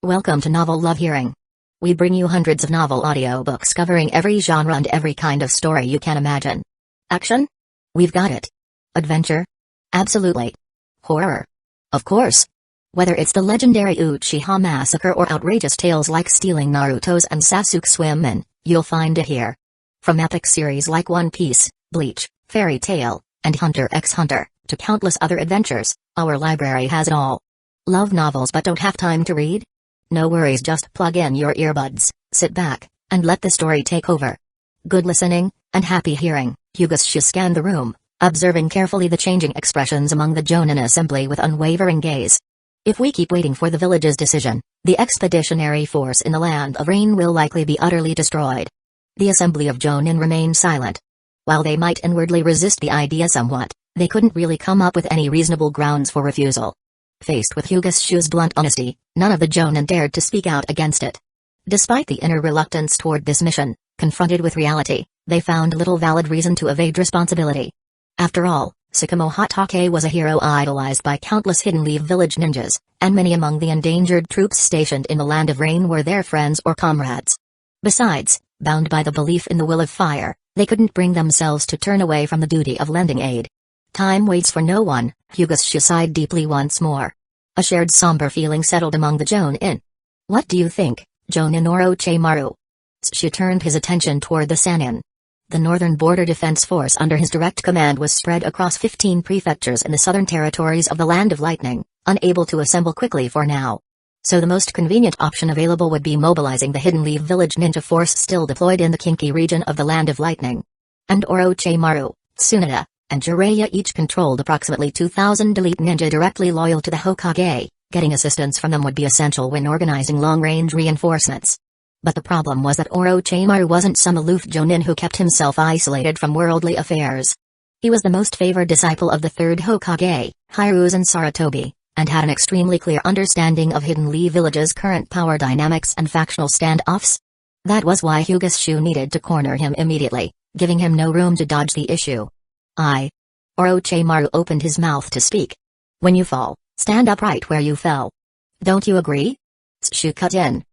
Welcome to Novel Love Hearing. We bring you hundreds of novel audiobooks covering every genre and every kind of story you can imagine. Action? We've got it. Adventure? Absolutely. Horror? Of course. Whether it's the legendary Uchiha massacre or outrageous tales like stealing Naruto's and Sasuke's women, you'll find it here. From epic series like One Piece, Bleach, Fairy Tail, and Hunter x Hunter, to countless other adventures, our library has it all. Love novels but don't have time to read? No worries, just plug in your earbuds, sit back, and let the story take over. Good listening, and happy hearing. Hyuga scanned the room, observing carefully the changing expressions among the Jonin assembly with unwavering gaze. If we keep waiting for the village's decision, the expeditionary force in the Land of Rain will likely be utterly destroyed. The assembly of Jonin remained silent. While they might inwardly resist the idea somewhat, they couldn't really come up with any reasonable grounds for refusal. Faced with Hyuga's blunt honesty, none of the Jonin dared to speak out against it. Despite the inner reluctance toward this mission, confronted with reality, they found little valid reason to evade responsibility. After all, Tsukumo Hatake was a hero idolized by countless Hidden Leaf village ninjas, and many among the endangered troops stationed in the Land of Rain were their friends or comrades. Besides, bound by the belief in the will of fire, they couldn't bring themselves to turn away from the duty of lending aid. Time waits for no one. Hyuga sighed deeply once more. A shared somber feeling settled among the Jonin. What do you think, Jonin Orochimaru? Tsushu turned his attention toward the Sannin. The Northern Border Defense Force under his direct command was spread across 15 prefectures in the southern territories of the Land of Lightning, unable to assemble quickly for now. So the most convenient option available would be mobilizing the Hidden Leaf Village ninja force still deployed in the Kinki region of the Land of Lightning. And Orochimaru, Tsunade, and Jiraiya each controlled approximately 2,000 elite ninja directly loyal to the Hokage. Getting assistance from them would be essential when organizing long-range reinforcements. But the problem was that Orochimaru wasn't some aloof Jonin who kept himself isolated from worldly affairs. He was the most favored disciple of the third Hokage, Hiruzen Sarutobi, and had an extremely clear understanding of Hidden Leaf Village's current power dynamics and factional standoffs. That was why Hyuga needed to corner him immediately, giving him no room to dodge the issue. Orochimaru opened his mouth to speak. When you fall, stand up right where you fell. Don't you agree? Tsushu cut in.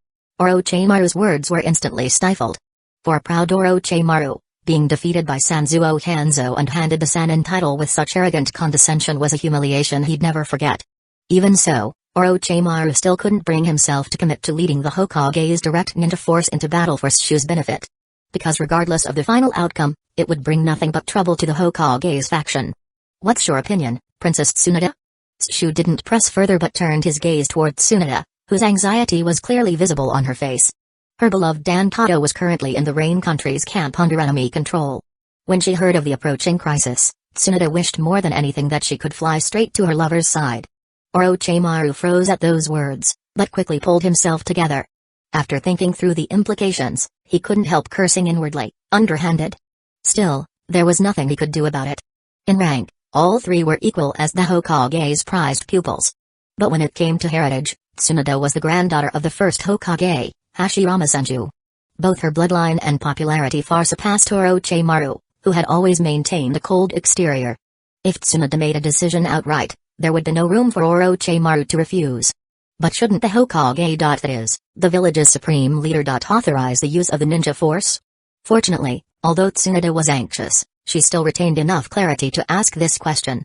Orochimaru's words were instantly stifled. For proud Orochimaru, being defeated by Sanzuo Hanzo and handed the Sannin title with such arrogant condescension was a humiliation he'd never forget. Even so, Orochimaru still couldn't bring himself to commit to leading the Hokage's direct ninja force into battle for Tsushu's benefit. Because regardless of the final outcome, it would bring nothing but trouble to the Hokage's faction. What's your opinion, Princess Tsunade? Tsushu didn't press further but turned his gaze toward Tsunade, whose anxiety was clearly visible on her face. Her beloved Dankato was currently in the Rain Country's camp under enemy control. When she heard of the approaching crisis, Tsunade wished more than anything that she could fly straight to her lover's side. Orochimaru froze at those words, but quickly pulled himself together. After thinking through the implications, he couldn't help cursing inwardly, underhanded. Still, there was nothing he could do about it. In rank, all three were equal as the Hokage's prized pupils. But when it came to heritage, Tsunade was the granddaughter of the first Hokage, Hashirama Senju. Both her bloodline and popularity far surpassed Orochimaru, who had always maintained a cold exterior. If Tsunade made a decision outright, there would be no room for Orochimaru to refuse. But shouldn't the Hokage, that is, the village's supreme leader, authorize the use of the ninja force? Fortunately, although Tsunade was anxious, she still retained enough clarity to ask this question.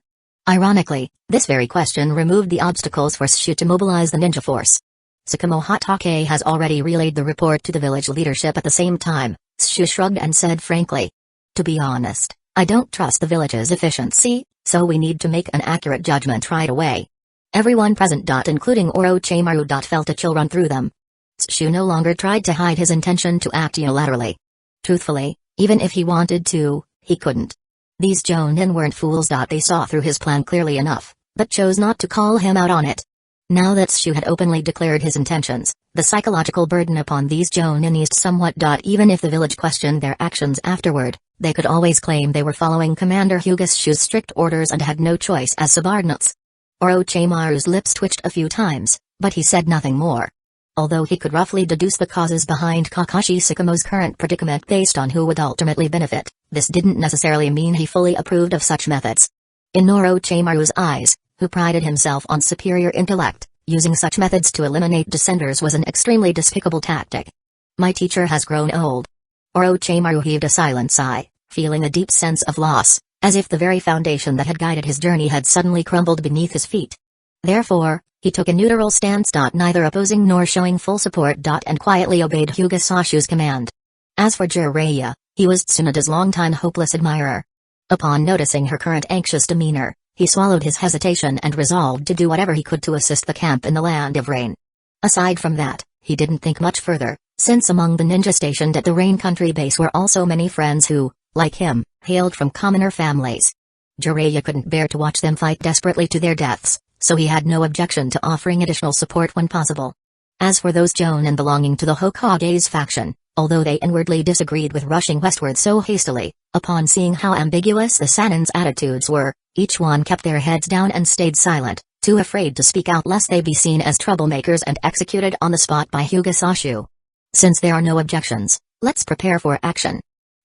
Ironically, this very question removed the obstacles for Tsushu to mobilize the ninja force. Tsukumo Hatake has already relayed the report to the village leadership at the same time. Tsushu shrugged and said frankly. To be honest, I don't trust the village's efficiency, so we need to make an accurate judgment right away. Everyone present, including Orochimaru, felt a chill run through them. Tsushu no longer tried to hide his intention to act unilaterally. Truthfully, even if he wanted to, he couldn't. These Jonin weren't fools. They saw through his plan clearly enough, but chose not to call him out on it. Now that Tsushu had openly declared his intentions, the psychological burden upon these Jonin eased somewhat. Even if the village questioned their actions afterward, they could always claim they were following Commander Hyuga's strict orders and had no choice as subordinates. Orochimaru's lips twitched a few times, but he said nothing more. Although he could roughly deduce the causes behind Kakashi Tsukumo's current predicament based on who would ultimately benefit, this didn't necessarily mean he fully approved of such methods. In Orochimaru's eyes, who prided himself on superior intellect, Using such methods to eliminate dissenters was an extremely despicable tactic. My teacher has grown old. Orochimaru heaved a silent sigh, feeling a deep sense of loss, as if the very foundation that had guided his journey had suddenly crumbled beneath his feet. Therefore, he took a neutral stance, neither opposing nor showing full support, and quietly obeyed Hyuga Sashu's command. As for Jiraiya, he was Tsunada's longtime hopeless admirer. Upon noticing her current anxious demeanor, he swallowed his hesitation and resolved to do whatever he could to assist the camp in the Land of Rain. Aside from that, he didn't think much further, since among the ninja stationed at the Rain Country base were also many friends who, like him, hailed from commoner families. Jiraiya couldn't bear to watch them fight desperately to their deaths, so he had no objection to offering additional support when possible. As for those Jonin belonging to the Hokage's faction, although they inwardly disagreed with rushing westward so hastily, upon seeing how ambiguous the Sanin's attitudes were, each one kept their heads down and stayed silent, too afraid to speak out lest they be seen as troublemakers and executed on the spot by Hyuga Sashu. Since there are no objections, let's prepare for action.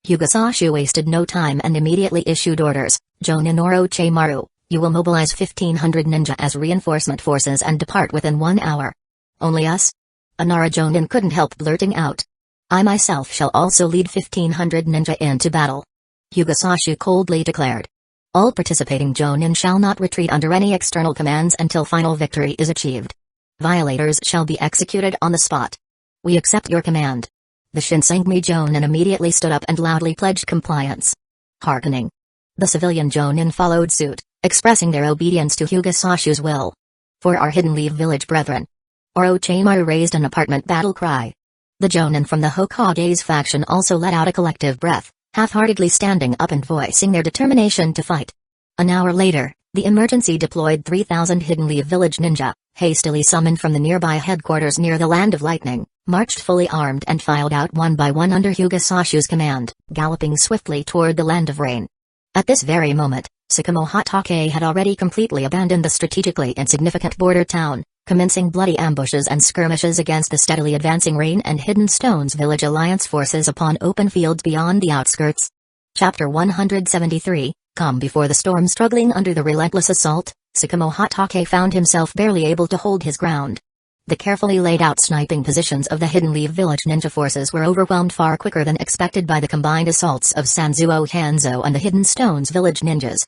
Hyuga Sashu wasted no time and immediately issued orders. Jonin Orochimaru, you will mobilize 1,500 ninja as reinforcement forces and depart within 1 hour. Only us? Anara Jonin couldn't help blurting out. I myself shall also lead 1,500 ninja into battle. Hyuga Sashu coldly declared. All participating Jonin shall not retreat under any external commands until final victory is achieved. Violators shall be executed on the spot. We accept your command. The Shinsengumi Jonin immediately stood up and loudly pledged compliance. Hearkening. The civilian Jonin followed suit, expressing their obedience to Hyuga Sashu's will. For our Hidden Leaf village brethren. Orochimaru raised an apartment battle cry. The Jonin from the Hokage's faction also let out a collective breath, half-heartedly standing up and voicing their determination to fight. An hour later, the emergency deployed 3,000 Hidden Leaf village ninja, hastily summoned from the nearby headquarters near the Land of Lightning, marched fully armed and filed out one by one under Hyuga Sashu's command, galloping swiftly toward the Land of Rain. At this very moment, Hatake had already completely abandoned the strategically insignificant border town, commencing bloody ambushes and skirmishes against the steadily advancing Rain and Hidden Stones Village Alliance forces upon open fields beyond the outskirts. Chapter 173, Calm before the storm. Struggling under the relentless assault, Hatake found himself barely able to hold his ground. The carefully laid out sniping positions of the Hidden Leaf village ninja forces were overwhelmed far quicker than expected by the combined assaults of Sanzuo Hanzo and the Hidden Stones village ninjas.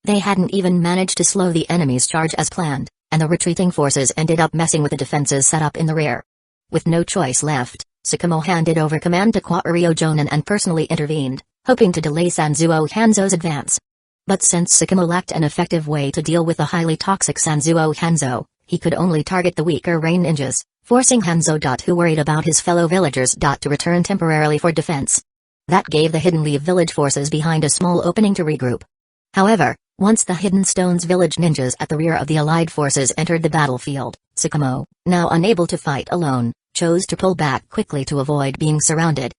They hadn't even managed to slow the enemy's charge as planned, and the retreating forces ended up messing with the defenses set up in the rear. With no choice left, Tsukumo handed over command to Kwario Jonin and personally intervened, hoping to delay Sanzuo Hanzo's advance. But since Tsukumo lacked an effective way to deal with the highly toxic Sanzuo Hanzo, he could only target the weaker Rain ninjas, forcing Hanzo, who worried about his fellow villagers, to return temporarily for defense. That gave the Hidden Leaf village forces behind a small opening to regroup. However, once the Hidden Stones village ninjas at the rear of the allied forces entered the battlefield, Tsukumo, now unable to fight alone, chose to pull back quickly to avoid being surrounded.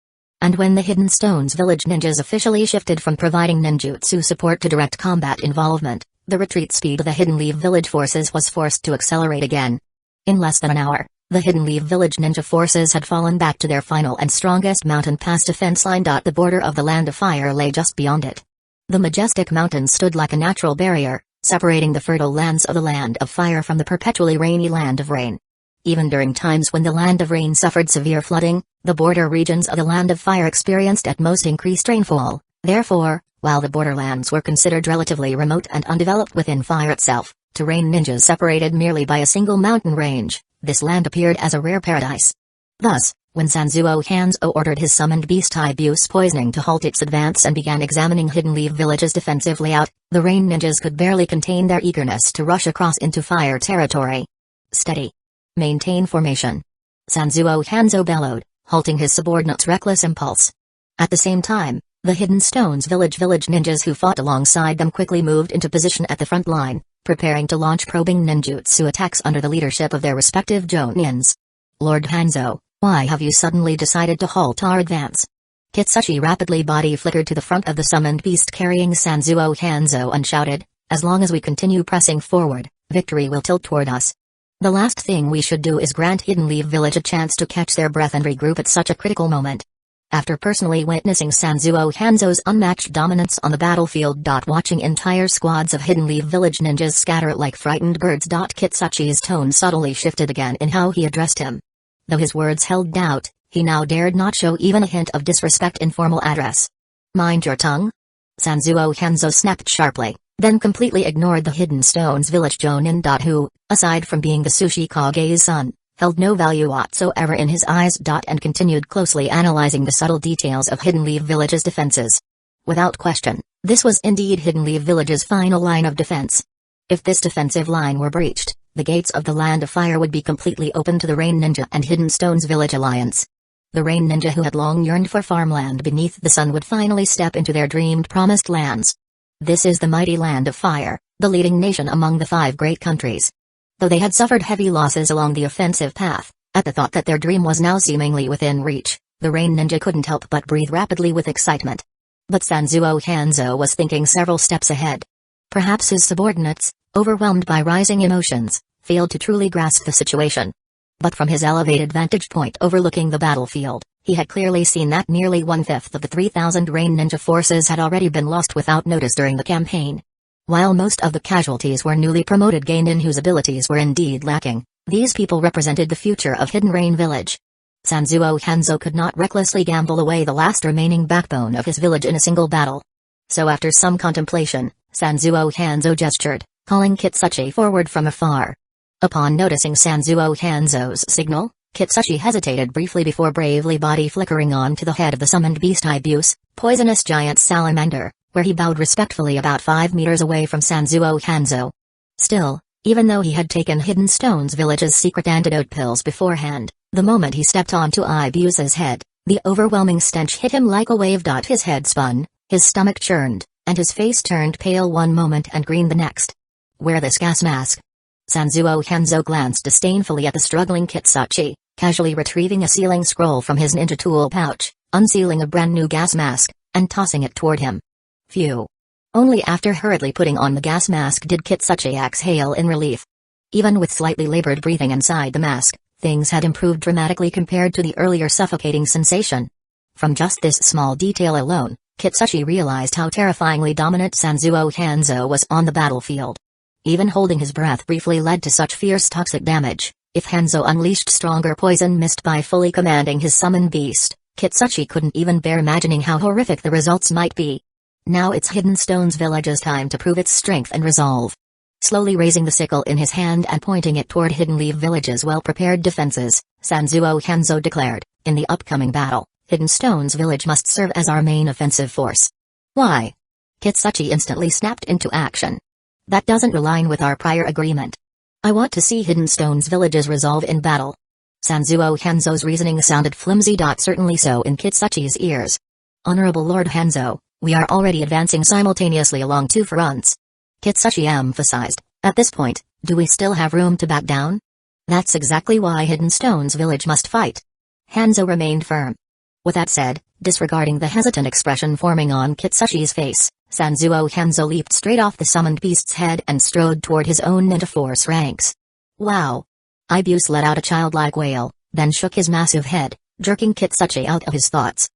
And when the Hidden Stones village ninjas officially shifted from providing ninjutsu support to direct combat involvement, the retreat speed of the Hidden Leaf village forces was forced to accelerate again. In less than an hour, the Hidden Leaf village ninja forces had fallen back to their final and strongest mountain pass defense line. The border of the Land of Fire lay just beyond it. The majestic mountains stood like a natural barrier, separating the fertile lands of the Land of Fire from the perpetually rainy Land of Rain. Even during times when the Land of Rain suffered severe flooding, the border regions of the Land of Fire experienced at most increased rainfall. Therefore, while the borderlands were considered relatively remote and undeveloped within Fire itself, to Rain ninjas separated merely by a single mountain range, this land appeared as a rare paradise. Thus, when Sanzuo Hanzo ordered his summoned beast Ibuse Poisoning to halt its advance and began examining Hidden Leaf Village's defensive layout, the Rain ninjas could barely contain their eagerness to rush across into Fire territory. Steady. Maintain formation. Sanzuo Hanzo bellowed, halting his subordinate's reckless impulse. At the same time, the Hidden Stones village ninjas who fought alongside them quickly moved into position at the front line, preparing to launch probing ninjutsu attacks under the leadership of their respective jonins. Lord Hanzo, why have you suddenly decided to halt our advance? Kitsuchi rapidly body flickered to the front of the summoned beast carrying Sanzuo Hanzo and shouted, as long as we continue pressing forward, victory will tilt toward us. The last thing we should do is grant Hidden Leaf Village a chance to catch their breath and regroup at such a critical moment. After personally witnessing Sanzuo Hanzo's unmatched dominance on the battlefield. Watching entire squads of Hidden Leaf Village ninjas scatter like frightened birds. Kitsuchi's tone subtly shifted again in how he addressed him. Though his words held doubt, he now dared not show even a hint of disrespect in formal address. Mind your tongue? Sanzuo Hanzo snapped sharply, then completely ignored the Hidden Stones Village Jonin. Who, aside from being the Sushi Kage's son, held no value whatsoever in his eyes. And continued closely analyzing the subtle details of Hidden Leaf Village's defenses. Without question, this was indeed Hidden Leaf Village's final line of defense. If this defensive line were breached, the gates of the Land of Fire would be completely open to the Rain Ninja and Hidden Stones Village alliance. The Rain Ninja who had long yearned for farmland beneath the sun would finally step into their dreamed promised lands. This is the mighty Land of Fire, the leading nation among the 5 great countries. Though they had suffered heavy losses along the offensive path, at the thought that their dream was now seemingly within reach, the Rain Ninja couldn't help but breathe rapidly with excitement. But Sanzuo Hanzo was thinking several steps ahead. Perhaps his subordinates, overwhelmed by rising emotions, failed to truly grasp the situation. But from his elevated vantage point overlooking the battlefield, he had clearly seen that nearly 1/5 of the 3,000 Rain Ninja forces had already been lost without notice during the campaign. While most of the casualties were newly promoted genin whose abilities were indeed lacking, these people represented the future of Hidden Rain Village. Sanzuo Hanzo could not recklessly gamble away the last remaining backbone of his village in a single battle. So after some contemplation, Sanzuo Hanzo gestured, calling Kitsuchi forward from afar. Upon noticing Sanzuo Hanzo's signal, Kitsuchi hesitated briefly before bravely body flickering on to the head of the summoned beast Ibuse, poisonous giant salamander, where he bowed respectfully about 5 meters away from Sanzuo Hanzo. Still, even though he had taken Hidden Stones Village's secret antidote pills beforehand, the moment he stepped onto Ibuse's head, the overwhelming stench hit him like a wave. His head spun, his stomach churned, and his face turned pale one moment and green the next. Wear this gas mask. Sanzuo Hanzo glanced disdainfully at the struggling Kitsuchi, casually retrieving a sealing scroll from his ninja tool pouch, unsealing a brand new gas mask, and tossing it toward him. Phew. Only after hurriedly putting on the gas mask did Kitsuchi exhale in relief. Even with slightly labored breathing inside the mask, things had improved dramatically compared to the earlier suffocating sensation. From just this small detail alone, Kitsuchi realized how terrifyingly dominant Sanzuo Hanzo was on the battlefield. Even holding his breath briefly led to such fierce toxic damage. If Hanzo unleashed stronger poison mist by fully commanding his summoned beast, Kitsuchi couldn't even bear imagining how horrific the results might be. Now it's Hidden Stones Village's time to prove its strength and resolve. Slowly raising the sickle in his hand and pointing it toward Hidden Leaf Village's well-prepared defenses, Sanzuo Hanzo declared, in the upcoming battle, Hidden Stones Village must serve as our main offensive force. Why? Kitsuchi instantly snapped into action. That doesn't align with our prior agreement. I want to see Hidden Stones Village's resolve in battle. Sanzuo Hanzo's reasoning sounded flimsy. Certainly so in Kitsuchi's ears. Honorable Lord Hanzo, we are already advancing simultaneously along 2 fronts. Kitsuchi emphasized, at this point, do we still have room to back down? That's exactly why Hidden Stones Village must fight. Hanzo remained firm. With that said, disregarding the hesitant expression forming on Kitsuchi's face, Sanzuo Hanzo leaped straight off the summoned beast's head and strode toward his own ninja force ranks. Wow! Ibuse let out a childlike wail, then shook his massive head, jerking Kitsuchi out of his thoughts.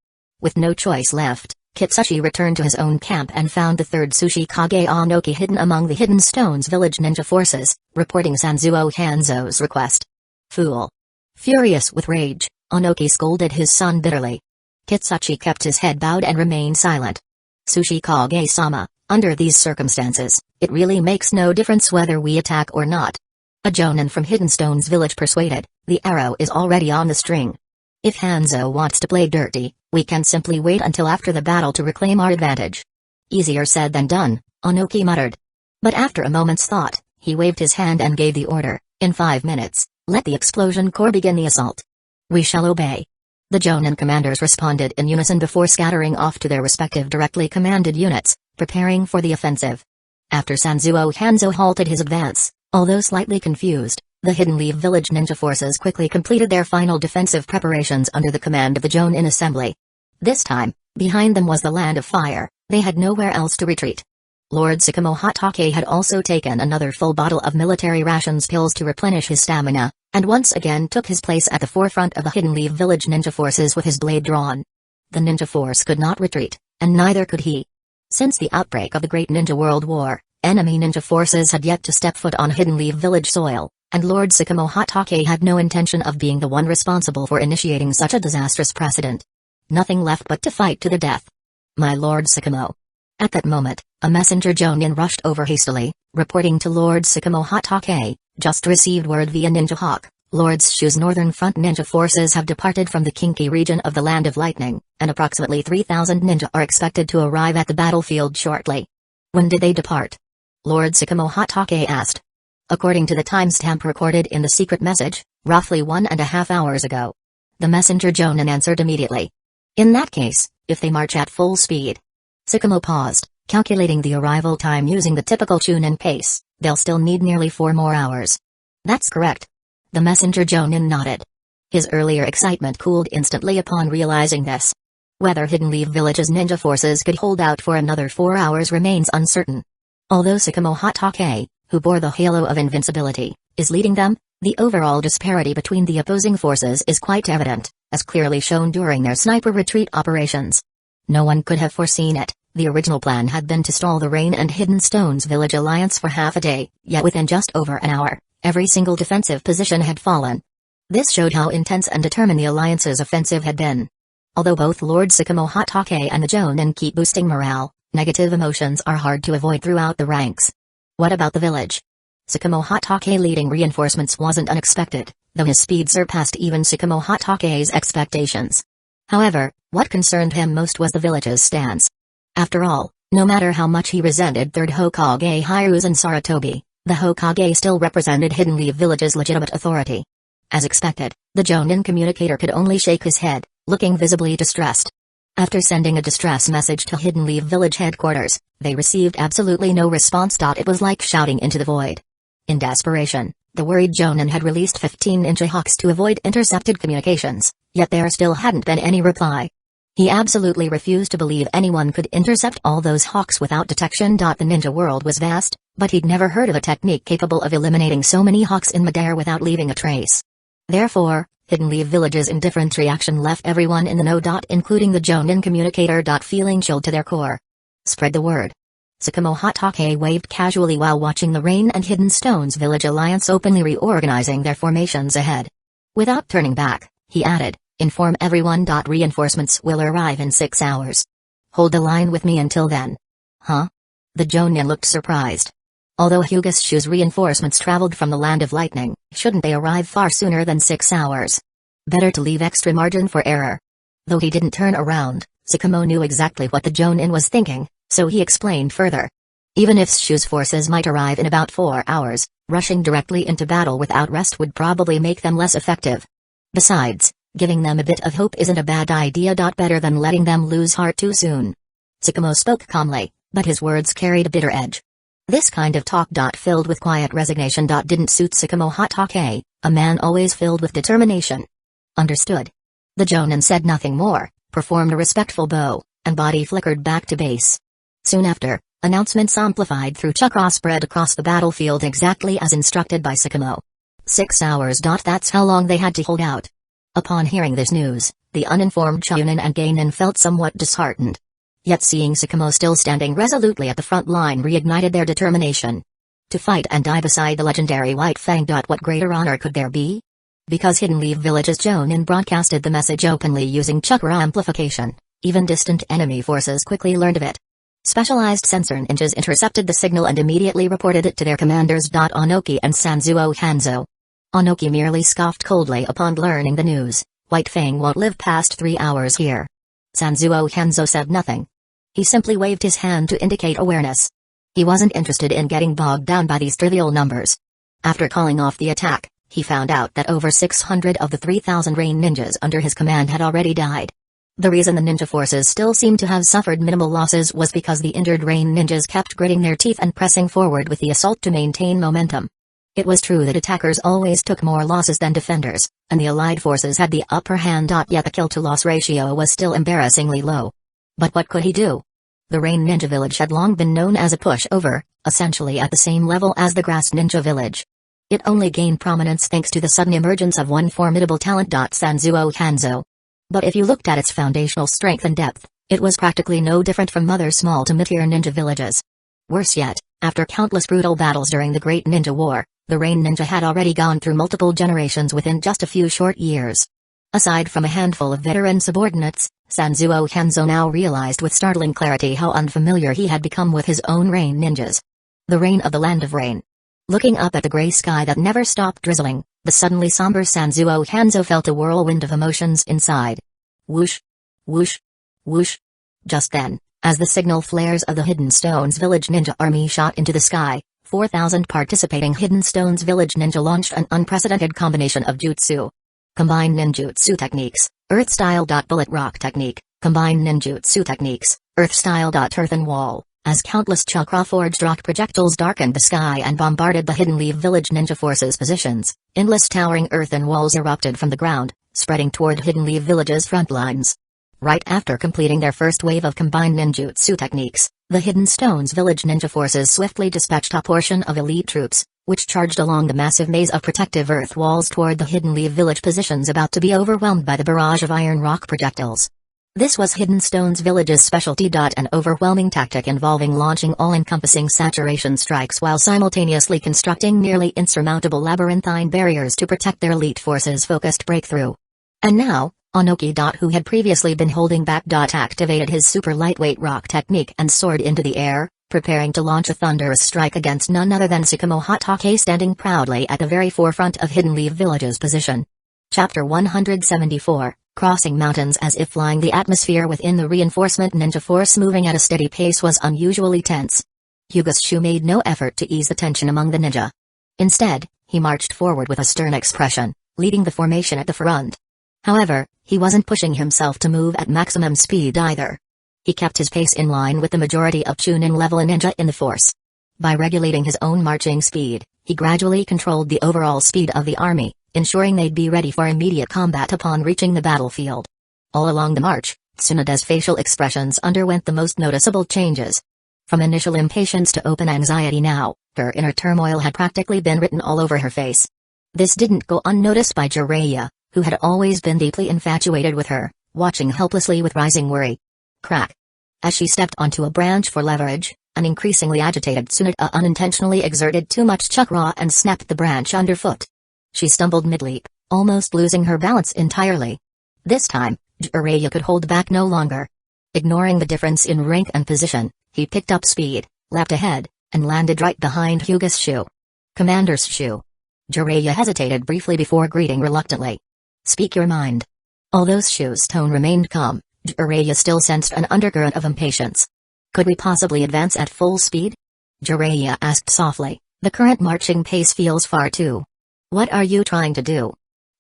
With no choice left, Kitsuchi returned to his own camp and found the 3rd Sushi Kage Onoki hidden among the Hidden Stones Village ninja forces, reporting Sanzuo Hanzo's request. Fool! Furious with rage, Onoki scolded his son bitterly. Kitsuchi kept his head bowed and remained silent. Sushi Kage-sama, under these circumstances, it really makes no difference whether we attack or not. A jonin from Hidden Stones Village persuaded, the arrow is already on the string. If Hanzo wants to play dirty, we can simply wait until after the battle to reclaim our advantage. Easier said than done, Onoki muttered. But after a moment's thought, he waved his hand and gave the order, in 5 minutes, let the explosion corps begin the assault. We shall obey. The jonin commanders responded in unison before scattering off to their respective directly commanded units, preparing for the offensive. After Sanzuo Hanzo halted his advance, although slightly confused, the Hidden Leaf Village ninja forces quickly completed their final defensive preparations under the command of the jonin assembly. This time, behind them was the Land of Fire, they had nowhere else to retreat. Lord Sakamo Hatake had also taken another full bottle of military rations pills to replenish his stamina, and once again took his place at the forefront of the Hidden Leaf Village ninja forces with his blade drawn. The ninja force could not retreat, and neither could he. Since the outbreak of the Great Ninja World War, enemy ninja forces had yet to step foot on Hidden Leaf Village soil, and Lord Sycamore Hatake had no intention of being the one responsible for initiating such a disastrous precedent. Nothing left but to fight to the death. My Lord Sycamore. At that moment, a messenger Jonin rushed over hastily, reporting to Lord Sycamore Hatake, just received word via Ninja Hawk. Lord Shu's Northern Front ninja forces have departed from the Kinki region of the Land of Lightning, and approximately 3,000 ninja are expected to arrive at the battlefield shortly. When did they depart? Lord Sycamore Hatake asked. According to the timestamp recorded in the secret message, roughly 1.5 hours ago. The messenger Jonin answered immediately. In that case, if they march at full speed. Sycamore paused, calculating the arrival time using the typical Chunin pace, they'll still need nearly 4 more hours. That's correct. The messenger Jonin nodded. His earlier excitement cooled instantly upon realizing this. Whether Hidden Leaf Village's ninja forces could hold out for another 4 hours remains uncertain. Although Sycamore Hatake, who bore the halo of invincibility, is leading them, the overall disparity between the opposing forces is quite evident, as clearly shown during their sniper retreat operations. No one could have foreseen it. The original plan had been to stall the Rain and Hidden Stones Village alliance for half a day, yet within just over an hour, every single defensive position had fallen. This showed how intense and determined the alliance's offensive had been. Although both Lord Sycamore Hatake and the Jonin keep boosting morale, negative emotions are hard to avoid throughout the ranks. What about the village? Sycamore Hatake leading reinforcements wasn't unexpected, though his speed surpassed even Sycamore Hatake's expectations. However, what concerned him most was the village's stance. After all, no matter how much he resented Third Hokage Hiruzen Sarutobi, the Hokage still represented Hidden Leaf Village's legitimate authority. As expected, the Jonin communicator could only shake his head, looking visibly distressed. After sending a distress message to Hidden Leaf Village headquarters, they received absolutely no response. It was like shouting into the void. In desperation, the worried Jonin had released 15 Ninja Hawks to avoid intercepted communications, yet there still hadn't been any reply. He absolutely refused to believe anyone could intercept all those hawks without detection. The ninja world was vast, but he'd never heard of a technique capable of eliminating so many hawks in midair without leaving a trace. Therefore, Hidden Leaf Village's indifferent reaction left everyone in the know. Including the Jonin communicator. Feeling chilled to their core. Spread the word. Sycamore Hatake waved casually while watching the Rain and Hidden Stones Village Alliance openly reorganizing their formations ahead. Without turning back, he added, inform everyone. Reinforcements will arrive in 6 hours. Hold the line with me until then. Huh? The Jonin looked surprised. Although Hyuga Shu's reinforcements traveled from the Land of Lightning, shouldn't they arrive far sooner than 6 hours? Better to leave extra margin for error. Though he didn't turn around, Sycamore knew exactly what the Jonin was thinking, so he explained further. Even if Shu's forces might arrive in about 4 hours, rushing directly into battle without rest would probably make them less effective. Besides, giving them a bit of hope isn't a bad idea. Better than letting them lose heart too soon. Sycamore spoke calmly, but his words carried a bitter edge. This kind of talk. Filled with quiet resignation. Didn't suit Sycamore Hatake, a man always filled with determination. Understood. The Jonin said nothing more, performed a respectful bow, and body flickered back to base. Soon after, announcements amplified through chakra spread across the battlefield exactly as instructed by Sycamore. 6 hours. That's how long they had to hold out. Upon hearing this news, the uninformed Chunin and Gainin felt somewhat disheartened. Yet seeing Sycamore still standing resolutely at the front line reignited their determination. To fight and die beside the legendary White Fang. What greater honor could there be? Because Hidden Leaf Village's Jonin broadcasted the message openly using chakra amplification, even distant enemy forces quickly learned of it. Specialized sensor ninjas intercepted the signal and immediately reported it to their commanders. Onoki and Sanzuo Hanzo. Onoki merely scoffed coldly upon learning the news. White Fang won't live past 3 hours here. Sanzuo Hanzo said nothing. He simply waved his hand to indicate awareness. He wasn't interested in getting bogged down by these trivial numbers. After calling off the attack, he found out that over 600 of the 3,000 Rain ninjas under his command had already died. The reason the ninja forces still seemed to have suffered minimal losses was because the injured Rain ninjas kept gritting their teeth and pressing forward with the assault to maintain momentum. It was true that attackers always took more losses than defenders, and the allied forces had the upper hand. Yet the kill-to-loss ratio was still embarrassingly low. But what could he do? The Rain Ninja Village had long been known as a pushover, essentially at the same level as the Grass Ninja Village. It only gained prominence thanks to the sudden emergence of one formidable talent. Sanzuo Hanzo. But if you looked at its foundational strength and depth, it was practically no different from other small to mid-tier ninja villages. Worse yet, after countless brutal battles during the Great Ninja War, the Rain Ninja had already gone through multiple generations within just a few short years. Aside from a handful of veteran subordinates, Sanzuo Hanzo now realized with startling clarity how unfamiliar he had become with his own Rain Ninjas. The Rain of the Land of Rain. Looking up at the gray sky that never stopped drizzling, the suddenly somber Sanzuo Hanzo felt a whirlwind of emotions inside. Whoosh! Whoosh! Whoosh! Just then, as the signal flares of the Hidden Stones Village Ninja Army shot into the sky, 4,000 participating Hidden Stones Village Ninja launched an unprecedented combination of jutsu. Combined ninjutsu techniques, Earth-style. Bullet rock technique, combined ninjutsu techniques, Earth-style. Earthen wall. As countless chakra-forged rock projectiles darkened the sky and bombarded the Hidden Leaf Village Ninja Force's positions, endless towering earthen walls erupted from the ground, spreading toward Hidden Leaf Village's front lines. Right after completing their first wave of combined ninjutsu techniques, the Hidden Stones Village Ninja Forces swiftly dispatched a portion of elite troops, which charged along the massive maze of protective earth walls toward the Hidden Leaf Village positions about to be overwhelmed by the barrage of iron rock projectiles. This was Hidden Stones Village's specialty. An overwhelming tactic involving launching all-encompassing saturation strikes while simultaneously constructing nearly insurmountable labyrinthine barriers to protect their elite forces' focused breakthrough. And now, Onoki. Who had previously been holding back. Activated his super lightweight rock technique and soared into the air, preparing to launch a thunderous strike against none other than Tsukumo Hatake standing proudly at the very forefront of Hidden Leaf Village's position. Chapter 174. Crossing mountains as if flying. The atmosphere within the reinforcement ninja force moving at a steady pace was unusually tense. Hyuga's Shu made no effort to ease the tension among the ninja. Instead, he marched forward with a stern expression, leading the formation at the front. However, he wasn't pushing himself to move at maximum speed either. He kept his pace in line with the majority of Chunin-level ninja in the force. By regulating his own marching speed, he gradually controlled the overall speed of the army, ensuring they'd be ready for immediate combat upon reaching the battlefield. All along the march, Tsunoda's facial expressions underwent the most noticeable changes. From initial impatience to open anxiety now, her inner turmoil had practically been written all over her face. This didn't go unnoticed by Jiraiya, who had always been deeply infatuated with her, watching helplessly with rising worry. Crack. As she stepped onto a branch for leverage, an increasingly agitated Tsunoda unintentionally exerted too much chakra and snapped the branch underfoot. She stumbled mid-leap, almost losing her balance entirely. This time, Jiraiya could hold back no longer. Ignoring the difference in rank and position, he picked up speed, leapt ahead, and landed right behind Hyuga's Shu. Commander's Shu. Jiraiya hesitated briefly before greeting reluctantly. Speak your mind. Although Shu's tone remained calm, Jiraiya still sensed an undercurrent of impatience. Could we possibly advance at full speed? Jiraiya asked softly. The current marching pace feels far too. What are you trying to do?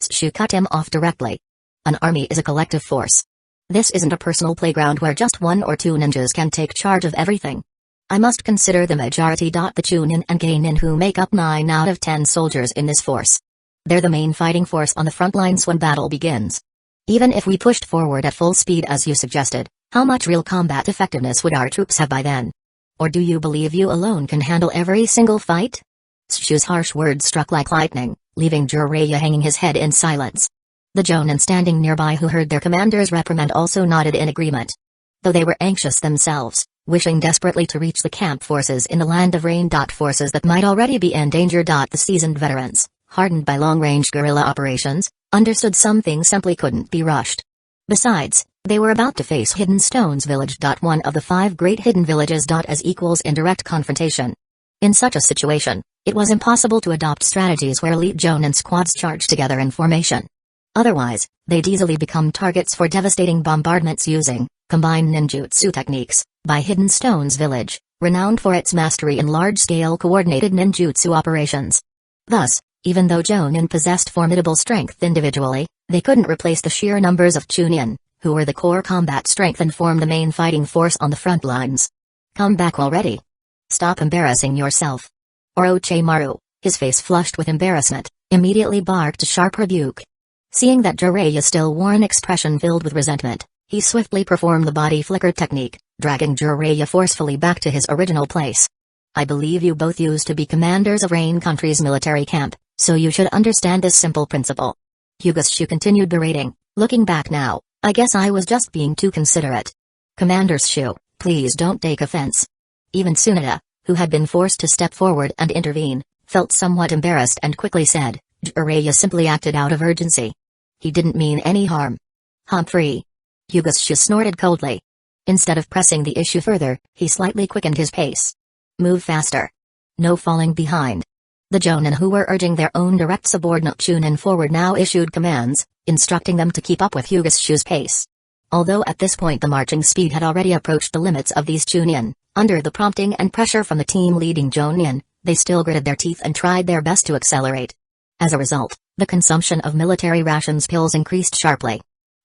Shu cut him off directly. An army is a collective force. This isn't a personal playground where just one or two ninjas can take charge of everything. I must consider the majority. The Chunin and Geinin who make up 9 out of 10 soldiers in this force. They're the main fighting force on the front lines when battle begins. Even if we pushed forward at full speed as you suggested, how much real combat effectiveness would our troops have by then? Or do you believe you alone can handle every single fight? Shu's harsh words struck like lightning, leaving Jiraiya hanging his head in silence. The Jonin standing nearby who heard their commander's reprimand also nodded in agreement. Though they were anxious themselves, wishing desperately to reach the camp forces in the Land of Rain. Forces that might already be in danger. The seasoned veterans, hardened by long-range guerrilla operations, understood some things simply couldn't be rushed. Besides, they were about to face Hidden Stones Village. One of the 5 great hidden villages. As equals in direct confrontation. In such a situation, it was impossible to adopt strategies where elite Jonin squads charged together in formation. Otherwise, they'd easily become targets for devastating bombardments using combined ninjutsu techniques by Hidden Stones Village, renowned for its mastery in large-scale coordinated ninjutsu operations. Thus, even though Jonin possessed formidable strength individually, they couldn't replace the sheer numbers of Chunin, who were the core combat strength and formed the main fighting force on the front lines. Come back already. Stop embarrassing yourself. Orochimaru, his face flushed with embarrassment, immediately barked a sharp rebuke. Seeing that Jiraiya still wore an expression filled with resentment, he swiftly performed the body flicker technique, dragging Jiraiya forcefully back to his original place. I believe you both used to be commanders of Rain Country's military camp, so you should understand this simple principle. Hyuga continued berating, looking back now, I guess I was just being too considerate. Commander Shu, please don't take offense. Even Tsunade, who had been forced to step forward and intervene, felt somewhat embarrassed and quickly said, Jiraiya simply acted out of urgency. He didn't mean any harm. Humphrey. Hyuga snorted coldly. Instead of pressing the issue further, he slightly quickened his pace. Move faster. No falling behind. The Jonin who were urging their own direct subordinate Chunin forward now issued commands, instructing them to keep up with Hyuga's pace. Although at this point the marching speed had already approached the limits of these Chunin, under the prompting and pressure from the team leading Jonin, they still gritted their teeth and tried their best to accelerate. As a result, the consumption of military rations pills increased sharply.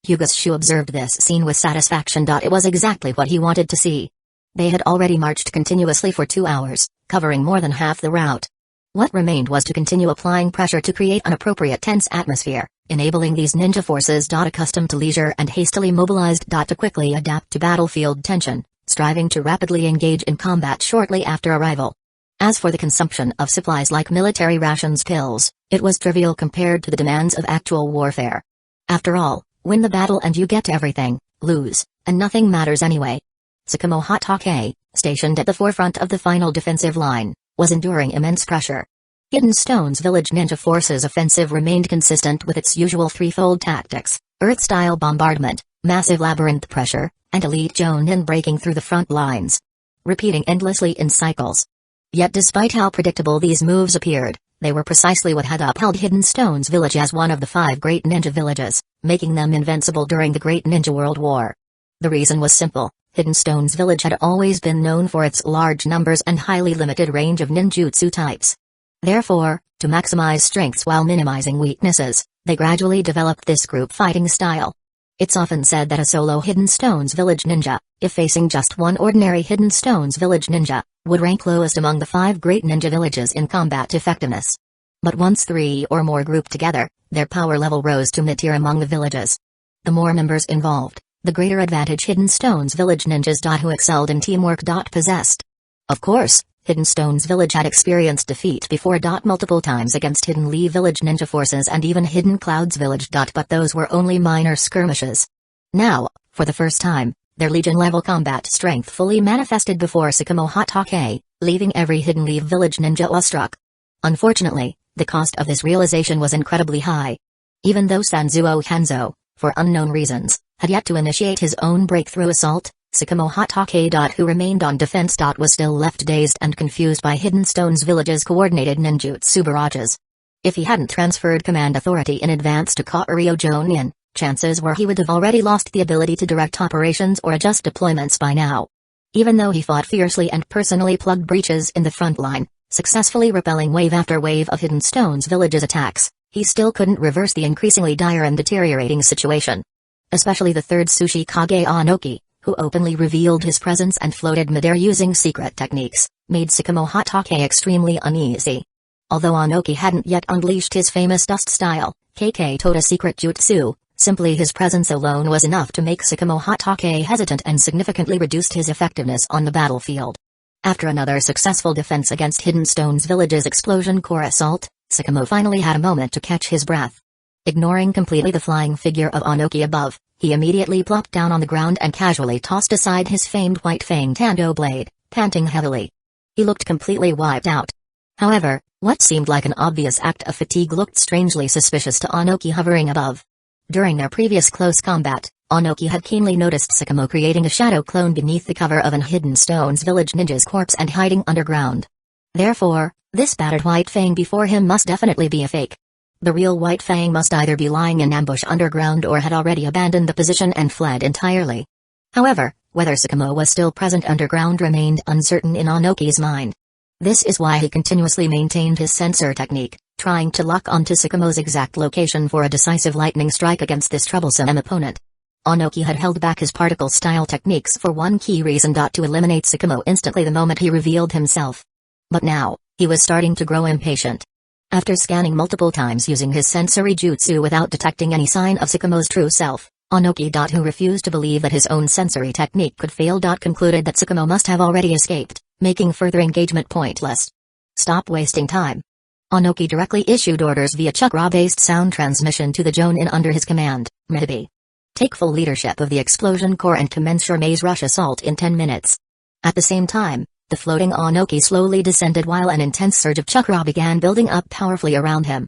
Hyuga observed this scene with satisfaction. It was exactly what he wanted to see. They had already marched continuously for 2 hours, covering more than half the route. What remained was to continue applying pressure to create an appropriate tense atmosphere, enabling these ninja forces accustomed to leisure and hastily mobilized to quickly adapt to battlefield tension, striving to rapidly engage in combat shortly after arrival. As for the consumption of supplies like military rations pills, it was trivial compared to the demands of actual warfare. After all, win the battle and you get everything, lose, and nothing matters anyway. Tsukumo Hatake, stationed at the forefront of the final defensive line, was enduring immense pressure. Hidden Stone's village ninja forces offensive remained consistent with its usual threefold tactics: Earth-style bombardment, massive labyrinth pressure, and elite Jonin breaking through the front lines. Repeating endlessly in cycles. Yet despite how predictable these moves appeared, they were precisely what had upheld Hidden Stone's village as one of the 5 great ninja villages, making them invincible during the Great Ninja World War. The reason was simple: Hidden Stone's village had always been known for its large numbers and highly limited range of ninjutsu types. Therefore, to maximize strengths while minimizing weaknesses, they gradually developed this group fighting style. It's often said that a solo Hidden Stone's village ninja, if facing just one ordinary Hidden Stone's village ninja, would rank lowest among the 5 great ninja villages in combat effectiveness. But once 3 or more grouped together, their power level rose to mid-tier among the villages. The more members involved, the greater advantage Hidden Stone's village ninjas who excelled in teamwork possessed. Of course, Hidden Stone's village had experienced defeat before multiple times against Hidden Lee village ninja forces and even Hidden Cloud's village but those were only minor skirmishes. Now, for the first time, their legion-level combat strength fully manifested before Tsukumo Hatake, leaving every Hidden Lee village ninja awestruck. Unfortunately, the cost of this realization was incredibly high. Even though Sanzuo Hanzo, for unknown reasons, had yet to initiate his own breakthrough assault, Tsukumo Hatake, who remained on defense, was still left dazed and confused by Hidden Stone's village's coordinated ninjutsu barrages. If he hadn't transferred command authority in advance to Kaorio Jonin, chances were he would have already lost the ability to direct operations or adjust deployments by now. Even though he fought fiercely and personally plugged breaches in the front line, successfully repelling wave after wave of Hidden Stone's village's attacks, he still couldn't reverse the increasingly dire and deteriorating situation. Especially the 3rd Sushi Kage Anoki, who openly revealed his presence and floated midair using secret techniques, made Tsukumo Hatake extremely uneasy. Although Anoki hadn't yet unleashed his famous dust style, KK Tota secret jutsu, simply his presence alone was enough to make Tsukumo Hatake hesitant and significantly reduced his effectiveness on the battlefield. After another successful defense against Hidden Stone's village's explosion core assault, Tsukumo finally had a moment to catch his breath. Ignoring completely the flying figure of Anoki above, he immediately plopped down on the ground and casually tossed aside his famed white fang Tando blade, panting heavily. He looked completely wiped out. However, what seemed like an obvious act of fatigue looked strangely suspicious to Anoki hovering above. During their previous close combat, Anoki had keenly noticed Tsukumo creating a shadow clone beneath the cover of an Hidden Stone's village ninja's corpse and hiding underground. Therefore, this battered white fang before him must definitely be a fake. The real White Fang must either be lying in ambush underground or had already abandoned the position and fled entirely. However, whether Tsukumo was still present underground remained uncertain in Anoki's mind. This is why he continuously maintained his sensor technique, trying to lock onto Tsukumo's exact location for a decisive lightning strike against this troublesome opponent. Anoki had held back his particle-style techniques for one key reason: to eliminate Tsukumo instantly the moment he revealed himself. But now, he was starting to grow impatient. After scanning multiple times using his sensory jutsu without detecting any sign of Tsukumo's true self, Anoki, who refused to believe that his own sensory technique could fail, concluded that Tsukumo must have already escaped, making further engagement pointless. Stop wasting time. Anoki directly issued orders via chakra-based sound transmission to the Jonin under his command, Mihibi. take full leadership of the Explosion Corps and commence your maze rush assault in 10 minutes. At the same time, the floating Onoki slowly descended while an intense surge of chakra began building up powerfully around him.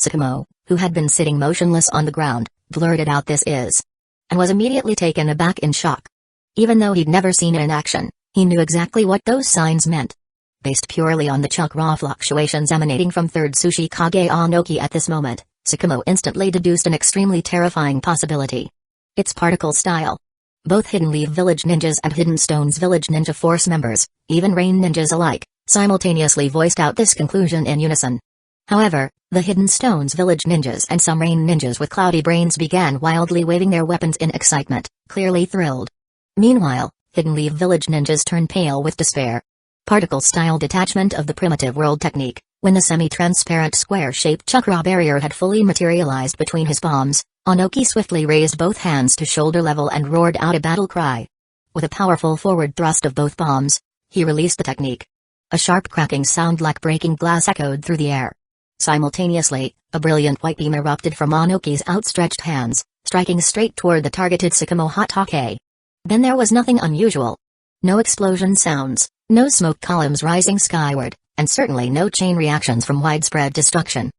Tsukumo, who had been sitting motionless on the ground, blurted out "this is," and was immediately taken aback in shock. Even though he'd never seen it in action, he knew exactly what those signs meant. Based purely on the chakra fluctuations emanating from third Sushi Kage Onoki at this moment, Tsukumo instantly deduced an extremely terrifying possibility. Its particle style. Both Hidden Leaf Village ninjas and Hidden Stones Village ninja force members, even Rain ninjas alike, simultaneously voiced out this conclusion in unison. However, the Hidden Stones Village ninjas and some Rain ninjas with cloudy brains began wildly waving their weapons in excitement, clearly thrilled. Meanwhile, Hidden Leaf Village ninjas turned pale with despair. Particle-style detachment of the primitive world technique. When the semi-transparent square-shaped chakra barrier had fully materialized between his palms, Onoki swiftly raised both hands to shoulder level and roared out a battle cry. With a powerful forward thrust of both palms, he released the technique. A sharp cracking sound like breaking glass echoed through the air. Simultaneously, a brilliant white beam erupted from Onoki's outstretched hands, striking straight toward the targeted Tsukumo Hatake. Then there was nothing unusual. No explosion sounds, no smoke columns rising skyward, and certainly no chain reactions from widespread destruction.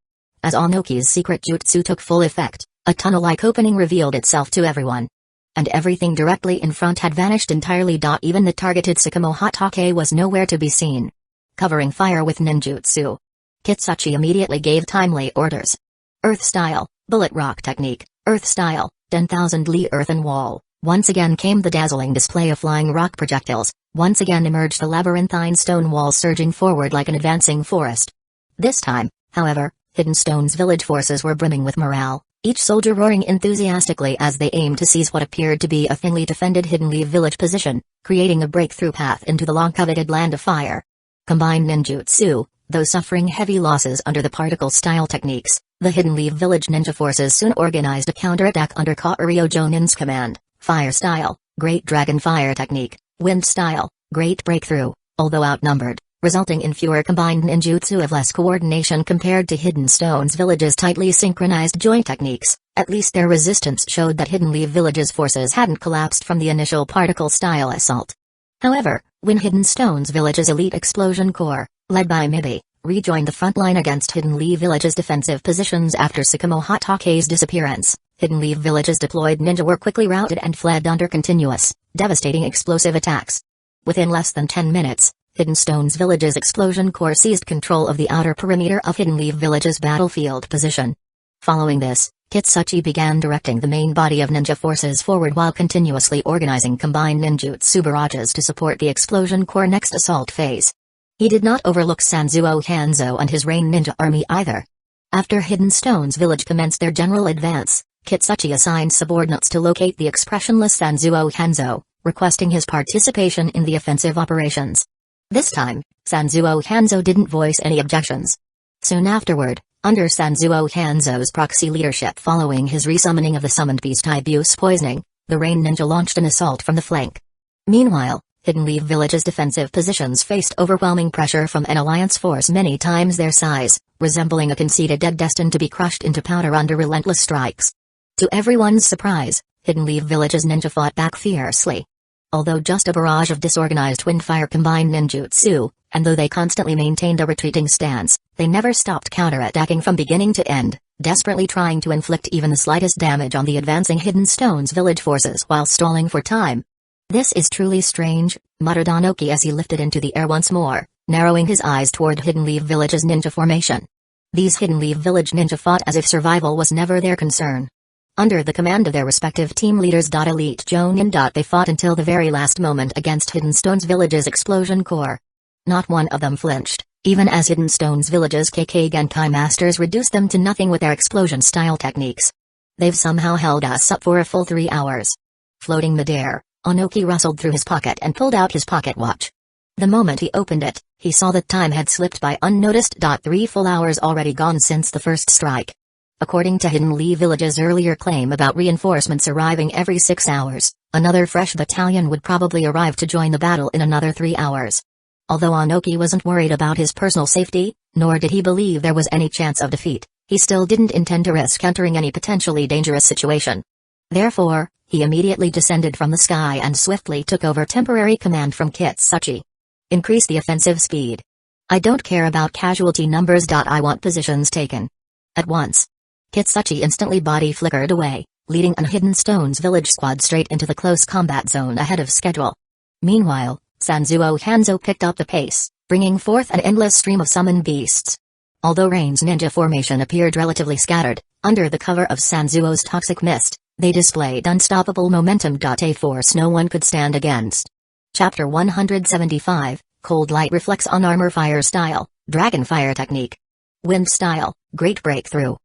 As Onoki's secret jutsu took full effect, a tunnel-like opening revealed itself to everyone. And everything directly in front had vanished entirely. Even the targeted Tsukumo Hatake was nowhere to be seen. Covering fire with ninjutsu. Kitsuchi immediately gave timely orders. Earth style, bullet rock technique, earth style, 10,000 li earthen wall. Once again came the dazzling display of flying rock projectiles. Once again emerged the labyrinthine stone wall surging forward like an advancing forest. This time, however, Hidden Stone's village forces were brimming with morale, each soldier roaring enthusiastically as they aimed to seize what appeared to be a thinly defended Hidden Leaf village position, creating a breakthrough path into the long-coveted land of fire. Combined ninjutsu, though suffering heavy losses under the particle-style techniques, the Hidden Leaf village ninja forces soon organized a counterattack under Kaorio Jonin's command. Fire style, Great Dragon Fire technique, wind style, Great Breakthrough, although outnumbered, resulting in fewer combined ninjutsu of less coordination compared to Hidden Stone's village's tightly synchronized joint techniques. At least their resistance showed that Hidden Leaf Village's forces hadn't collapsed from the initial particle-style assault. However, when Hidden Stone's Village's elite explosion corps, led by Mibi, rejoined the front line against Hidden Leaf Village's defensive positions after Tsukumo Hatake's disappearance, Hidden Leaf Village's deployed ninja were quickly routed and fled under continuous, devastating explosive attacks. Within less than 10 minutes, Hidden Stone's Village's explosion corps seized control of the outer perimeter of Hidden Leaf Village's battlefield position. Following this, Kitsuchi began directing the main body of ninja forces forward while continuously organizing combined ninjutsu barrages to support the explosion corps' next assault phase. He did not overlook Sanzuo Hanzo and his Rain Ninja army either. After Hidden Stone's Village commenced their general advance, Kitsuchi assigned subordinates to locate the expressionless Sanzuo Hanzo, requesting his participation in the offensive operations. This time, Sanzuo Hanzo didn't voice any objections. Soon afterward, under Sanzuo Hanzo's proxy leadership following his resummoning of the summoned beast Ibuse poisoning, the Rain Ninja launched an assault from the flank. Meanwhile, Hidden Leaf Village's defensive positions faced overwhelming pressure from an alliance force many times their size, resembling a conceited dead destined to be crushed into powder under relentless strikes. To everyone's surprise, Hidden Leaf Village's ninja fought back fiercely. Although just a barrage of disorganized windfire combined ninjutsu, and though they constantly maintained a retreating stance, they never stopped counterattacking from beginning to end, desperately trying to inflict even the slightest damage on the advancing Hidden Stone's village forces while stalling for time. "This is truly strange," muttered Onoki as he lifted into the air once more, narrowing his eyes toward Hidden Leaf Village's ninja formation. These Hidden Leaf Village ninja fought as if survival was never their concern. Under the command of their respective team leaders. Elite Jonin. They fought until the very last moment against Hidden Stone's Village's explosion corps. Not one of them flinched, even as Hidden Stone's Village's KK Genkai masters reduced them to nothing with their explosion-style techniques. "They've somehow held us up for a full 3 hours." Floating midair, Onoki rustled through his pocket and pulled out his pocket watch. The moment he opened it, he saw that time had slipped by unnoticed. 3 full hours already gone since the first strike. According to Hidden Leaf Village's earlier claim about reinforcements arriving every 6 hours, another fresh battalion would probably arrive to join the battle in another 3 hours. Although Onoki wasn't worried about his personal safety, nor did he believe there was any chance of defeat, he still didn't intend to risk entering any potentially dangerous situation. Therefore, He immediately descended from the sky and swiftly took over temporary command from Kitsuchi. Increase the offensive speed. I don't care about casualty numbers. I want positions taken. At once. Kitsuchi instantly body flickered away, leading an Hidden Stones village squad straight into the close combat zone ahead of schedule. Meanwhile, Sanzuo Hanzo picked up the pace, bringing forth an endless stream of summoned beasts. Although Rain's ninja formation appeared relatively scattered, under the cover of Sanzuo's toxic mist, they displayed unstoppable momentum. A force no one could stand against. Chapter 175, Cold Light Reflects on Armor. Fire Style, Dragon Fire Technique. Wind Style, Great Breakthrough.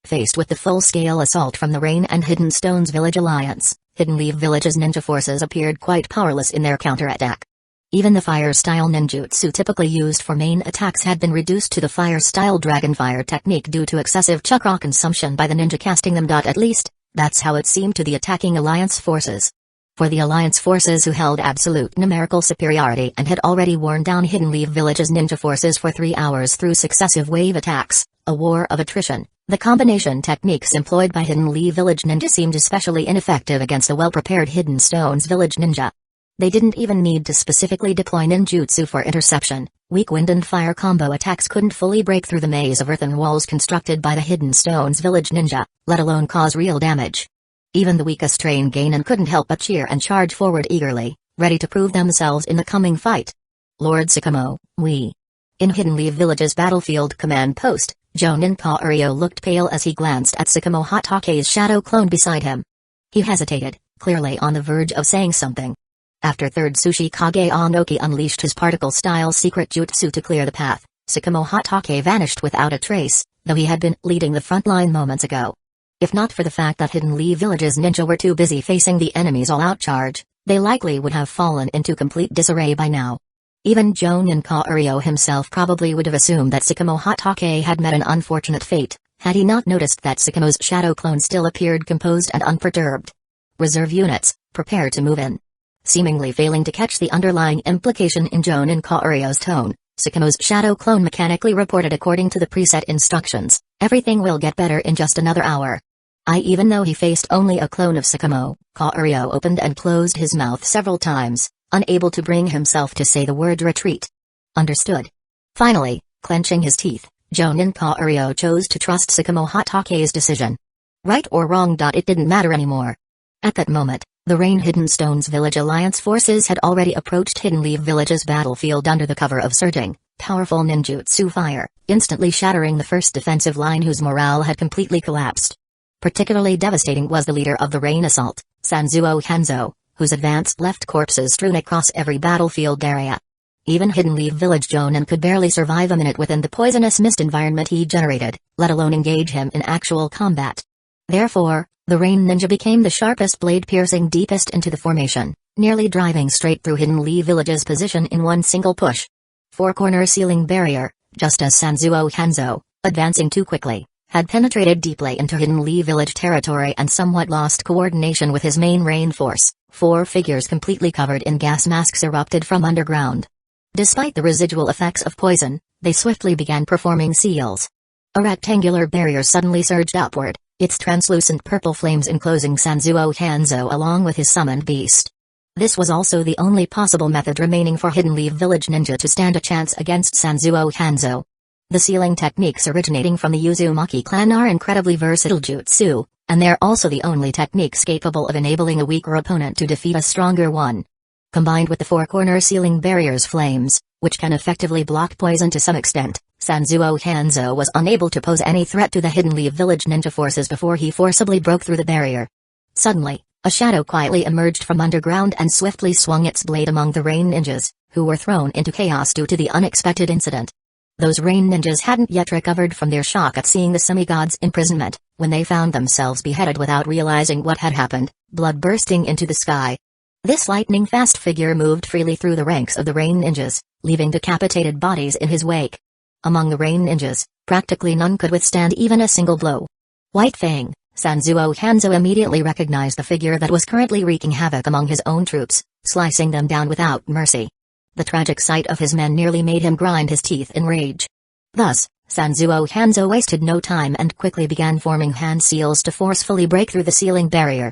Faced with the full-scale assault from the Rain and Hidden Stones Village Alliance, Hidden Leaf Village's ninja forces appeared quite powerless in their counterattack. Even the fire-style ninjutsu typically used for main attacks had been reduced to the fire-style Dragon Fire technique due to excessive chakra consumption by the ninja casting them. At least, that's how it seemed to the attacking Alliance forces. For the Alliance forces who held absolute numerical superiority and had already worn down Hidden Leaf Village's ninja forces for 3 hours through successive wave attacks, a war of attrition, the combination techniques employed by Hidden Leaf Village ninja seemed especially ineffective against a well-prepared Hidden Stones Village ninja. They didn't even need to specifically deploy ninjutsu for interception. Weak wind and fire combo attacks couldn't fully break through the maze of earthen walls constructed by the Hidden Stones Village ninja, let alone cause real damage. Even the weakest trained Geinin couldn't help but cheer and charge forward eagerly, ready to prove themselves in the coming fight. Lord Sakamo, we. In Hidden Leaf Village's battlefield command post, Jonin Kaorio looked pale as he glanced at Sakamo Hatake's shadow clone beside him. He hesitated, clearly on the verge of saying something. After Third Sushi Kage Anoki unleashed his particle-style secret jutsu to clear the path, Sakamo Hatake vanished without a trace, though he had been leading the front line moments ago. If not for the fact that Hidden Leaf Village's ninja were too busy facing the enemy's all-out charge, they likely would have fallen into complete disarray by now. Even Jonin Kaorio himself probably would have assumed that Sakamo Hatake had met an unfortunate fate, had he not noticed that Sakamo's shadow clone still appeared composed and unperturbed. Reserve units, prepare to move in. Seemingly failing to catch the underlying implication in Jonin Kaorio's tone, Sakamo's shadow clone mechanically reported according to the preset instructions, everything will get better in just another hour. Even though he faced only a clone of Sakamo, Kaorio opened and closed his mouth several times, unable to bring himself to say the word retreat. Understood. Finally, clenching his teeth, Jonin Kaorio chose to trust Sakamo Hatake's decision. Right or wrong. It didn't matter anymore. At that moment, the Rain Hidden Stones Village Alliance forces had already approached Hidden Leaf Village's battlefield under the cover of surging, powerful ninjutsu fire, instantly shattering the first defensive line whose morale had completely collapsed. Particularly devastating was the leader of the Rain Assault, Sanzuo Hanzo, whose advance left corpses strewn across every battlefield area. Even Hidden Leaf Village Jonin could barely survive a minute within the poisonous mist environment he generated, let alone engage him in actual combat. Therefore, the Rain Ninja became the sharpest blade piercing deepest into the formation, nearly driving straight through Hidden Leaf Village's position in one single push. Four-corner ceiling barrier, just as Sanzuo Hanzo, advancing too quickly, had penetrated deeply into Hidden Leaf Village territory and somewhat lost coordination with his main rain force. 4 figures completely covered in gas masks erupted from underground. Despite the residual effects of poison, they swiftly began performing seals. A rectangular barrier suddenly surged upward, its translucent purple flames enclosing Sanzuo Hanzo along with his summoned beast. This was also the only possible method remaining for Hidden Leaf Village Ninja to stand a chance against Sanzuo Hanzo. The sealing techniques originating from the Uzumaki clan are incredibly versatile jutsu, and they're also the only techniques capable of enabling a weaker opponent to defeat a stronger one. Combined with the 4-corner ceiling barrier's flames, which can effectively block poison to some extent, Sanzuo Hanzo was unable to pose any threat to the Hidden Leaf Village ninja forces before he forcibly broke through the barrier. Suddenly, a shadow quietly emerged from underground and swiftly swung its blade among the Rain ninjas, who were thrown into chaos due to the unexpected incident. Those Rain ninjas hadn't yet recovered from their shock at seeing the semi-god's imprisonment, when they found themselves beheaded without realizing what had happened, blood bursting into the sky. This lightning-fast figure moved freely through the ranks of the Rain ninjas, leaving decapitated bodies in his wake. Among the Rain ninjas, practically none could withstand even a single blow. White Fang, Sanzuo Hanzo immediately recognized the figure that was currently wreaking havoc among his own troops, slicing them down without mercy. The tragic sight of his men nearly made him grind his teeth in rage. Thus, Sanzuo Hanzo wasted no time and quickly began forming hand seals to forcefully break through the ceiling barrier.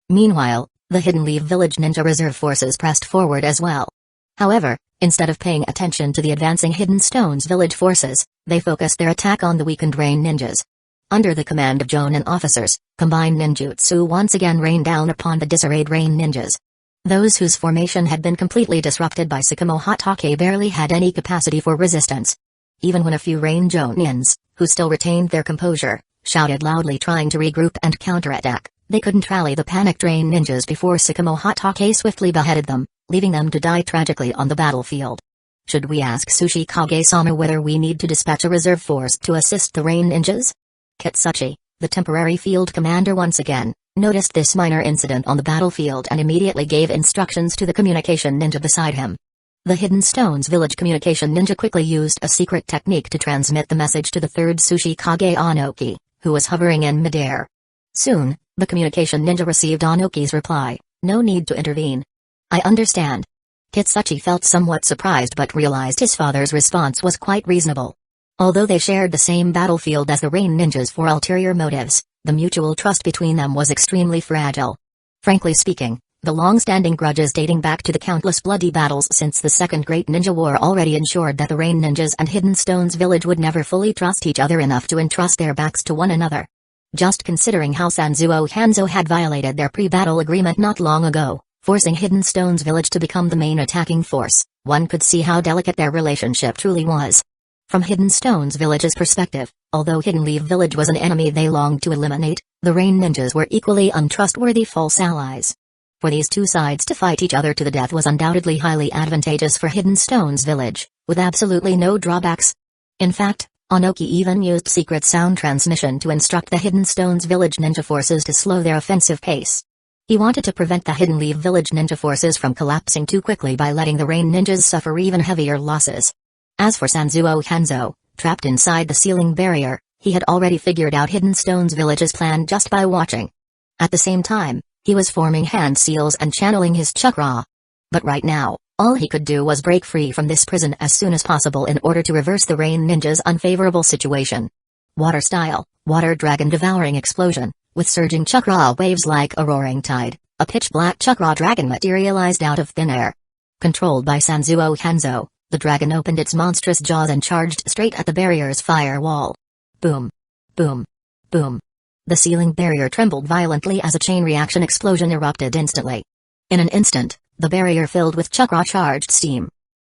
Meanwhile, the Hidden Leaf Village ninja reserve forces pressed forward as well. However, instead of paying attention to the advancing Hidden Stones village forces, they focused their attack on the weakened rain ninjas. Under the command of Jonin officers, combined ninjutsu once again rained down upon the disarrayed rain ninjas. Those whose formation had been completely disrupted by Sakamo Hatake barely had any capacity for resistance. Even when a few rain Jonins, who still retained their composure, shouted loudly trying to regroup and counterattack, they couldn't rally the panicked rain ninjas before Sakamo Hatake swiftly beheaded them, leaving them to die tragically on the battlefield. Should we ask Sushi Kage-sama whether we need to dispatch a reserve force to assist the rain ninjas? Kitsuchi, the temporary field commander once again, noticed this minor incident on the battlefield and immediately gave instructions to the communication ninja beside him. The Hidden Stones village communication ninja quickly used a secret technique to transmit the message to the third Sushi Kage Anoki, who was hovering in midair. Soon, the communication ninja received Anoki's reply, "No need to intervene." "I understand." Kitsuchi felt somewhat surprised but realized his father's response was quite reasonable. Although they shared the same battlefield as the rain ninjas for ulterior motives, the mutual trust between them was extremely fragile. Frankly speaking, the long-standing grudges dating back to the countless bloody battles since the Second Great Ninja War already ensured that the rain ninjas and Hidden Stones village would never fully trust each other enough to entrust their backs to one another. Just considering how Sanzuo Hanzo had violated their pre-battle agreement not long ago, forcing Hidden Stones village to become the main attacking force, one could see how delicate their relationship truly was. From Hidden Stones village's perspective, although Hidden Leaf village was an enemy they longed to eliminate, the rain ninjas were equally untrustworthy false allies. For these two sides to fight each other to the death was undoubtedly highly advantageous for Hidden Stones village, with absolutely no drawbacks. In fact, Anoki even used secret sound transmission to instruct the Hidden Stones village ninja forces to slow their offensive pace. He wanted to prevent the Hidden Leaf village ninja forces from collapsing too quickly by letting the rain ninjas suffer even heavier losses. As for Sanzuo Hanzo, trapped inside the ceiling barrier, he had already figured out Hidden Stones village's plan just by watching. At the same time, he was forming hand seals and channeling his chakra. But right now, all he could do was break free from this prison as soon as possible in order to reverse the rain ninja's unfavorable situation. Water-style, water dragon devouring explosion, with surging chakra waves like a roaring tide, a pitch-black chakra dragon materialized out of thin air. Controlled by Sanzuo Hanzo, the dragon opened its monstrous jaws and charged straight at the barrier's firewall. Boom. Boom. Boom. The ceiling barrier trembled violently as a chain reaction explosion erupted instantly. In an instant, the barrier filled with chakra-charged steam.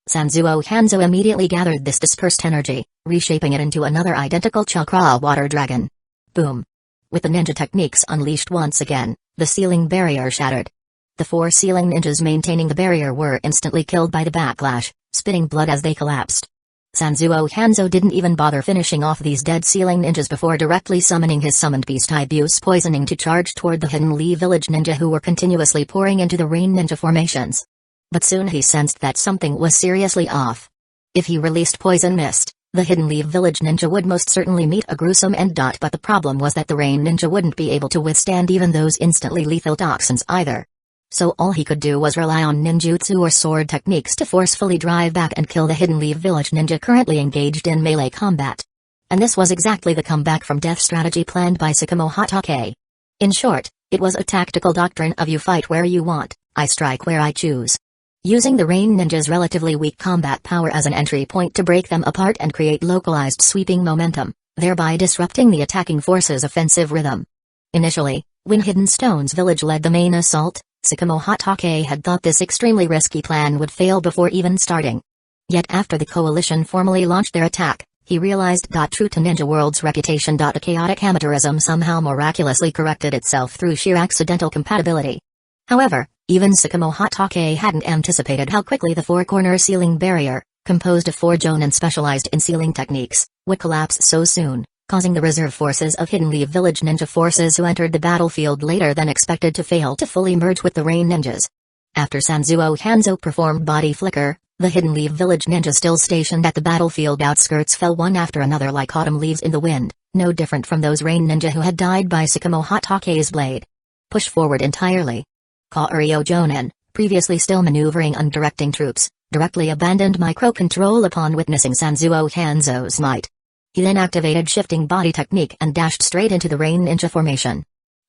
Sanzuo Hanzo immediately gathered this dispersed energy, reshaping it into another identical chakra water dragon. Boom. With the ninja techniques unleashed once again, the ceiling barrier shattered. The four ceiling ninjas maintaining the barrier were instantly killed by the backlash, spitting blood as they collapsed. Sanzuo Hanzo didn't even bother finishing off these dead ceiling ninjas before directly summoning his summoned beast Ibuse poisoning to charge toward the Hidden Lee village ninja who were continuously pouring into the rain ninja formations. But soon he sensed that something was seriously off. If he released poison mist, the Hidden Lee village ninja would most certainly meet a gruesome end. But the problem was that the rain ninja wouldn't be able to withstand even those instantly lethal toxins either. So all he could do was rely on ninjutsu or sword techniques to forcefully drive back and kill the Hidden Leaf village ninja currently engaged in melee combat. And this was exactly the comeback from death strategy planned by Sakamo Hatake. In short, it was a tactical doctrine of you fight where you want, I strike where I choose. Using the rain ninja's relatively weak combat power as an entry point to break them apart and create localized sweeping momentum, thereby disrupting the attacking force's offensive rhythm. Initially, when Hidden Stones village led the main assault, Sakamo Hatake had thought this extremely risky plan would fail before even starting. Yet after the coalition formally launched their attack, he realized true to Ninja World's reputation a chaotic amateurism somehow miraculously corrected itself through sheer accidental compatibility. However, even Sakamo Hatake hadn't anticipated how quickly the four-corner ceiling barrier, composed of four jonin specialized in sealing techniques, would collapse so soon, causing the reserve forces of Hidden Leaf village ninja forces who entered the battlefield later than expected to fail to fully merge with the rain ninjas. After Sanzuo Hanzo performed body flicker, the Hidden Leaf village ninja still stationed at the battlefield outskirts fell one after another like autumn leaves in the wind, no different from those rain ninja who had died by Sakamo Hatake's blade. Push forward entirely. Kaoryo Jonin, previously still maneuvering and directing troops, directly abandoned micro-control upon witnessing Sanzuo Hanzo's might. He then activated shifting body technique and dashed straight into the rain ninja formation.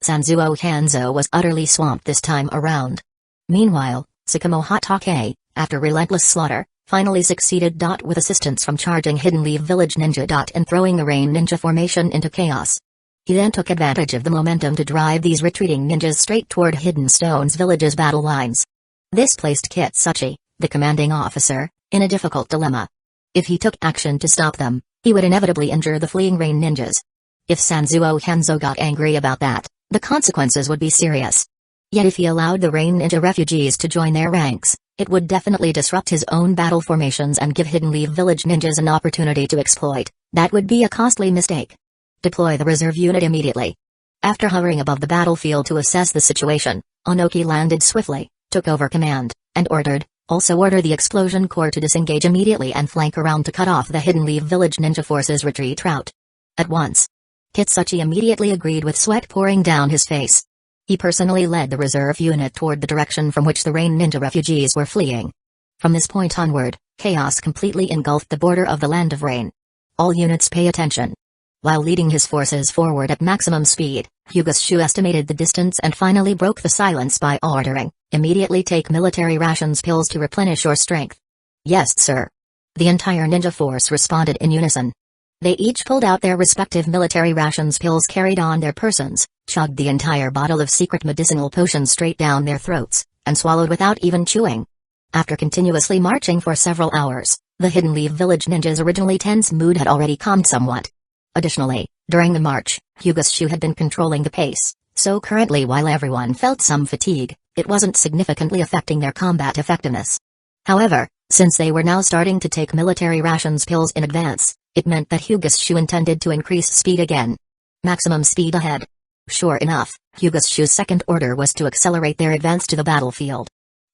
Sanzuo Hanzo was utterly swamped this time around. Meanwhile, Sakamo Hatake, after relentless slaughter, finally succeeded. With assistance from charging Hidden Leaf Village Ninja. And throwing the Rain Ninja formation into chaos. He then took advantage of the momentum to drive these retreating ninjas straight toward Hidden Stone's village's battle lines. This placed Kitsuchi, the commanding officer, in a difficult dilemma. If he took action to stop them, he would inevitably injure the fleeing Rain Ninjas. If Sanzuo Hanzo got angry about that, the consequences would be serious. Yet if he allowed the Rain Ninja refugees to join their ranks, it would definitely disrupt his own battle formations and give Hidden Leaf Village ninjas an opportunity to exploit. That would be a costly mistake. Deploy the reserve unit immediately. After hovering above the battlefield to assess the situation, Onoki landed swiftly, took over command, and order the Explosion Corps to disengage immediately and flank around to cut off the Hidden Leaf Village ninja force's retreat route. At once. Kitsuchi immediately agreed with sweat pouring down his face. He personally led the reserve unit toward the direction from which the Rain Ninja refugees were fleeing. From this point onward, chaos completely engulfed the border of the Land of Rain. All units pay attention. While leading his forces forward at maximum speed, Hyuga estimated the distance and finally broke the silence by ordering, immediately take military rations pills to replenish your strength. Yes, sir. The entire ninja force responded in unison. They each pulled out their respective military rations pills carried on their persons, chugged the entire bottle of secret medicinal potions straight down their throats, and swallowed without even chewing. After continuously marching for several hours, the Hidden Leaf Village ninjas' originally tense mood had already calmed somewhat. Additionally, during the march, Hyuga had been controlling the pace, so currently while everyone felt some fatigue, it wasn't significantly affecting their combat effectiveness. However, since they were now starting to take military rations pills in advance, it meant that Hyuga intended to increase speed again. Maximum speed ahead. Sure enough, Hyuga's second order was to accelerate their advance to the battlefield.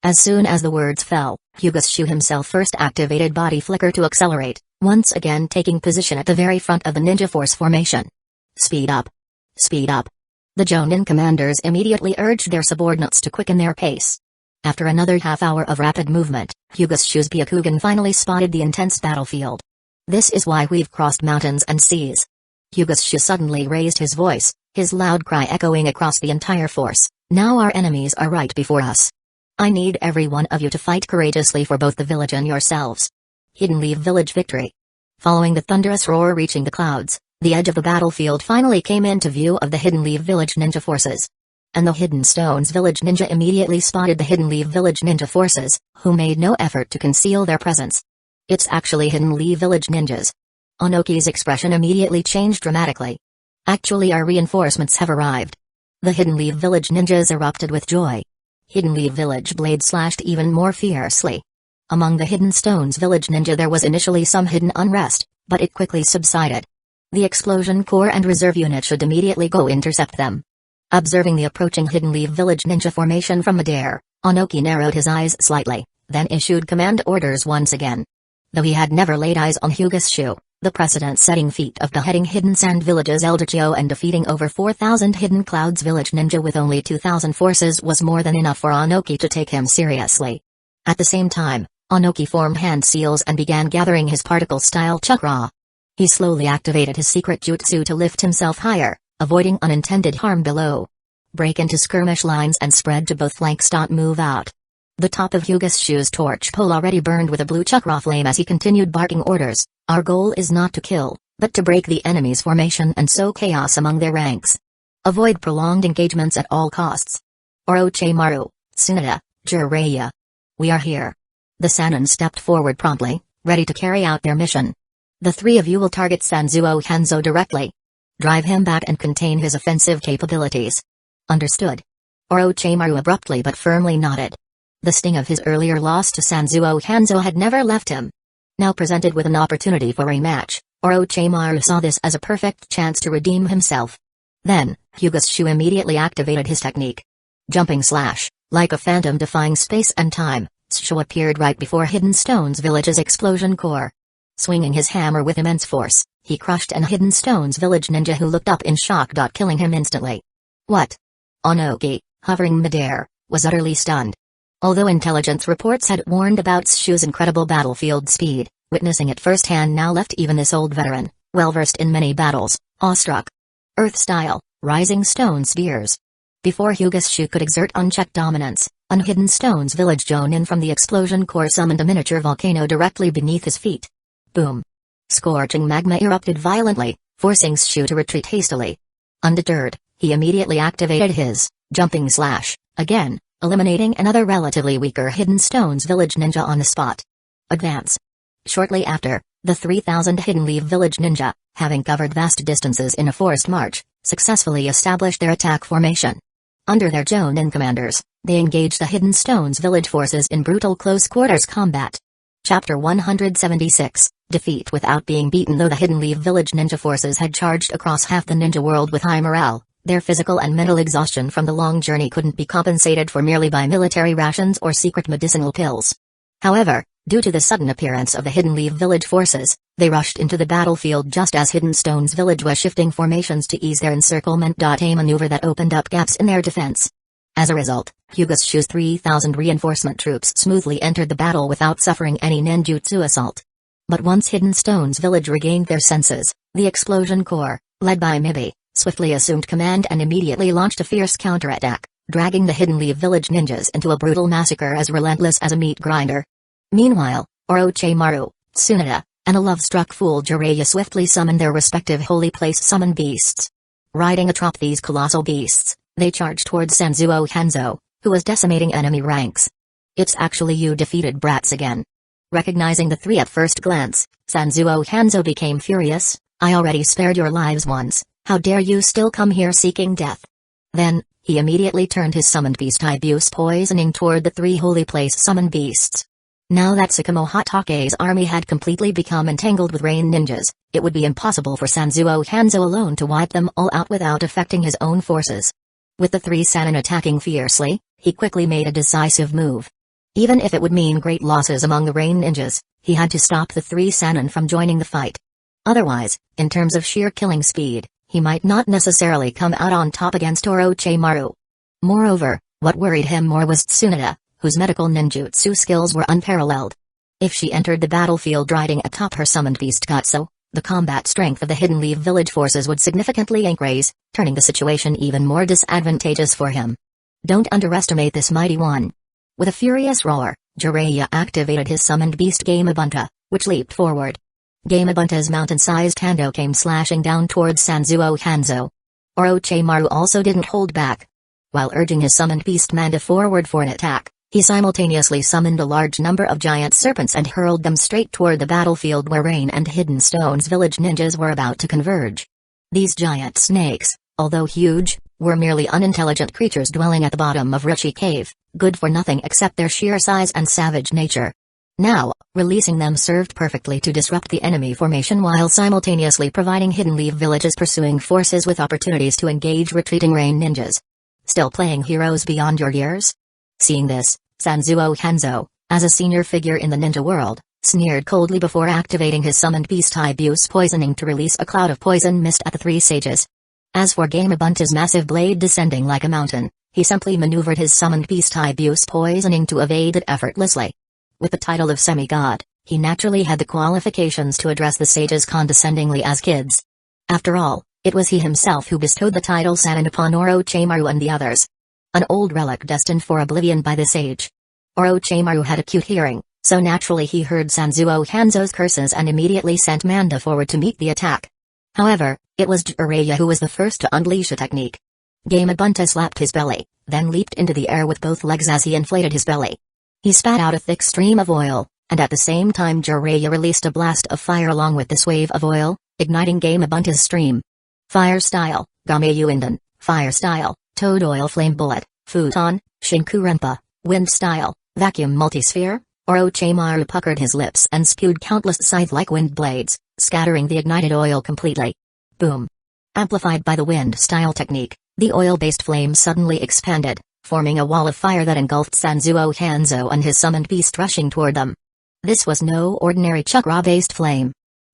As soon as the words fell, Hyuga himself first activated body flicker to accelerate, once again taking position at the very front of the ninja force formation. Speed up. Speed up. The Jonin commanders immediately urged their subordinates to quicken their pace. After another half hour of rapid movement, Hyuga's Byakugan finally spotted the intense battlefield. This is why we've crossed mountains and seas. Hyuga suddenly raised his voice, his loud cry echoing across the entire force. Now our enemies are right before us. I need every one of you to fight courageously for both the village and yourselves. Hidden Leaf Village victory. Following the thunderous roar reaching the clouds, the edge of the battlefield finally came into view of the Hidden Leaf Village ninja forces. And the Hidden Stones Village ninja immediately spotted the Hidden Leaf Village ninja forces, who made no effort to conceal their presence. It's actually Hidden Leaf Village ninjas. Onoki's expression immediately changed dramatically. Actually, our reinforcements have arrived. The Hidden Leaf Village ninjas erupted with joy. Hidden Leaf Village blade slashed even more fiercely. Among the Hidden Stones Village ninja there was initially some hidden unrest, but it quickly subsided. The Explosion Corps and reserve unit should immediately go intercept them. Observing the approaching Hidden Leaf Village ninja formation from midair, Onoki narrowed his eyes slightly, then issued command orders once again. Though he had never laid eyes on Hyuga, the precedent-setting feat of beheading Hidden Sand Village's Elderchio and defeating over 4,000 Hidden Clouds Village ninja with only 2,000 forces was more than enough for Onoki to take him seriously. At the same time, Onoki formed hand seals and began gathering his particle-style chakra. He slowly activated his secret jutsu to lift himself higher, avoiding unintended harm below. Break into skirmish lines and spread to both flanks. Move out. The top of Hyuga's torch pole already burned with a blue chakra flame as he continued barking orders. Our goal is not to kill, but to break the enemy's formation and sow chaos among their ranks. Avoid prolonged engagements at all costs. Orochimaru, Tsunade, Jiraiya. We are here. The Sannin stepped forward promptly, ready to carry out their mission. The three of you will target Sanzuo Hanzo directly. Drive him back and contain his offensive capabilities. Understood. Orochimaru abruptly but firmly nodded. The sting of his earlier loss to Sanzuo Hanzo had never left him. Now presented with an opportunity for a match, Orochimaru saw this as a perfect chance to redeem himself. Then, Hyuga immediately activated his technique. Jumping slash, like a phantom defying space and time, Shu appeared right before Hidden Stones Village's Explosion Corps. Swinging his hammer with immense force, he crushed an Hidden Stones Village ninja who looked up in shock. Killing him instantly. What? Onoki, hovering midair, was utterly stunned. Although intelligence reports had warned about Shu's incredible battlefield speed, witnessing it firsthand now left even this old veteran, well-versed in many battles, awestruck. Earth-style, Rising stone spears. Before Hyuga's Shu could exert unchecked dominance, an hidden stones village Jonin from the explosion core summoned a miniature volcano directly beneath his feet. Boom. Scorching magma erupted violently, forcing Shu to retreat hastily. Undeterred, he immediately activated his jumping slash, again, eliminating another relatively weaker hidden stones village ninja on the spot. Advance. Shortly after, the 3,000 hidden leaf village ninja, having covered vast distances in a forced march, successfully established their attack formation. Under their Jonin commanders, they engaged the hidden stones village forces in brutal close quarters combat. Chapter 176, Defeat without being beaten. Though the hidden leaf village ninja forces had charged across half the ninja world with high morale, their physical and mental exhaustion from the long journey couldn't be compensated for merely by military rations or secret medicinal pills. However, due to the sudden appearance of the hidden leaf village forces, they rushed into the battlefield just as Hidden Stones village was shifting formations to ease their encirclement. A maneuver that opened up gaps in their defense. As a result, Hyuga's Shu's 3,000 reinforcement troops smoothly entered the battle without suffering any ninjutsu assault. But once Hidden Stones village regained their senses, the explosion corps, led by Mibi, swiftly assumed command and immediately launched a fierce counterattack, dragging the Hidden Leaf village ninjas into a brutal massacre as relentless as a meat grinder. Meanwhile, Orochimaru, Tsunade, and a love-struck fool Jiraiya swiftly summoned their respective holy place summon beasts. Riding atop these colossal beasts, they charged towards Sanzuo Hanzo, who was decimating enemy ranks. "It's actually you defeated brats again." Recognizing the three at first glance, Sanzuo Hanzo became furious. "I already spared your lives once, how dare you still come here seeking death?" Then, he immediately turned his summoned beast Ibuse poisoning toward the three holy place summoned beasts. Now that Sakamo Hatake's army had completely become entangled with rain ninjas, it would be impossible for Sanzuo Hanzo alone to wipe them all out without affecting his own forces. With the three Sannin attacking fiercely, he quickly made a decisive move. Even if it would mean great losses among the rain ninjas, he had to stop the three Sannin from joining the fight. Otherwise, in terms of sheer killing speed, he might not necessarily come out on top against Orochimaru. Moreover, what worried him more was Tsunade, whose medical ninjutsu skills were unparalleled. If she entered the battlefield riding atop her summoned beast Katsu, the combat strength of the Hidden Leaf village forces would significantly increase, turning the situation even more disadvantageous for him. Don't underestimate this mighty one. With a furious roar, Jiraiya activated his summoned beast Gamabunta, which leaped forward. Gamabunta's mountain-sized hando came slashing down towards Sanzuo Hanzo. Orochimaru also didn't hold back. While urging his summoned beast Manda forward for an attack, he simultaneously summoned a large number of giant serpents and hurled them straight toward the battlefield where Rain and Hidden Stones village ninjas were about to converge. These giant snakes, although huge, were merely unintelligent creatures dwelling at the bottom of Ruchi Cave, good for nothing except their sheer size and savage nature. Now, releasing them served perfectly to disrupt the enemy formation while simultaneously providing Hidden Leaf village's pursuing forces with opportunities to engage retreating rain ninjas. Still playing heroes beyond your years? Seeing this, Sanzuo Hanzo, as a senior figure in the ninja world, sneered coldly before activating his summoned beast Ibuse poisoning to release a cloud of poison mist at the three sages. As for Gamabunta's massive blade descending like a mountain, he simply maneuvered his summoned beast Ibuse poisoning to evade it effortlessly. With the title of semi-god, he naturally had the qualifications to address the sages condescendingly as kids. After all, it was he himself who bestowed the title Sannin upon Orochimaru and the others. An old relic destined for oblivion by the sage. Orochimaru had acute hearing, so naturally he heard Sanzuo Hanzo's curses and immediately sent Manda forward to meet the attack. However, it was Jiraiya who was the first to unleash a technique. Gamabunta slapped his belly, then leaped into the air with both legs as he inflated his belly. He spat out a thick stream of oil, and at the same time Jiraiya released a blast of fire along with this wave of oil, igniting Gamabunta's stream. Fire style, Gameyu Inden, fire style, Toad oil flame bullet, futon, Shinku Renpa, wind style, vacuum multisphere. Orochimaru puckered his lips and spewed countless scythe-like wind blades, scattering the ignited oil completely. Boom. Amplified by the wind style technique, the oil-based flame suddenly expanded, forming a wall of fire that engulfed Sanzuo Hanzo and his summoned beast rushing toward them. This was no ordinary chakra-based flame.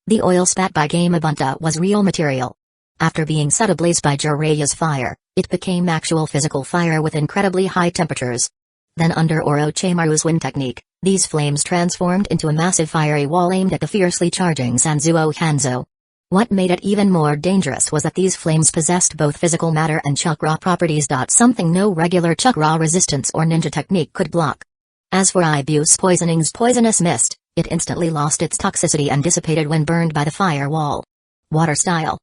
The oil spat by Gamabunta was real material. After being set ablaze by Jiraiya's fire, it became actual physical fire with incredibly high temperatures. Then under Orochimaru's wind technique, these flames transformed into a massive fiery wall aimed at the fiercely charging Sanzuo Hanzo. What made it even more dangerous was that these flames possessed both physical matter and chakra properties. Something no regular chakra resistance or ninja technique could block. As for Ibuse Poisoning's poisonous mist, it instantly lost its toxicity and dissipated when burned by the firewall. Water style,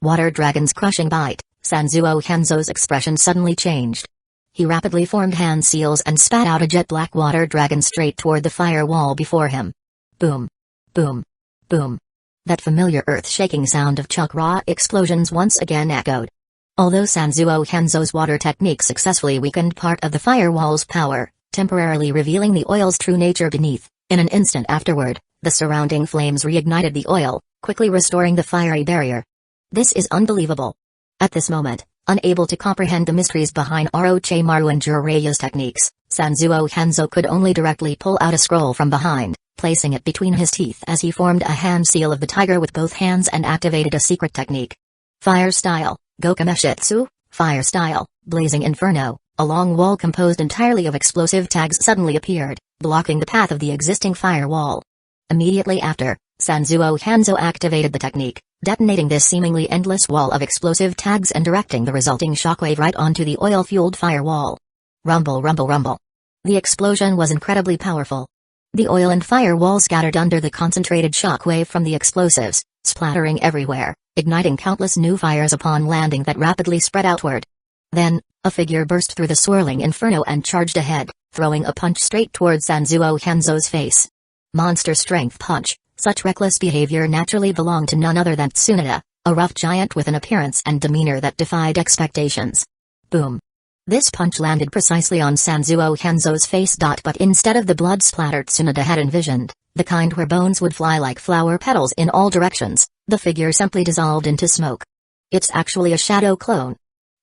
water dragon's crushing bite. Sanzuo Hanzo's expression suddenly changed. He rapidly formed hand seals and spat out a jet-black water dragon straight toward the firewall before him. Boom. Boom. Boom. That familiar earth-shaking sound of chakra explosions once again echoed. Although Sanzuo Hanzo's water technique successfully weakened part of the firewall's power, temporarily revealing the oil's true nature beneath, in an instant afterward, the surrounding flames reignited the oil, quickly restoring the fiery barrier. This is unbelievable. At this moment, unable to comprehend the mysteries behind Orochimaru and Jiraiya's techniques, Sanzuo Hanzo could only directly pull out a scroll from behind, placing it between his teeth as he formed a hand seal of the tiger with both hands and activated a secret technique. Fire style, Gokameshitsu, fire style, blazing inferno. A long wall composed entirely of explosive tags suddenly appeared, blocking the path of the existing firewall. Immediately after, Sanzuo Hanzo activated the technique, detonating this seemingly endless wall of explosive tags and directing the resulting shockwave right onto the oil-fueled firewall. Rumble, rumble, rumble. The explosion was incredibly powerful. The oil and firewall scattered under the concentrated shockwave from the explosives, splattering everywhere, igniting countless new fires upon landing that rapidly spread outward. Then, a figure burst through the swirling inferno and charged ahead, throwing a punch straight towards Sanzuo Hanzo's face. Monster strength punch. Such reckless behavior naturally belonged to none other than Tsunade, a rough giant with an appearance and demeanor that defied expectations. Boom. This punch landed precisely on Sanzuo Hanzo's face. But instead of the blood-splattered Tsunade had envisioned, the kind where bones would fly like flower petals in all directions, the figure simply dissolved into smoke. It's actually a shadow clone.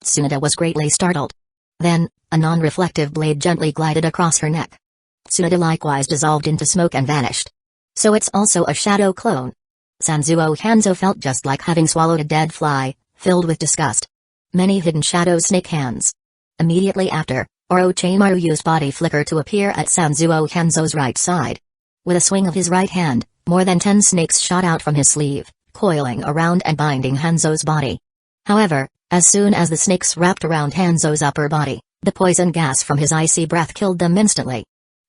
Tsunade was greatly startled. Then, a non-reflective blade gently glided across her neck. Tsunade likewise dissolved into smoke and vanished. So it's also a shadow clone. Sanzuo Hanzo felt just like having swallowed a dead fly, filled with disgust. Many hidden shadow snake hands. Immediately after, Orochimaru used body flicker to appear at Sanzuo Hanzo's right side. With a swing of his right hand, more than 10 snakes shot out from his sleeve, coiling around and binding Hanzo's body. However, as soon as the snakes wrapped around Hanzo's upper body, the poison gas from his icy breath killed them instantly.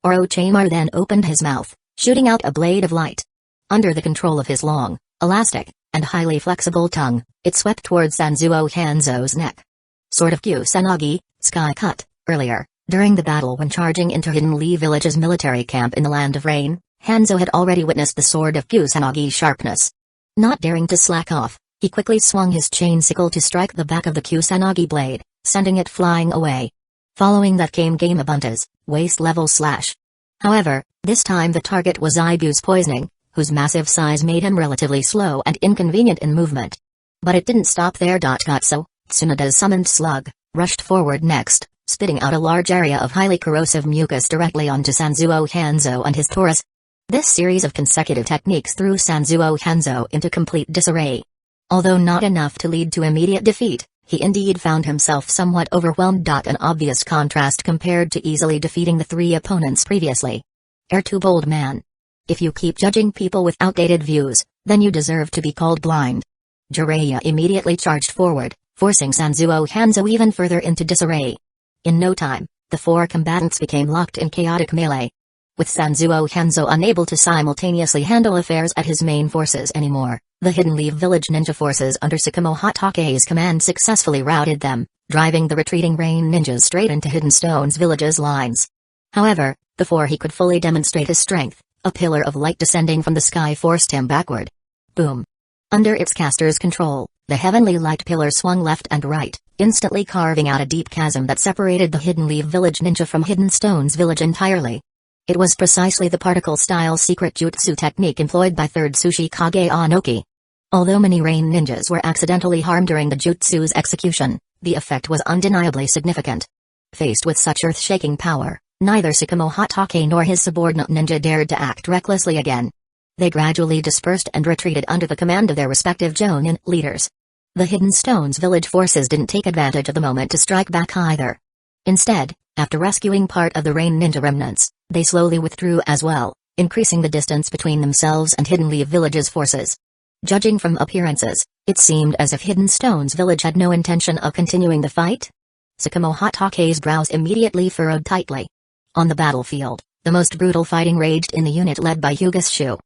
Orochimaru then opened his mouth, shooting out a blade of light. Under the control of his long, elastic, and highly flexible tongue, it swept towards Sanzuo Hanzo's neck. Sword of Kusanagi, Sky Cut. Earlier, during the battle when charging into Hidden Lee Village's military camp in the Land of Rain, Hanzo had already witnessed the Sword of Kusanagi's sharpness. Not daring to slack off, he quickly swung his chain sickle to strike the back of the Kusanagi blade, sending it flying away. Following that came Gamabunta's waist-level slash. However, this time the target was Ibuse Poisoning, whose massive size made him relatively slow and inconvenient in movement. But it didn't stop there. Gotso, Tsunade's summoned slug, rushed forward next, spitting out a large area of highly corrosive mucus directly onto Sanzuo Hanzo and his Taurus. This series of consecutive techniques threw Sanzuo Hanzo into complete disarray. Although not enough to lead to immediate defeat, he indeed found himself somewhat overwhelmed. An obvious contrast compared to easily defeating the 3 opponents previously. You're too bold, man. If you keep judging people with outdated views, then you deserve to be called blind. Jiraiya immediately charged forward, forcing Sanzuo Hanzo even further into disarray. In no time, the 4 combatants became locked in chaotic melee. With Sanzuo Hanzo unable to simultaneously handle affairs at his main forces anymore, the Hidden Leaf Village ninja forces under Sakamo Hatake's command successfully routed them, driving the retreating Rain ninjas straight into Hidden Stone's village's lines. However, before he could fully demonstrate his strength, a pillar of light descending from the sky forced him backward. Boom. Under its caster's control, the heavenly light pillar swung left and right, instantly carving out a deep chasm that separated the Hidden Leaf Village ninja from Hidden Stone's village entirely. It was precisely the particle-style secret jutsu technique employed by 3rd Sushi Kage Anoki. Although many Rain ninjas were accidentally harmed during the jutsu's execution, the effect was undeniably significant. Faced with such earth-shaking power, neither Sakamo Hatake nor his subordinate ninja dared to act recklessly again. They gradually dispersed and retreated under the command of their respective Jonin leaders. The Hidden Stones village forces didn't take advantage of the moment to strike back either. Instead, after rescuing part of the Rain ninja remnants, they slowly withdrew as well, increasing the distance between themselves and Hidden Leaf Village's forces. Judging from appearances, it seemed as if Hidden Stone's village had no intention of continuing the fight. Sakamo Hatake's brows immediately furrowed tightly. On the battlefield, the most brutal fighting raged in the unit led by Hyuga's Shu.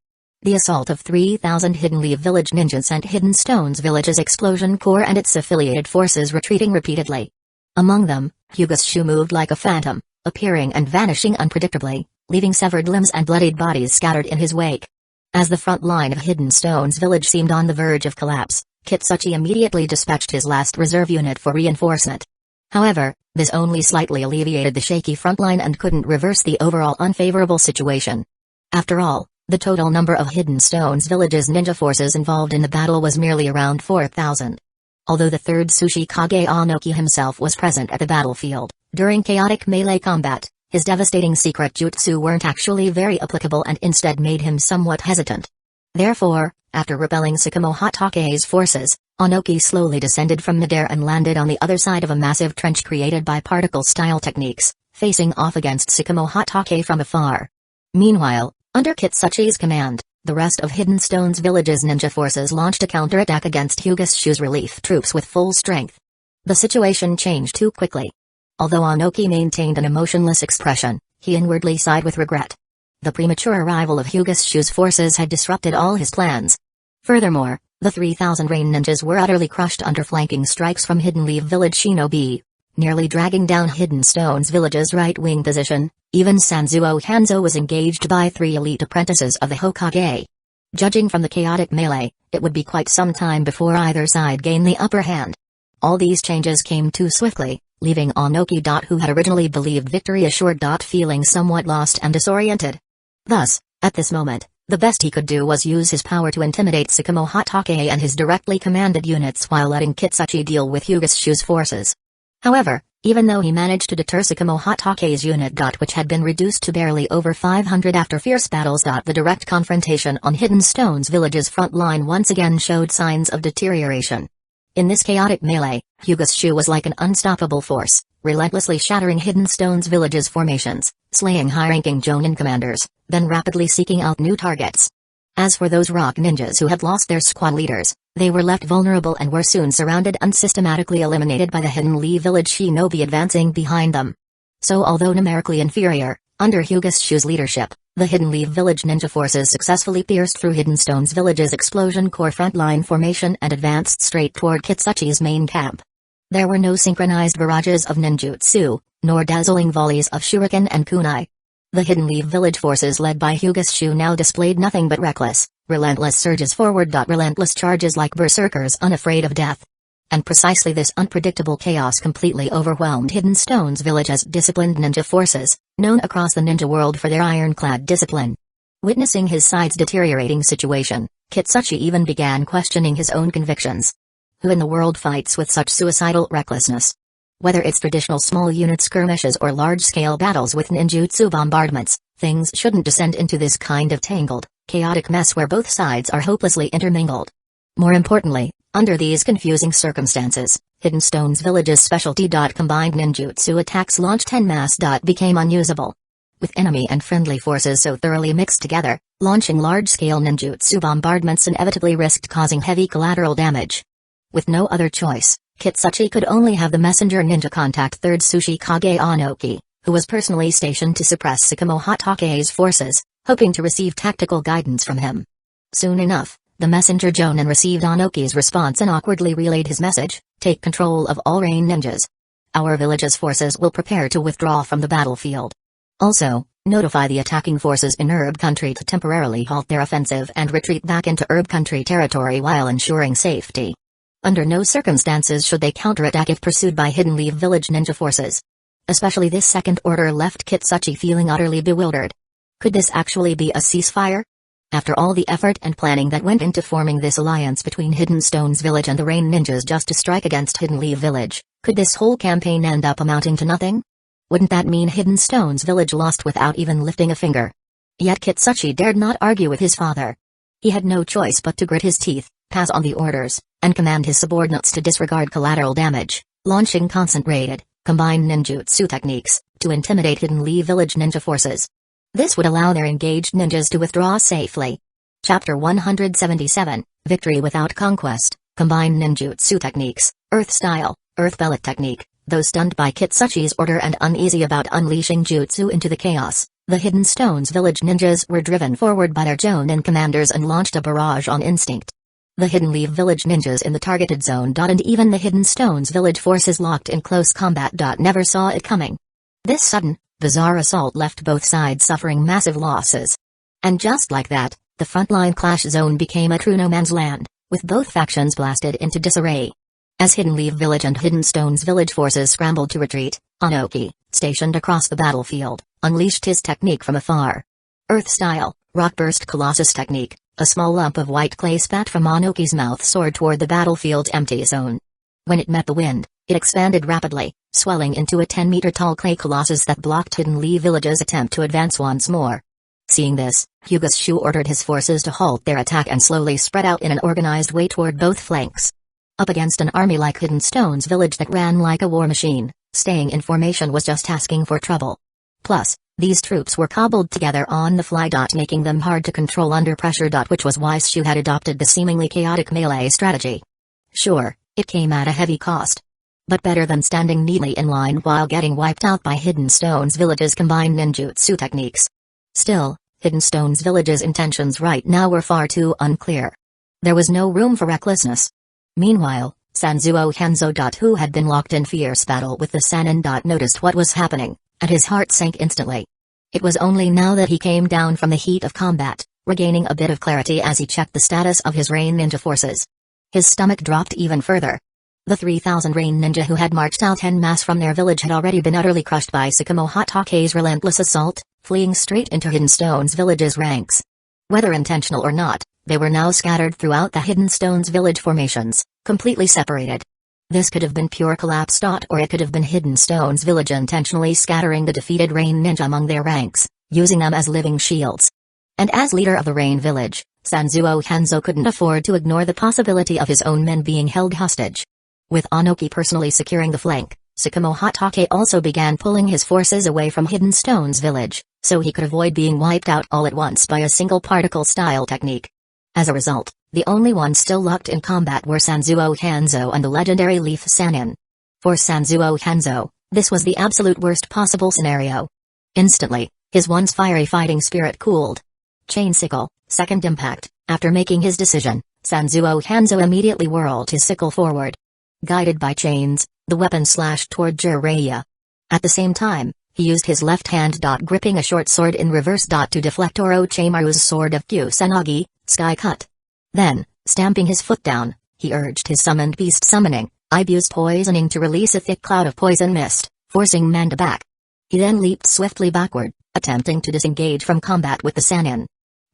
The assault of 3,000 Hidden Leaf Village ninjas sent Hidden Stone's village's explosion corps and its affiliated forces retreating repeatedly. Among them, Hyuga's Shu moved like a phantom, appearing and vanishing unpredictably, leaving severed limbs and bloodied bodies scattered in his wake. As the front line of Hidden Stone's village seemed on the verge of collapse, Kitsuchi immediately dispatched his last reserve unit for reinforcement. However, this only slightly alleviated the shaky front line and couldn't reverse the overall unfavorable situation. After all, the total number of Hidden Stone's village's ninja forces involved in the battle was merely around 4,000. Although the third Tsuchikage Onoki himself was present at the battlefield, during chaotic melee combat, his devastating secret jutsu weren't actually very applicable and instead made him somewhat hesitant. Therefore, after repelling Sakamo Hatake's forces, Onoki slowly descended from midair and landed on the other side of a massive trench created by particle-style techniques, facing off against Sakamo Hatake from afar. Meanwhile, under Kitsuchi's command, the rest of Hidden Stone's village's ninja forces launched a counterattack against Hyuga's Shu's relief troops with full strength. The situation changed too quickly. Although Onoki maintained an emotionless expression, he inwardly sighed with regret. The premature arrival of Hyuga's Shu's forces had disrupted all his plans. Furthermore, the 3,000 rain ninjas were utterly crushed under flanking strikes from Hidden Leaf Village shinobi, nearly dragging down Hidden Stone's village's right-wing position. Even Sanzuo Hanzo was engaged by 3 elite apprentices of the Hokage. Judging from the chaotic melee, it would be quite some time before either side gained the upper hand. All these changes came too swiftly, leaving Onoki, who had originally believed victory assured, feeling somewhat lost and disoriented. Thus, at this moment, the best he could do was use his power to intimidate Sakamo Hatake and his directly commanded units while letting Kitsuchi deal with Hyuga's Shu's forces. However, even though he managed to deter Sakamo Hatake's unit, which had been reduced to barely over 500 after fierce battles, the direct confrontation on Hidden Stone's village's front line once again showed signs of deterioration. In this chaotic melee, Hyuga's Shu was like an unstoppable force, relentlessly shattering Hidden Stone's village's formations, slaying high-ranking Jonin commanders, then rapidly seeking out new targets. As for those rock ninjas who had lost their squad leaders, they were left vulnerable and were soon surrounded and systematically eliminated by the Hidden Leaf Village shinobi advancing behind them. So although numerically inferior, under Hyuga's Shu's leadership, the Hidden Leaf Village ninja forces successfully pierced through Hidden Stone's village's explosion core frontline formation and advanced straight toward Kitsuchi's main camp. There were no synchronized barrages of ninjutsu, nor dazzling volleys of shuriken and kunai. The Hidden Leaf Village forces led by Hyuga's Shu now displayed nothing but relentless surges forward. Relentless charges like berserkers unafraid of death. And precisely this unpredictable chaos completely overwhelmed Hidden Stone's village as disciplined ninja forces, known across the ninja world for their ironclad discipline. Witnessing his side's deteriorating situation, Kitsuchi even began questioning his own convictions. Who in the world fights with such suicidal recklessness? Whether it's traditional small unit skirmishes or large-scale battles with ninjutsu bombardments, things shouldn't descend into this kind of tangled, chaotic mess where both sides are hopelessly intermingled. More importantly, under these confusing circumstances, Hidden Stone's village's specialty. Combined ninjutsu attacks launched en masse. Became unusable. With enemy and friendly forces so thoroughly mixed together, launching large-scale ninjutsu bombardments inevitably risked causing heavy collateral damage. With no other choice, Kitsuchi could only have the messenger ninja contact 3rd Tsuchikage Onoki, who was personally stationed to suppress Sakamo Hatake's forces, hoping to receive tactical guidance from him. Soon enough, the messenger Jonin received Onoki's response and awkwardly relayed his message: "Take control of all rain ninjas. Our village's forces will prepare to withdraw from the battlefield. Also, notify the attacking forces in Herb Country to temporarily halt their offensive and retreat back into Herb Country territory while ensuring safety. Under no circumstances should they counterattack if pursued by Hidden Leaf Village ninja forces." Especially this second order left Kitsuchi feeling utterly bewildered. Could this actually be a ceasefire? After all the effort and planning that went into forming this alliance between Hidden Stone's village and the Rain Ninjas just to strike against Hidden Leaf Village, could this whole campaign end up amounting to nothing? Wouldn't that mean Hidden Stone's village lost without even lifting a finger? Yet Kitsuchi dared not argue with his father. He had no choice but to grit his teeth, pass on the orders, and command his subordinates to disregard collateral damage, launching concentrated, combined ninjutsu techniques, to intimidate Hidden Leaf Village ninja forces. This would allow their engaged ninjas to withdraw safely. Chapter 177, Victory Without Conquest, Combined Ninjutsu Techniques, Earth Style, Earth Pellet Technique. Though stunned by Kitsuchi's order and uneasy about unleashing jutsu into the chaos, the Hidden Stones Village ninjas were driven forward by their Jonin commanders and launched a barrage on instinct. The Hidden Leaf Village ninjas in the targeted zone. And even the Hidden Stones Village forces locked in close combat. Never saw it coming. This sudden, bizarre assault left both sides suffering massive losses. And just like that, the frontline clash zone became a true no man's land, with both factions blasted into disarray. As Hidden Leaf Village and Hidden Stones Village forces scrambled to retreat, Onoki, stationed across the battlefield, unleashed his technique from afar. Earth Style, Rockburst Colossus Technique. A small lump of white clay spat from Onoki's mouth soared toward the battlefield's empty zone. When it met the wind, it expanded rapidly, swelling into a 10-meter-tall clay colossus that blocked Hidden Leaf Village's attempt to advance once more. Seeing this, Hyuga's Shu ordered his forces to halt their attack and slowly spread out in an organized way toward both flanks. Up against an army like Hidden Stones Village that ran like a war machine, staying in formation was just asking for trouble. Plus, these troops were cobbled together on the fly. Making them hard to control under pressure. Which was why Shu had adopted the seemingly chaotic melee strategy. Sure, it came at a heavy cost. But better than standing neatly in line while getting wiped out by Hidden Stones Village's combined ninjutsu techniques. Still, Hidden Stones Village's intentions right now were far too unclear. There was no room for recklessness. Meanwhile, Sanzuo Hanzo. Who had been locked in fierce battle with the Sannin. Noticed what was happening, and his heart sank instantly. It was only now that he came down from the heat of combat, regaining a bit of clarity as he checked the status of his Rain Ninja forces. His stomach dropped even further. The 3,000 Rain Ninja who had marched out en masse from their village had already been utterly crushed by Tsukumo Hatake's relentless assault, fleeing straight into Hidden Stones Village's ranks. Whether intentional or not, they were now scattered throughout the Hidden Stones Village formations, completely separated. This could have been pure collapse. Or it could have been Hidden Stones Village intentionally scattering the defeated Rain Ninja among their ranks, using them as living shields. And as leader of the Rain Village, Sanzuo Hanzo couldn't afford to ignore the possibility of his own men being held hostage. With Onoki personally securing the flank, Tsukumo Hatake also began pulling his forces away from Hidden Stones Village, so he could avoid being wiped out all at once by a single particle style technique. As a result, the only ones still locked in combat were Sanzuo Hanzo and the legendary Leaf Sannin. For Sanzuo Hanzo, this was the absolute worst possible scenario. Instantly, his once fiery fighting spirit cooled. Chain sickle, second impact. After making his decision, Sanzuo Hanzo immediately whirled his sickle forward. Guided by chains, the weapon slashed toward Jiraiya. At the same time, he used his left hand. Gripping a short sword in reverse. To deflect Orochimaru's sword of Kusanagi, Sky Cut. Then, stamping his foot down, he urged his summoned beast summoning, Ibuse Poisoning to release a thick cloud of poison mist, forcing Manda back. He then leaped swiftly backward, attempting to disengage from combat with the Sannin.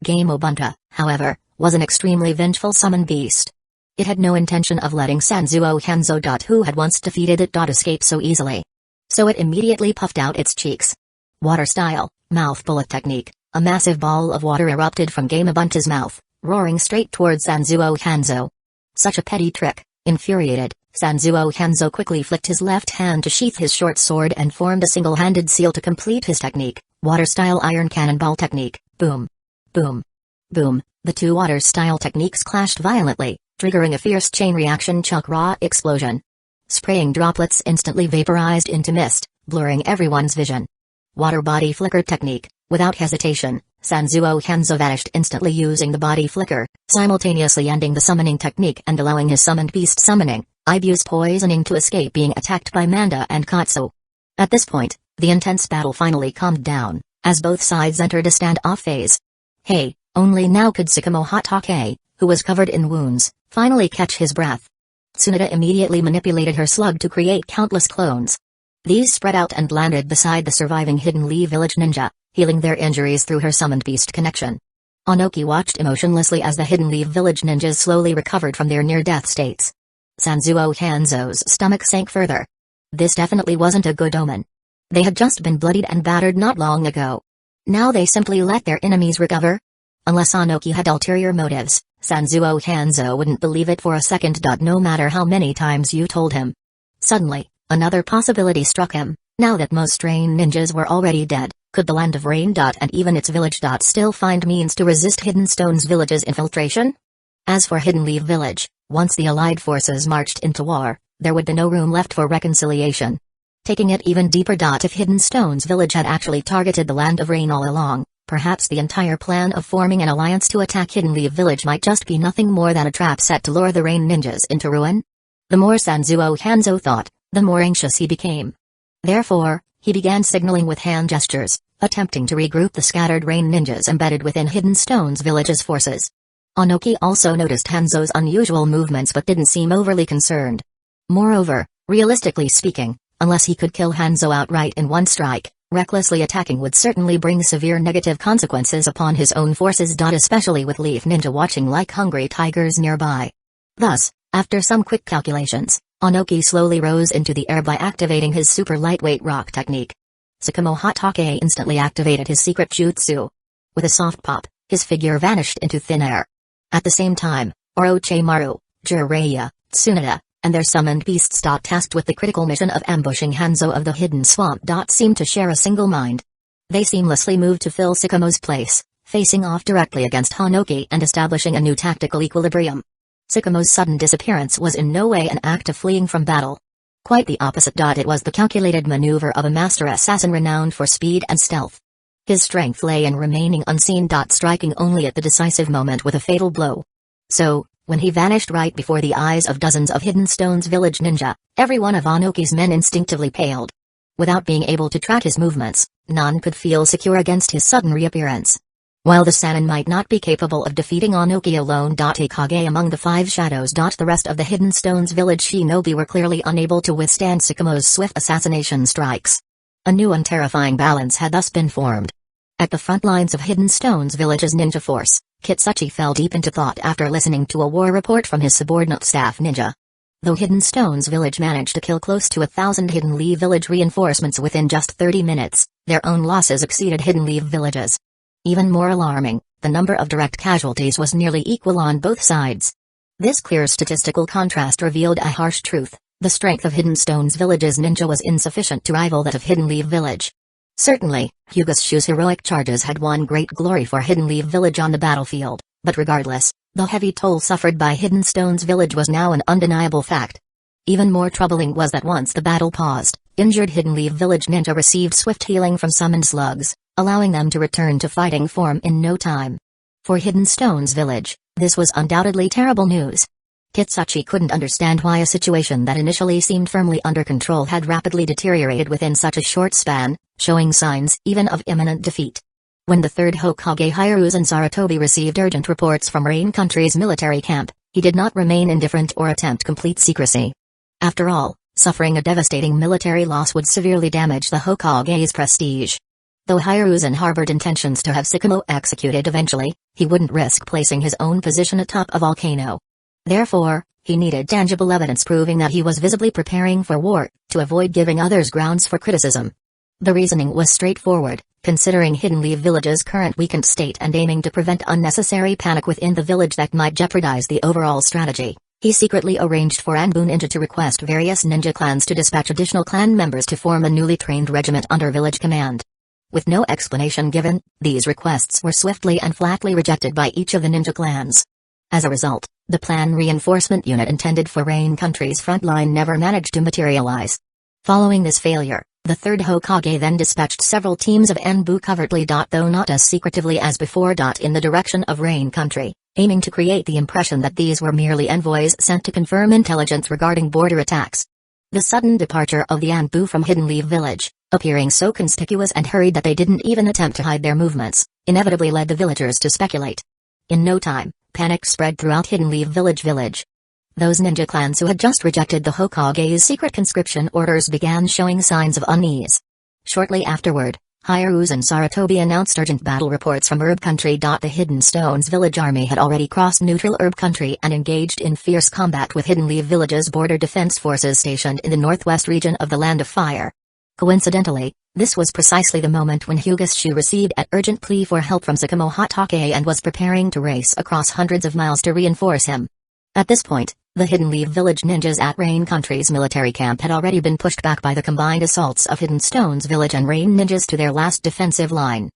Game Obunta, however, was an extremely vengeful summoned beast. It had no intention of letting Sanzuo Hanzo. Who had once defeated it. Escape so easily. So it immediately puffed out its cheeks. Water Style, Mouth Bullet Technique. A massive ball of water erupted from Game Obunta's mouth, roaring straight towards Sanzuo Hanzo. Such a petty trick. Infuriated, Sanzuo Hanzo quickly flicked his left hand to sheath his short sword and formed a single-handed seal to complete his technique. Water-style Iron Cannonball Technique. Boom. Boom. Boom. The two water-style techniques clashed violently, triggering a fierce chain reaction Chakra explosion. Spraying droplets instantly vaporized into mist, blurring everyone's vision. Water Body Flicker Technique. Without hesitation, Sanzuo Hanzo vanished instantly using the body flicker, simultaneously ending the summoning technique and allowing his summoned beast summoning, Ibuse Poisoning to escape being attacked by Manda and Katsu. At this point, the intense battle finally calmed down, as both sides entered a standoff phase. Hey, only now could Tsukumo Hatake, who was covered in wounds, finally catch his breath. Tsunade immediately manipulated her slug to create countless clones. These spread out and landed beside the surviving Hidden Leaf Village ninja, healing their injuries through her summoned beast connection. Onoki watched emotionlessly as the Hidden Leaf Village ninjas slowly recovered from their near-death states. Sanzuo Hanzo's stomach sank further. This definitely wasn't a good omen. They had just been bloodied and battered not long ago. Now they simply let their enemies recover? Unless Onoki had ulterior motives, Sanzuo Hanzo wouldn't believe it for a second. No matter how many times you told him. Suddenly, another possibility struck him. Now that most Rain ninjas were already dead, Could the Land of Rain. And even its village. Still find means to resist Hidden Stone's village's infiltration? As for Hidden Leaf Village, once the Allied forces marched into war, there would be no room left for reconciliation. Taking it even deeper. If Hidden Stone's village had actually targeted the Land of Rain all along, perhaps the entire plan of forming an alliance to attack Hidden Leaf Village might just be nothing more than a trap set to lure the Rain ninjas into ruin? The more Sanzuo Hanzo thought, the more anxious he became. Therefore, he began signaling with hand gestures, attempting to regroup the scattered Rain ninjas embedded within Hidden Stone's village's forces. Onoki also noticed Hanzo's unusual movements but didn't seem overly concerned. Moreover, realistically speaking, unless he could kill Hanzo outright in one strike, recklessly attacking would certainly bring severe negative consequences upon his own forces. Especially with Leaf Ninja watching like hungry tigers nearby. Thus, after some quick calculations, Onoki slowly rose into the air by activating his super lightweight rock technique. Tsukumo Hatake instantly activated his secret jutsu. With a soft pop, his figure vanished into thin air. At the same time, Orochimaru, Jiraiya, Tsunade, and their summoned beasts. Tasked with the critical mission of ambushing Hanzo of the Hidden Swamp. Seemed to share a single mind. They seamlessly moved to fill Tsukumo's place, facing off directly against Onoki and establishing a new tactical equilibrium. Tsukumo's sudden disappearance was in no way an act of fleeing from battle. Quite the opposite. It was the calculated maneuver of a master assassin renowned for speed and stealth. His strength lay in remaining unseen. Striking only at the decisive moment with a fatal blow. So, when he vanished right before the eyes of dozens of Hidden Stone's village ninja, every one of Onoki's men instinctively paled. Without being able to track his movements, none could feel secure against his sudden reappearance. While the Sannin might not be capable of defeating Onoki alone. Hikage among the Five Shadows. The rest of the Hidden Stone's village shinobi were clearly unable to withstand Tsukumo's swift assassination strikes. A new and terrifying balance had thus been formed. At the front lines of Hidden Stone's village's ninja force, Kitsuchi fell deep into thought after listening to a war report from his subordinate staff ninja. Though Hidden Stone's village managed to kill close to 1,000 Hidden Leaf Village reinforcements within just 30 minutes, their own losses exceeded Hidden Leaf Village's. Even more alarming, the number of direct casualties was nearly equal on both sides. This clear statistical contrast revealed a harsh truth: the strength of Hidden Stone's village's ninja was insufficient to rival that of Hidden Leaf Village. Certainly, Hyuga's Shu's heroic charges had won great glory for Hidden Leaf Village on the battlefield, but regardless, the heavy toll suffered by Hidden Stone's village was now an undeniable fact. Even more troubling was that once the battle paused, injured Hidden Leaf Village ninja received swift healing from summoned slugs, allowing them to return to fighting form in no time. For Hidden Stone's village, this was undoubtedly terrible news. Kitsuchi couldn't understand why a situation that initially seemed firmly under control had rapidly deteriorated within such a short span, showing signs even of imminent defeat. When the third Hokage Hyuga Sarutobi received urgent reports from Rain Country's military camp, he did not remain indifferent or attempt complete secrecy. After all, suffering a devastating military loss would severely damage the Hokage's prestige. Though Hyuga harbored intentions to have Tsukumo executed eventually, he wouldn't risk placing his own position atop a volcano. Therefore, he needed tangible evidence proving that he was visibly preparing for war, to avoid giving others grounds for criticism. The reasoning was straightforward, considering Hidden Leaf Village's current weakened state and aiming to prevent unnecessary panic within the village that might jeopardize the overall strategy. He secretly arranged for Anbu Ninja to request various ninja clans to dispatch additional clan members to form a newly trained regiment under village command. With no explanation given, these requests were swiftly and flatly rejected by each of the ninja clans. As a result, the planned reinforcement unit intended for Rain Country's front line never managed to materialize. Following this failure, the third Hokage then dispatched several teams of Anbu covertly. Though not as secretively as before. In the direction of Rain Country, aiming to create the impression that these were merely envoys sent to confirm intelligence regarding border attacks. The sudden departure of the Anbu from Hidden Leaf Village, appearing so conspicuous and hurried that they didn't even attempt to hide their movements, inevitably led the villagers to speculate. In no time, panic spread throughout Hidden Leaf Village. Those ninja clans who had just rejected the Hokage's secret conscription orders began showing signs of unease. Shortly afterward, Hyuga Sarutobi announced urgent battle reports from Herb Country. The Hidden Stone's village army had already crossed neutral Herb Country and engaged in fierce combat with Hidden Leaf Village's border defense forces stationed in the northwest region of the Land of Fire. Coincidentally, this was precisely the moment when Hyuga Shu received an urgent plea for help from Tsukumo Hatake and was preparing to race across hundreds of miles to reinforce him. At this point, The Hidden Leaf Village ninjas at Rain Country's military camp had already been pushed back by the combined assaults of Hidden Stone's village and Rain ninjas to their last defensive line.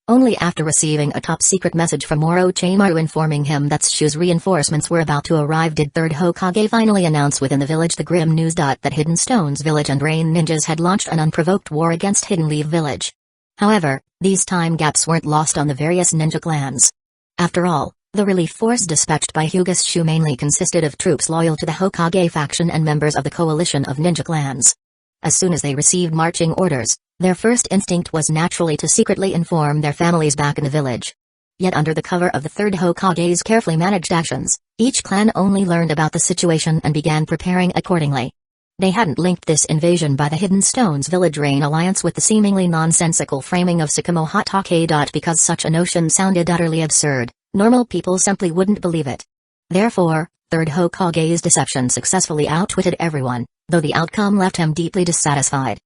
Only after receiving a top-secret message from Orochimaru informing him that Shu's reinforcements were about to arrive did Third Hokage finally announce within the village the grim news that Hidden Stone's village and Rain ninjas had launched an unprovoked war against Hidden Leaf Village. However, these time gaps weren't lost on the various ninja clans. After all, the relief force dispatched by Hyuga's Shu mainly consisted of troops loyal to the Hokage faction and members of the coalition of ninja clans. As soon as they received marching orders, their first instinct was naturally to secretly inform their families back in the village. Yet under the cover of the Third Hokage's carefully managed actions, each clan only learned about the situation and began preparing accordingly. They hadn't linked this invasion by the Hidden Stones Village Rain alliance with the seemingly nonsensical framing of Sakamo Hatake. Because such a notion sounded utterly absurd, normal people simply wouldn't believe it. Therefore, Third Hokage's deception successfully outwitted everyone, though the outcome left him deeply dissatisfied.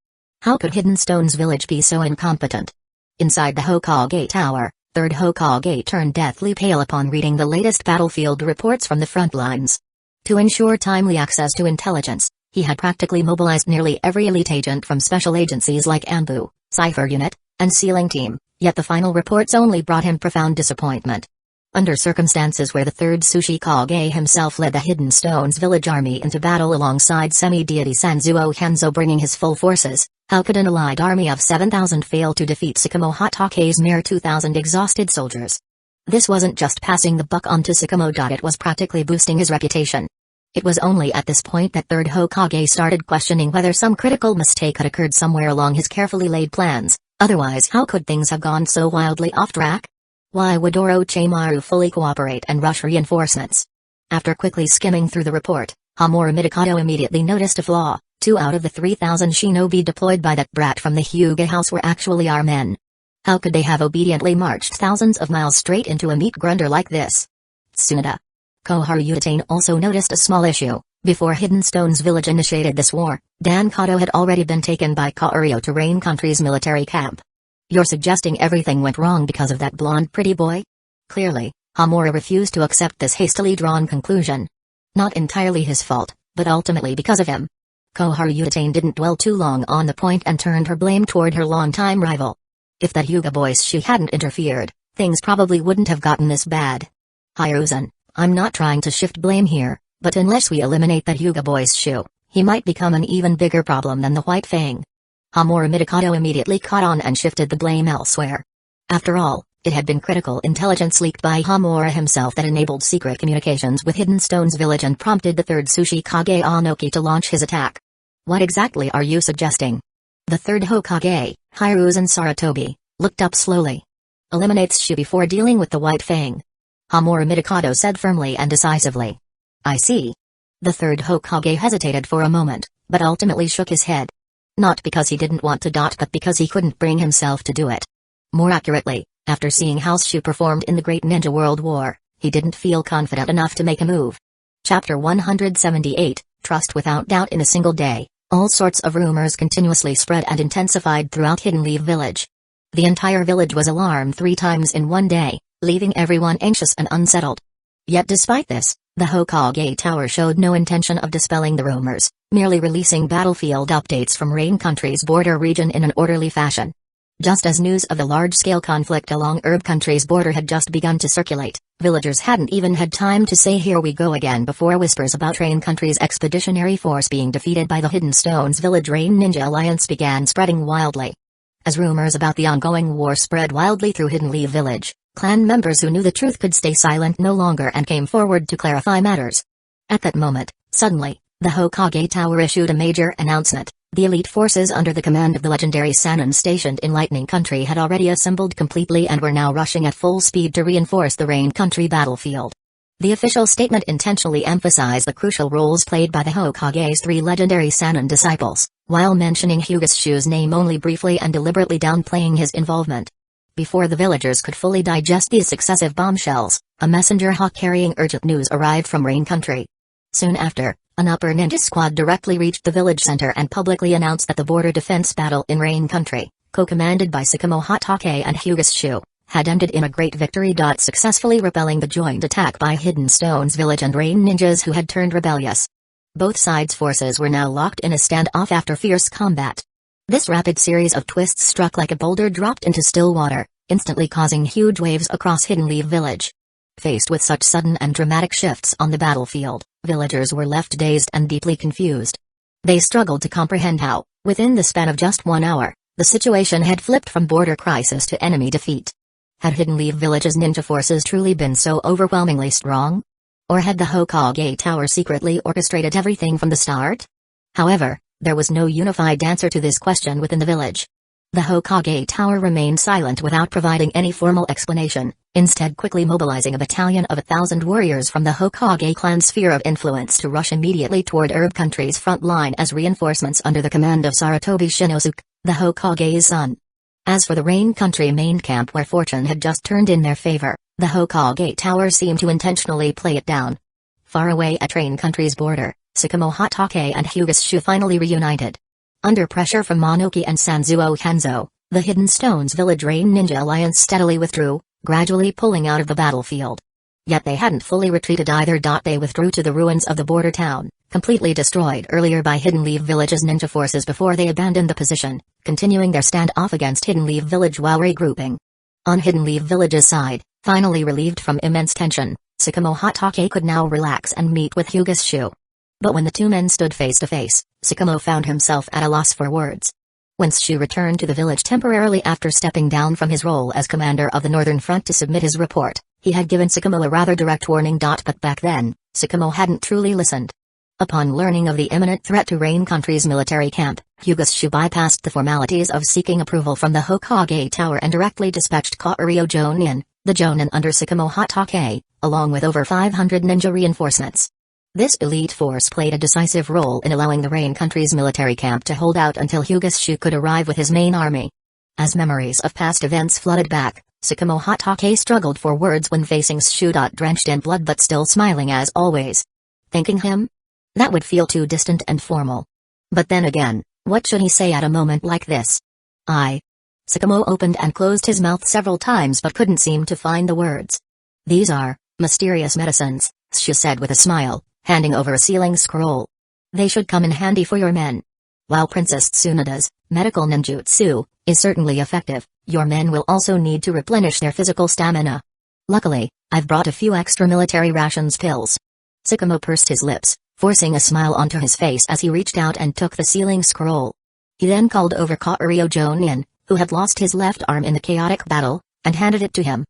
How could Hidden Stone's village be so incompetent? Inside the Hokage Tower, Third Hokage turned deathly pale upon reading the latest battlefield reports from the front lines. To ensure timely access to intelligence, he had practically mobilized nearly every elite agent from special agencies like ANBU, Cypher Unit, and Sealing Team, yet the final reports only brought him profound disappointment. Under circumstances where the third Tsuchikage himself led the Hidden Stones village army into battle alongside semi-deity Sanzuo Hanzo bringing his full forces, how could an allied army of 7,000 fail to defeat Sakamo Hatake's mere 2,000 exhausted soldiers? This wasn't just passing the buck on to Sakamo. It was practically boosting his reputation. It was only at this point that Third Hokage started questioning whether some critical mistake had occurred somewhere along his carefully laid plans, otherwise how could things have gone so wildly off track? Why would Orochimaru fully cooperate and rush reinforcements? After quickly skimming through the report, Hamura Midokado immediately noticed a flaw. 2 out of the 3,000 shinobi deployed by that brat from the Hyuga house were actually our men. How could they have obediently marched thousands of miles straight into a meat grinder like this? Tsunoda Koharu Utatane also noticed a small issue. Before Hidden Stone's village initiated this war, Dan Kato had already been taken by Kaorio to Rain Country's military camp. You're suggesting everything went wrong because of that blonde pretty boy? Clearly, Hamura refused to accept this hastily drawn conclusion. Not entirely his fault, but ultimately because of him. Koharu Utatane didn't dwell too long on the point and turned her blame toward her longtime rival. If that Hyuga boy's Shu hadn't interfered, things probably wouldn't have gotten this bad. Hiruzen, I'm not trying to shift blame here, but unless we eliminate that Hyuga boy's Shu, he might become an even bigger problem than the White Fang. Hamura Midokado immediately caught on and shifted the blame elsewhere. After all, it had been critical intelligence leaked by Hamura himself that enabled secret communications with Hidden Stone's village and prompted the third Tsuchikage Anoki to launch his attack. What exactly are you suggesting? The third Hokage, Hiruzen Sarutobi, looked up slowly. Eliminates Shu before dealing with the White Fang. Hamura Midokado said firmly and decisively. I see. The third Hokage hesitated for a moment, but ultimately shook his head. Not because he didn't want to but because he couldn't bring himself to do it. More accurately, after seeing how Shu performed in the Great Ninja World War, he didn't feel confident enough to make a move. Chapter 178, Trust Without Doubt. In a single day, all sorts of rumors continuously spread and intensified throughout Hidden Leaf Village. The entire village was alarmed 3 times in one day, leaving everyone anxious and unsettled. Yet despite this, the Hokage Tower showed no intention of dispelling the rumors, merely releasing battlefield updates from Rain Country's border region in an orderly fashion. Just as news of the large-scale conflict along Herb Country's border had just begun to circulate, villagers hadn't even had time to say here we go again before whispers about Rain Country's expeditionary force being defeated by the Hidden Stones Village Rain Ninja Alliance began spreading wildly. As rumors about the ongoing war spread wildly through Hidden Leaf Village, clan members who knew the truth could stay silent no longer and came forward to clarify matters. At that moment, suddenly, the Hokage Tower issued a major announcement. The elite forces under the command of the legendary Sannin stationed in Lightning Country had already assembled completely and were now rushing at full speed to reinforce the Rain Country battlefield. The official statement intentionally emphasized the crucial roles played by the Hokage's 3 legendary Sannin disciples, while mentioning Hyuga Shu's name only briefly and deliberately downplaying his involvement. Before the villagers could fully digest these successive bombshells, a messenger hawk carrying urgent news arrived from Rain Country. Soon after, an upper ninja squad directly reached the village center and publicly announced that the border defense battle in Rain Country, co-commanded by Sakamo Hatake and Hyuga Shu, had ended in a great victory. Successfully repelling the joint attack by Hidden Stone's village and rain ninjas who had turned rebellious. Both sides' forces were now locked in a standoff after fierce combat. This rapid series of twists struck like a boulder dropped into still water, instantly causing huge waves across Hidden Leaf Village. Faced with such sudden and dramatic shifts on the battlefield, villagers were left dazed and deeply confused. They struggled to comprehend how, within the span of just 1 hour, the situation had flipped from border crisis to enemy defeat. Had Hidden Leaf Village's ninja forces truly been so overwhelmingly strong? Or had the Hokage Tower secretly orchestrated everything from the start? However, there was no unified answer to this question within the village. The Hokage Tower remained silent without providing any formal explanation, instead quickly mobilizing a battalion of 1,000 warriors from the Hokage clan's sphere of influence to rush immediately toward Herb Country's front line as reinforcements under the command of Sarutobi Shinosuke, the Hokage's son. As for the Rain Country main camp where fortune had just turned in their favor, the Hokage Tower seemed to intentionally play it down. Far away at Rain Country's border, Tsukumo Hatake and Hyuga finally reunited. Under pressure from Monoki and Sanzuo Hanzo, the Hidden Stones Village Rain Ninja Alliance steadily withdrew, gradually pulling out of the battlefield. Yet they hadn't fully retreated either. They withdrew to the ruins of the border town, completely destroyed earlier by Hidden Leaf Village's ninja forces before they abandoned the position, continuing their standoff against Hidden Leaf Village while regrouping. On Hidden Leaf Village's side, finally relieved from immense tension, Tsukumo Hatake could now relax and meet with Hyuga. But when the two men stood face to face, Tsukumo found himself at a loss for words. When Shu returned to the village temporarily after stepping down from his role as commander of the Northern Front to submit his report, he had given Tsukumo a rather direct warning. But back then, Tsukumo hadn't truly listened. Upon learning of the imminent threat to Rain Country's military camp, Hyuga bypassed the formalities of seeking approval from the Hokage Tower and directly dispatched Kaoryo Jonin, the Jonin under Tsukumo Hatake, along with over 500 ninja reinforcements. This elite force played a decisive role in allowing the Rain Country's military camp to hold out until Hyuga could arrive with his main army. As memories of past events flooded back, Tsukumo Hatake struggled for words when facing Shu. Drenched in blood but still smiling as always. Thanking him? That would feel too distant and formal. But then again, what should he say at a moment like this? Tsukumo opened and closed his mouth several times but couldn't seem to find the words. These are mysterious medicines, Shu said with a smile, handing over a sealing scroll. They should come in handy for your men. While Princess Tsunada's medical ninjutsu is certainly effective, your men will also need to replenish their physical stamina. Luckily, I've brought a few extra military rations pills. Tsukumo pursed his lips, forcing a smile onto his face as he reached out and took the sealing scroll. He then called over Kaoryo Jonin, who had lost his left arm in the chaotic battle, and handed it to him.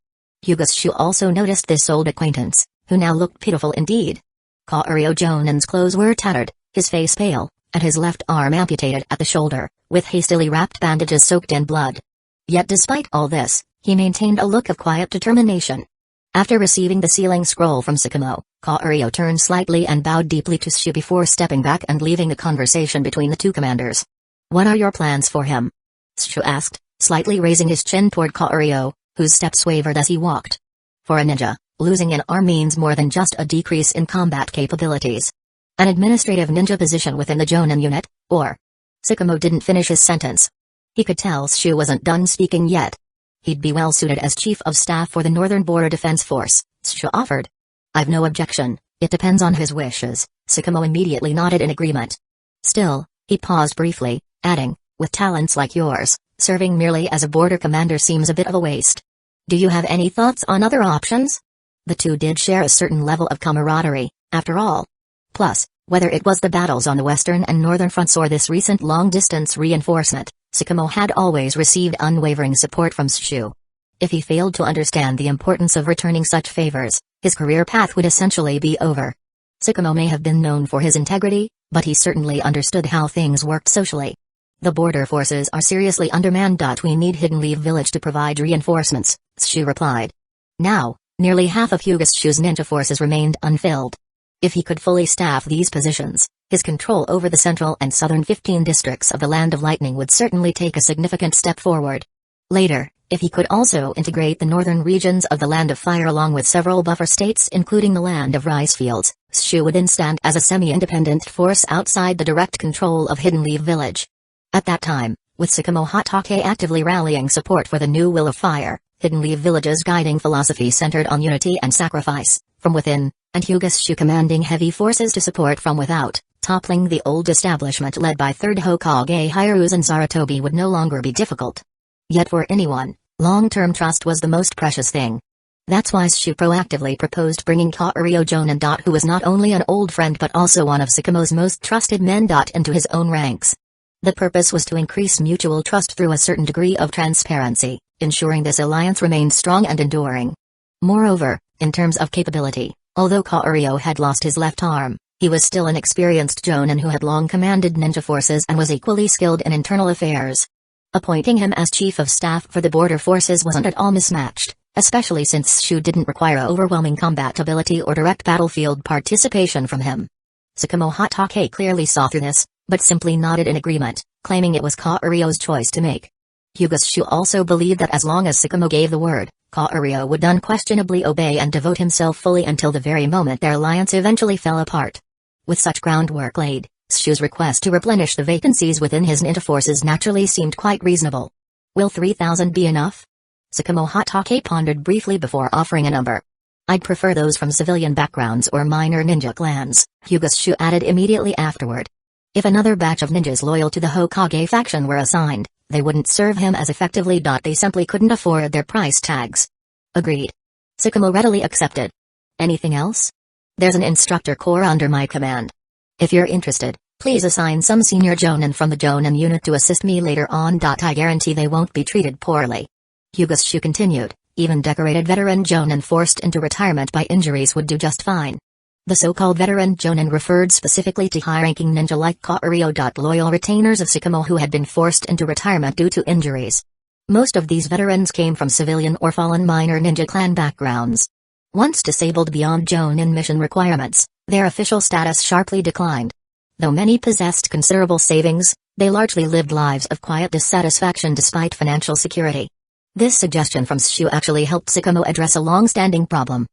Hyuga also noticed this old acquaintance, who now looked pitiful indeed. Kaoryo Jonin's clothes were tattered, his face pale, and his left arm amputated at the shoulder, with hastily wrapped bandages soaked in blood. Yet despite all this, he maintained a look of quiet determination. After receiving the sealing scroll from Tsukumo, Kaoryo turned slightly and bowed deeply to Shu before stepping back and leaving the conversation between the two commanders. What are your plans for him? Shu asked, slightly raising his chin toward Kaoryo, whose steps wavered as he walked. For a ninja, losing an arm means more than just a decrease in combat capabilities. An administrative ninja position within the Jonin unit, or... Tsukumo didn't finish his sentence. He could tell Shu wasn't done speaking yet. He'd be well suited as chief of staff for the Northern Border Defense Force, Shu offered. I've no objection, it depends on his wishes. Tsukumo immediately nodded in agreement. Still, he paused briefly, adding, with talents like yours, serving merely as a border commander seems a bit of a waste. Do you have any thoughts on other options? The two did share a certain level of camaraderie, after all. Plus, whether it was the battles on the western and northern fronts or this recent long-distance reinforcement, Tsukumo had always received unwavering support from Shu. If he failed to understand the importance of returning such favors, his career path would essentially be over. Tsukumo may have been known for his integrity, but he certainly understood how things worked socially. The border forces are seriously undermanned. We need Hidden Leaf Village to provide reinforcements, Shu replied. Now, nearly half of Hyuga's ninja forces remained unfilled. If he could fully staff these positions, his control over the central and southern 15 districts of the Land of Lightning would certainly take a significant step forward. Later, if he could also integrate the northern regions of the Land of Fire along with several buffer states including the Land of Rice Fields, Shu would then stand as a semi-independent force outside the direct control of Hidden Leaf Village. At that time, with Tsukumo Hatake actively rallying support for the new Will of Fire, Hidden Leaf Village's guiding philosophy centered on unity and sacrifice, from within, and Hyuga commanding heavy forces to support from without, toppling the old establishment led by third Hokage Hiruzen Sarutobi would no longer be difficult. Yet for anyone, long-term trust was the most precious thing. That's why Shu proactively proposed bringing Kaorio Jonin. Who was not only an old friend but also one of Tsukumo's most trusted men. Into his own ranks. The purpose was to increase mutual trust through a certain degree of transparency, ensuring this alliance remained strong and enduring. Moreover, in terms of capability, although Kaorio had lost his left arm, he was still an experienced Jonin who had long commanded ninja forces and was equally skilled in internal affairs. Appointing him as chief of staff for the border forces wasn't at all mismatched, especially since Shu didn't require overwhelming combat ability or direct battlefield participation from him. Tsukumo Hatake clearly saw through this, but simply nodded in agreement, claiming it was Kaorio's choice to make. Hyuga Shu also believed that as long as Tsukumo gave the word, Kaorio would unquestionably obey and devote himself fully until the very moment their alliance eventually fell apart. With such groundwork laid, Shu's request to replenish the vacancies within his ninja forces naturally seemed quite reasonable. Will 3,000 be enough? Tsukumo Hatake pondered briefly before offering a number. I'd prefer those from civilian backgrounds or minor ninja clans, Hyuga Shu added immediately afterward. If another batch of ninjas loyal to the Hokage faction were assigned, they wouldn't serve him as effectively. They simply couldn't afford their price tags. Agreed. Tsukumo readily accepted. Anything else? There's an instructor corps under my command. If you're interested, please assign some senior Jonin from the Jonin unit to assist me later on. I guarantee they won't be treated poorly. Hyuga Shu continued, even decorated veteran Jonin forced into retirement by injuries would do just fine. The so-called veteran Jonin referred specifically to high-ranking ninja like Kaorio. Loyal retainers of Tsukumo who had been forced into retirement due to injuries. Most of these veterans came from civilian or fallen minor ninja clan backgrounds. Once disabled beyond Jonin mission requirements, their official status sharply declined. Though many possessed considerable savings, they largely lived lives of quiet dissatisfaction despite financial security. This suggestion from Shu actually helped Tsukumo address a long-standing problem.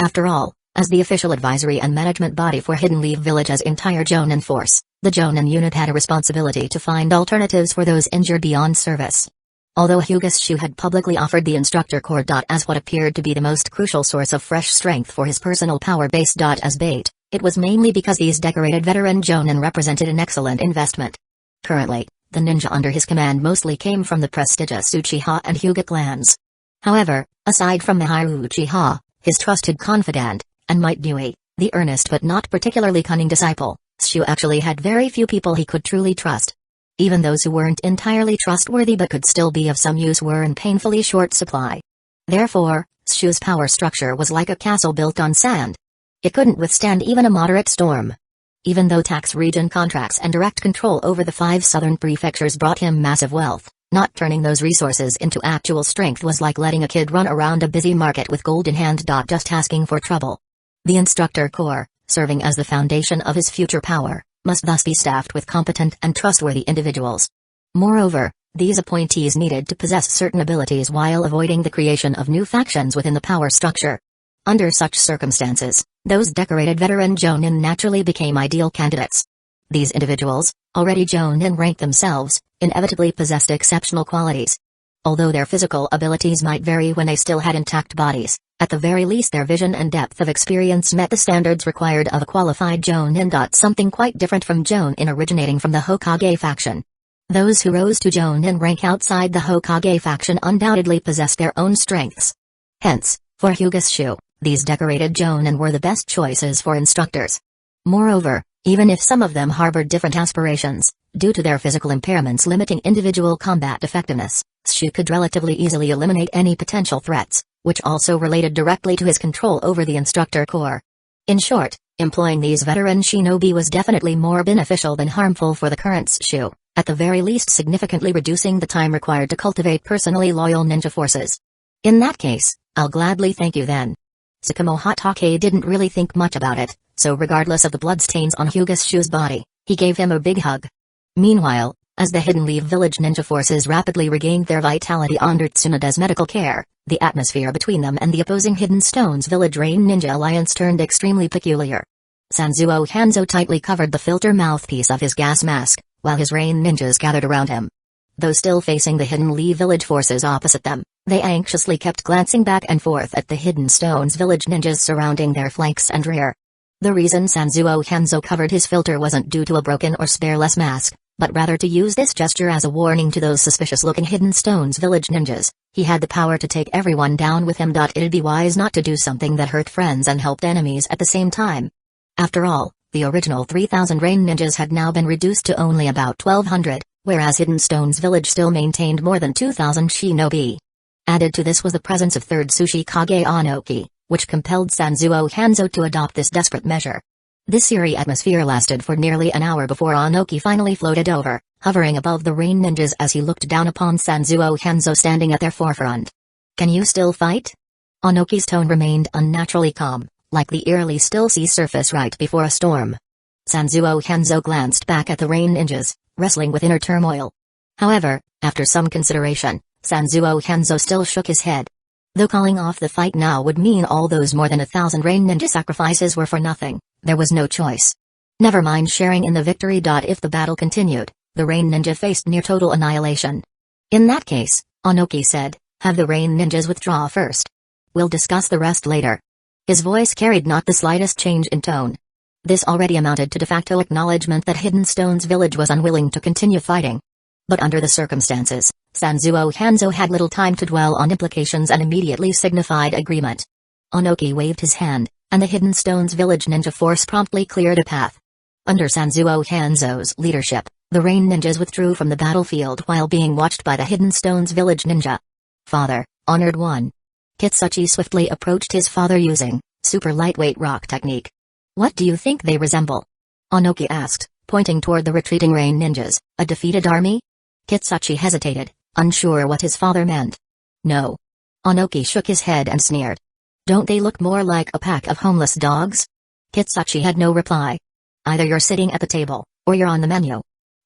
After all, as the official advisory and management body for Hidden Leaf Village's entire Jonin force, the Jonin unit had a responsibility to find alternatives for those injured beyond service. Although Hyuga Shu had publicly offered the instructor corps. As what appeared to be the most crucial source of fresh strength for his personal power base. As bait, it was mainly because these decorated veteran Jonin represented an excellent investment. Currently, the ninja under his command mostly came from the prestigious Uchiha and Hyuga clans. However, aside from the Hiryu Uchiha, his trusted confidant, and Might Dewey, the earnest but not particularly cunning disciple, Shu actually had very few people he could truly trust. Even those who weren't entirely trustworthy but could still be of some use were in painfully short supply. Therefore, Shu's power structure was like a castle built on sand. It couldn't withstand even a moderate storm. Even though tax region contracts and direct control over the 5 southern prefectures brought him massive wealth, not turning those resources into actual strength was like letting a kid run around a busy market with gold in hand. Just asking for trouble. The instructor corps, serving as the foundation of his future power, must thus be staffed with competent and trustworthy individuals. Moreover, these appointees needed to possess certain abilities while avoiding the creation of new factions within the power structure. Under such circumstances, those decorated veteran Jonin naturally became ideal candidates. These individuals, already Jonin rank themselves, inevitably possessed exceptional qualities. Although their physical abilities might vary when they still had intact bodies, at the very least their vision and depth of experience met the standards required of a qualified Jonin. Something quite different from Jonin originating from the Hokage faction. Those who rose to Jonin rank outside the Hokage faction undoubtedly possessed their own strengths. Hence, for Hyuga Shu, these decorated Jonin were the best choices for instructors. Moreover, even if some of them harbored different aspirations, due to their physical impairments limiting individual combat effectiveness, Shu could relatively easily eliminate any potential threats, which also related directly to his control over the instructor corps. In short, employing these veteran shinobi was definitely more beneficial than harmful for the current Shu, at the very least significantly reducing the time required to cultivate personally loyal ninja forces. In that case, I'll gladly thank you then. Tsukumo Hatake didn't really think much about it, so regardless of the bloodstains on Hyuga Shu's body, he gave him a big hug. Meanwhile, as the Hidden Leaf Village ninja forces rapidly regained their vitality under Tsunoda's medical care, the atmosphere between them and the opposing Hidden Stones Village Rain Ninja Alliance turned extremely peculiar. Sanzuo Hanzo tightly covered the filter mouthpiece of his gas mask, while his rain ninjas gathered around him. Though still facing the Hidden Leaf village forces opposite them, they anxiously kept glancing back and forth at the Hidden Stones village ninjas surrounding their flanks and rear. The reason Sanzuo Hanzo covered his filter wasn't due to a broken or spareless mask, but rather to use this gesture as a warning to those suspicious-looking Hidden Stones village ninjas. He had the power to take everyone down with him. It'd be wise not to do something that hurt friends and helped enemies at the same time. After all, the original 3,000 rain ninjas had now been reduced to only about 1,200, whereas Hidden Stones village still maintained more than 2,000 shinobi. Added to this was the presence of third Tsuchikage Onoki, which compelled Sanzuo Hanzo to adopt this desperate measure. This eerie atmosphere lasted for nearly an hour before Onoki finally floated over, hovering above the rain ninjas as he looked down upon Sanzuo Hanzo standing at their forefront. "Can you still fight?" Onoki's tone remained unnaturally calm, like the eerily still sea surface right before a storm. Sanzuo Hanzo glanced back at the rain ninjas, wrestling with inner turmoil. However, after some consideration, Sanzuo Hanzo still shook his head. Though calling off the fight now would mean all those more than 1,000 rain ninja sacrifices were for nothing, there was no choice. Never mind sharing in the victory. If the battle continued, the rain ninja faced near total annihilation. "In that case," Onoki said, "have the rain ninjas withdraw first. We'll discuss the rest later." His voice carried not the slightest change in tone. This already amounted to de facto acknowledgement that Hidden Stones village was unwilling to continue fighting. But under the circumstances, Sanzuo Hanzo had little time to dwell on implications and immediately signified agreement. Onoki waved his hand, and the Hidden Stones village ninja force promptly cleared a path. Under Sanzuo Hanzo's leadership, the rain ninjas withdrew from the battlefield while being watched by the Hidden Stones village ninja. "Father, Honored One." Kitsuchi swiftly approached his father using super lightweight rock technique. "What do you think they resemble?" Onoki asked, pointing toward the retreating rain ninjas. "A defeated army?" Kitsuchi hesitated, unsure what his father meant. "No." Onoki shook his head and sneered. "Don't they look more like a pack of homeless dogs?" Kitsuchi had no reply. "Either you're sitting at the table, or you're on the menu,"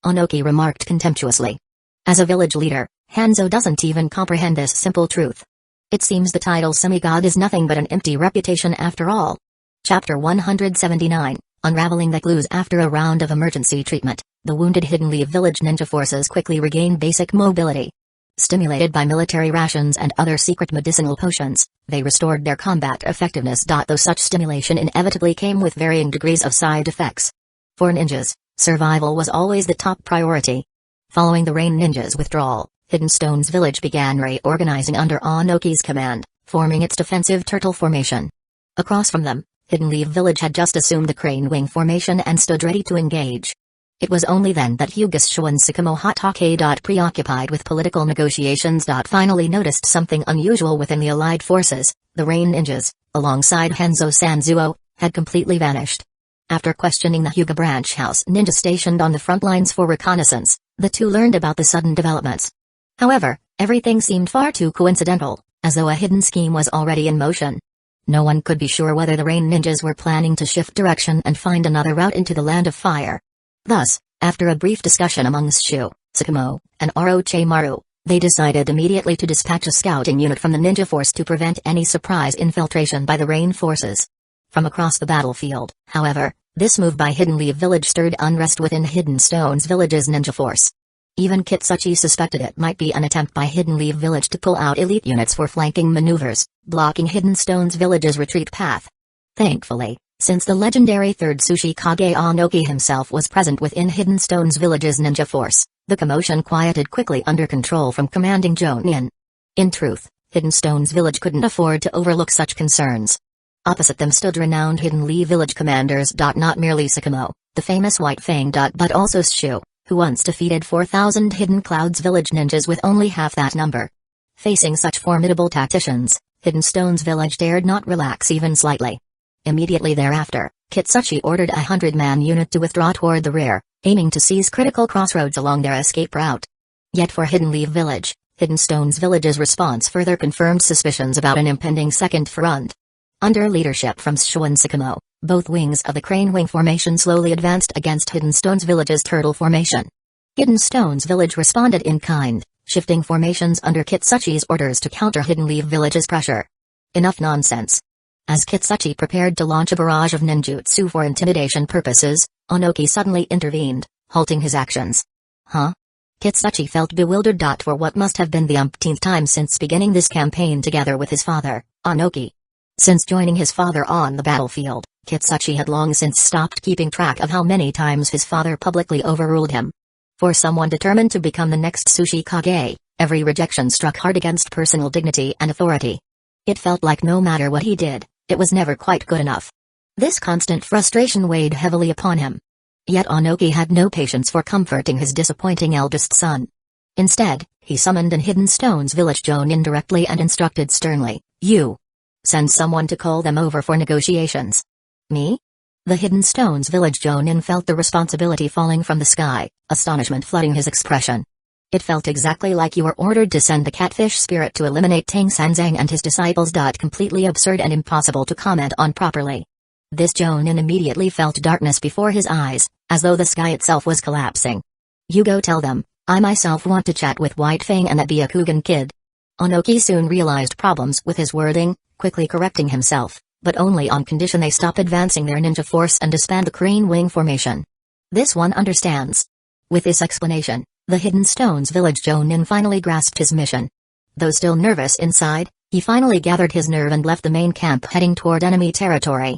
Onoki remarked contemptuously. As a village leader, Hanzo doesn't even comprehend this simple truth. It seems the title semi-god is nothing but an empty reputation after all. Chapter 179, Unraveling the Clues. After a round of emergency treatment, the wounded Hidden Leaf village ninja forces quickly regained basic mobility. Stimulated by military rations and other secret medicinal potions, they restored their combat effectiveness. Though such stimulation inevitably came with varying degrees of side effects. For ninjas, survival was always the top priority. Following the rain ninjas' withdrawal, Hidden Stones village began reorganizing under Onoki's command, forming its defensive turtle formation. Across from them, Hidden Leaf village had just assumed the crane wing formation and stood ready to engage. It was only then that Hyuga's Shuan Sakamo Hatake. Preoccupied with political negotiations. Finally noticed something unusual within the allied forces. The rain ninjas, alongside Hanzo Sanzuo, had completely vanished. After questioning the Hyuga branch house ninja stationed on the front lines for reconnaissance, the two learned about the sudden developments. However, everything seemed far too coincidental, as though a hidden scheme was already in motion. No one could be sure whether the rain ninjas were planning to shift direction and find another route into the Land of Fire. Thus, after a brief discussion amongst Shu, Sakamo, and Orochimaru, they decided immediately to dispatch a scouting unit from the ninja force to prevent any surprise infiltration by the rain forces. From across the battlefield, however, this move by Hidden Leaf village stirred unrest within Hidden Stones village's ninja force. Even Kitsuchi suspected it might be an attempt by Hidden Leaf village to pull out elite units for flanking maneuvers, blocking Hidden Stones village's retreat path. Thankfully, since the legendary third Tsuchikage Onoki himself was present within Hidden Stones village's ninja force, the commotion quieted quickly under control from commanding Jonin. In truth, Hidden Stones village couldn't afford to overlook such concerns. Opposite them stood renowned Hidden Leaf village commanders. Not merely Sakamo, the famous White Fang. But also Shu, who once defeated 4,000 Hidden Clouds village ninjas with only half that number. Facing such formidable tacticians, Hidden Stones village dared not relax even slightly. Immediately thereafter, Kitsuchi ordered a 100-man unit to withdraw toward the rear, aiming to seize critical crossroads along their escape route. Yet for Hidden Leaf village, Hidden Stones village's response further confirmed suspicions about an impending second front. Under leadership from Shu and Sakamo, both wings of the crane wing formation slowly advanced against Hidden Stones village's turtle formation. Hidden Stones village responded in kind, shifting formations under Kitsuchi's orders to counter Hidden Leaf village's pressure. Enough nonsense. As Kitsuchi prepared to launch a barrage of ninjutsu for intimidation purposes, Onoki suddenly intervened, halting his actions. "Huh?" Kitsuchi felt bewildered. For what must have been the umpteenth time since beginning this campaign together with his father, Onoki. Since joining his father on the battlefield, Kitsuchi had long since stopped keeping track of how many times his father publicly overruled him. For someone determined to become the next Sushi Kage, every rejection struck hard against personal dignity and authority. It felt like no matter what he did, it was never quite good enough. This constant frustration weighed heavily upon him. Yet Onoki had no patience for comforting his disappointing eldest son. Instead, he summoned an Hidden Stones village jonin directly and instructed sternly, "You. Send someone to call them over for negotiations." "Me?" The Hidden Stones village jonin felt the responsibility falling from the sky, astonishment flooding his expression. It felt exactly like you were ordered to send the catfish spirit to eliminate Tang Sanzang and his disciples. Completely absurd and impossible to comment on properly. This jonin immediately felt darkness before his eyes, as though the sky itself was collapsing. "You go tell them, I myself want to chat with White Fang and that Byakugan kid." Onoki soon realized problems with his wording, quickly correcting himself, but only on condition they stop advancing their ninja force and disband the crane wing formation. This one understands. With this explanation, the Hidden Stones village jonin finally grasped his mission. Though still nervous inside, he finally gathered his nerve and left the main camp heading toward enemy territory.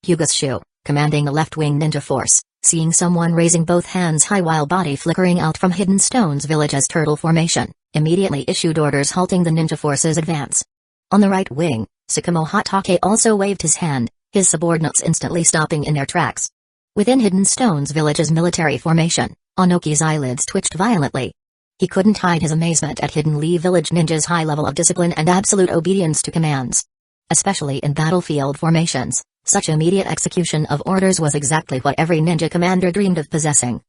Hyuga Shu, commanding the left-wing ninja force, seeing someone raising both hands high while body flickering out from Hidden Stones village as turtle formation, immediately issued orders halting the ninja force's advance. On the right wing, Sakamo Hatake also waved his hand, his subordinates instantly stopping in their tracks. Within Hidden Stones village's military formation, Onoki's eyelids twitched violently. He couldn't hide his amazement at Hidden Lee village ninjas' high level of discipline and absolute obedience to commands. Especially in battlefield formations, such immediate execution of orders was exactly what every ninja commander dreamed of possessing.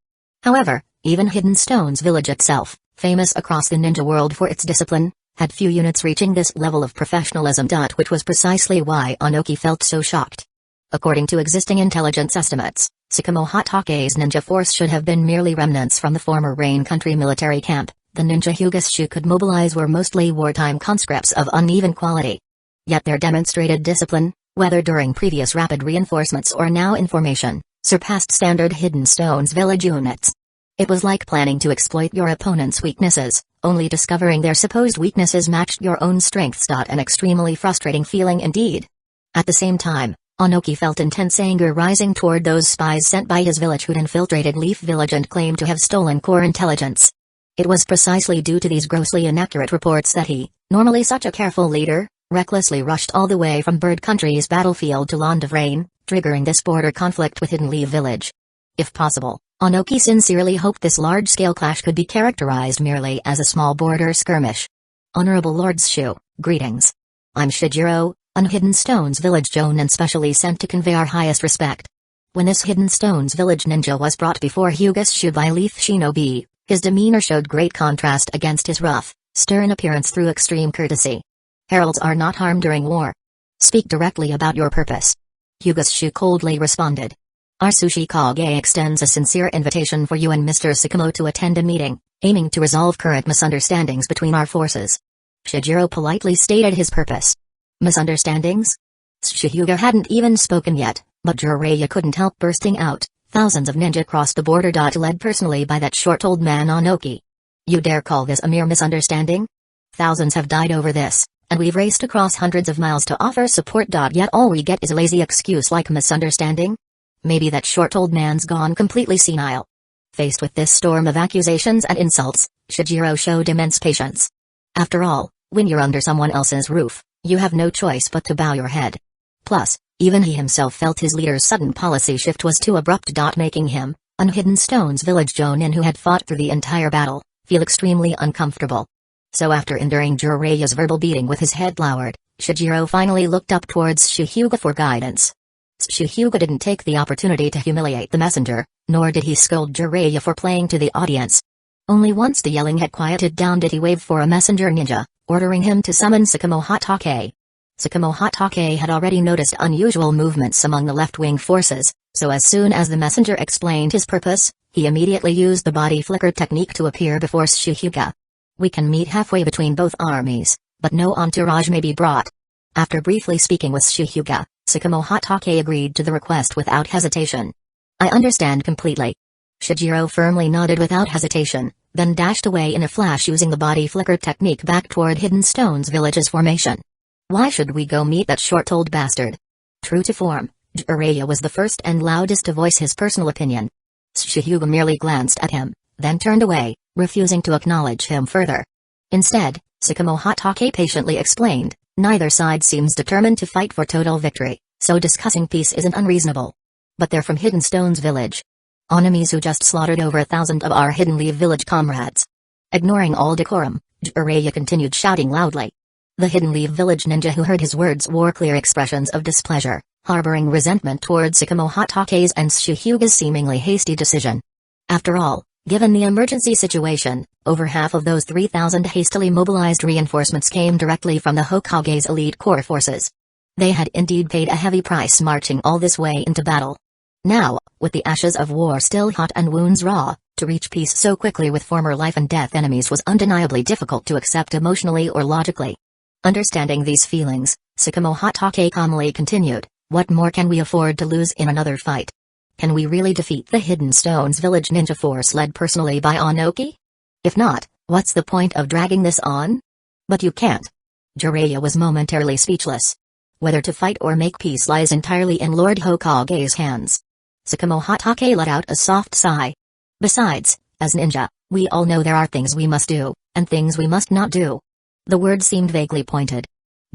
However, even Hidden Stones village itself, famous across the ninja world for its discipline, had few units reaching this level of professionalism. Which was precisely why Onoki felt so shocked. According to existing intelligence estimates, Sakamo Hatake's ninja force should have been merely remnants from the former Rain Country military camp. The ninja Hyuga Shu could mobilize were mostly wartime conscripts of uneven quality. Yet their demonstrated discipline, whether during previous rapid reinforcements or now in formation, surpassed standard Hidden Stones village units. It was like planning to exploit your opponent's weaknesses, only discovering their supposed weaknesses matched your own strengths. An extremely frustrating feeling indeed. At the same time, Onoki felt intense anger rising toward those spies sent by his village who'd infiltrated Leaf Village and claimed to have stolen core intelligence. It was precisely due to these grossly inaccurate reports that he, normally such a careful leader, recklessly rushed all the way from Bird Country's battlefield to Land of Rain, triggering this border conflict with Hidden Lee Village. If possible, Onoki sincerely hoped this large-scale clash could be characterized merely as a small border skirmish. Honorable Lords Shu, greetings. I'm Shijiro, an Hidden Stones village jonin specially sent to convey our highest respect. When this Hidden Stones village ninja was brought before Hyuga Shu by Leaf Shinobi, his demeanor showed great contrast against his rough, stern appearance through extreme courtesy. Heralds are not harmed during war. Speak directly about your purpose. Hyuga Shu coldly responded. Our Sushi Kage extends a sincere invitation for you and Mr. Sakamo to attend a meeting, aiming to resolve current misunderstandings between our forces. Shijiro politely stated his purpose. Misunderstandings? Hyuga hadn't even spoken yet, but Jiraiya couldn't help bursting out. Thousands of ninja crossed the border. Led personally by that short old man Onoki. You dare call this a mere misunderstanding? Thousands have died over this, and we've raced across hundreds of miles to offer support. Yet all we get is a lazy excuse like misunderstanding? Maybe that short old man's gone completely senile. Faced with this storm of accusations and insults, Shijiro showed immense patience. After all, when you're under someone else's roof, you have no choice but to bow your head. Plus, even he himself felt his leader's sudden policy shift was too abrupt. Making him, an Hidden Stones village jonin who had fought through the entire battle, feel extremely uncomfortable. So after enduring Jiraiya's verbal beating with his head lowered, Shijiro finally looked up towards Hyuga for guidance. Hyuga didn't take the opportunity to humiliate the messenger, nor did he scold Jiraiya for playing to the audience. Only once the yelling had quieted down did he wave for a messenger ninja, ordering him to summon Sakamo Hatake. Sakamo Hatake had already noticed unusual movements among the left-wing forces, so as soon as the messenger explained his purpose, he immediately used the body flicker technique to appear before Hyuga. We can meet halfway between both armies, but no entourage may be brought. After briefly speaking with Hyuga, Sakamo Hatake agreed to the request without hesitation. I understand completely. Shijiro firmly nodded without hesitation, then dashed away in a flash using the body flicker technique back toward Hidden Stones Village's formation. "Why should we go meet that short-old bastard?" True to form, Jiraiya was the first and loudest to voice his personal opinion. Hyuga merely glanced at him, then turned away, refusing to acknowledge him further. Instead, Sakamo Hatake patiently explained, "Neither side seems determined to fight for total victory, so discussing peace isn't unreasonable. But they're from Hidden Stones Village. Enemies who just slaughtered over 1,000 of our Hidden Leaf Village comrades." Ignoring all decorum, Jiraiya continued shouting loudly. The Hidden Leaf Village ninja who heard his words wore clear expressions of displeasure, harboring resentment towards Sakamo Hatake's and Hyuga's seemingly hasty decision. After all, given the emergency situation, over half of those 3,000 hastily mobilized reinforcements came directly from the Hokage's elite core forces. They had indeed paid a heavy price marching all this way into battle. Now, with the ashes of war still hot and wounds raw, to reach peace so quickly with former life-and-death enemies was undeniably difficult to accept emotionally or logically. Understanding these feelings, Sakamo Hatake calmly continued, "What more can we afford to lose in another fight? Can we really defeat the Hidden Stones Village ninja force led personally by Onoki? If not, what's the point of dragging this on?" "But you can't." Jiraiya was momentarily speechless. Whether to fight or make peace lies entirely in Lord Hokage's hands. Sakamo Hatake let out a soft sigh. "Besides, as ninja, we all know there are things we must do, and things we must not do." The word seemed vaguely pointed.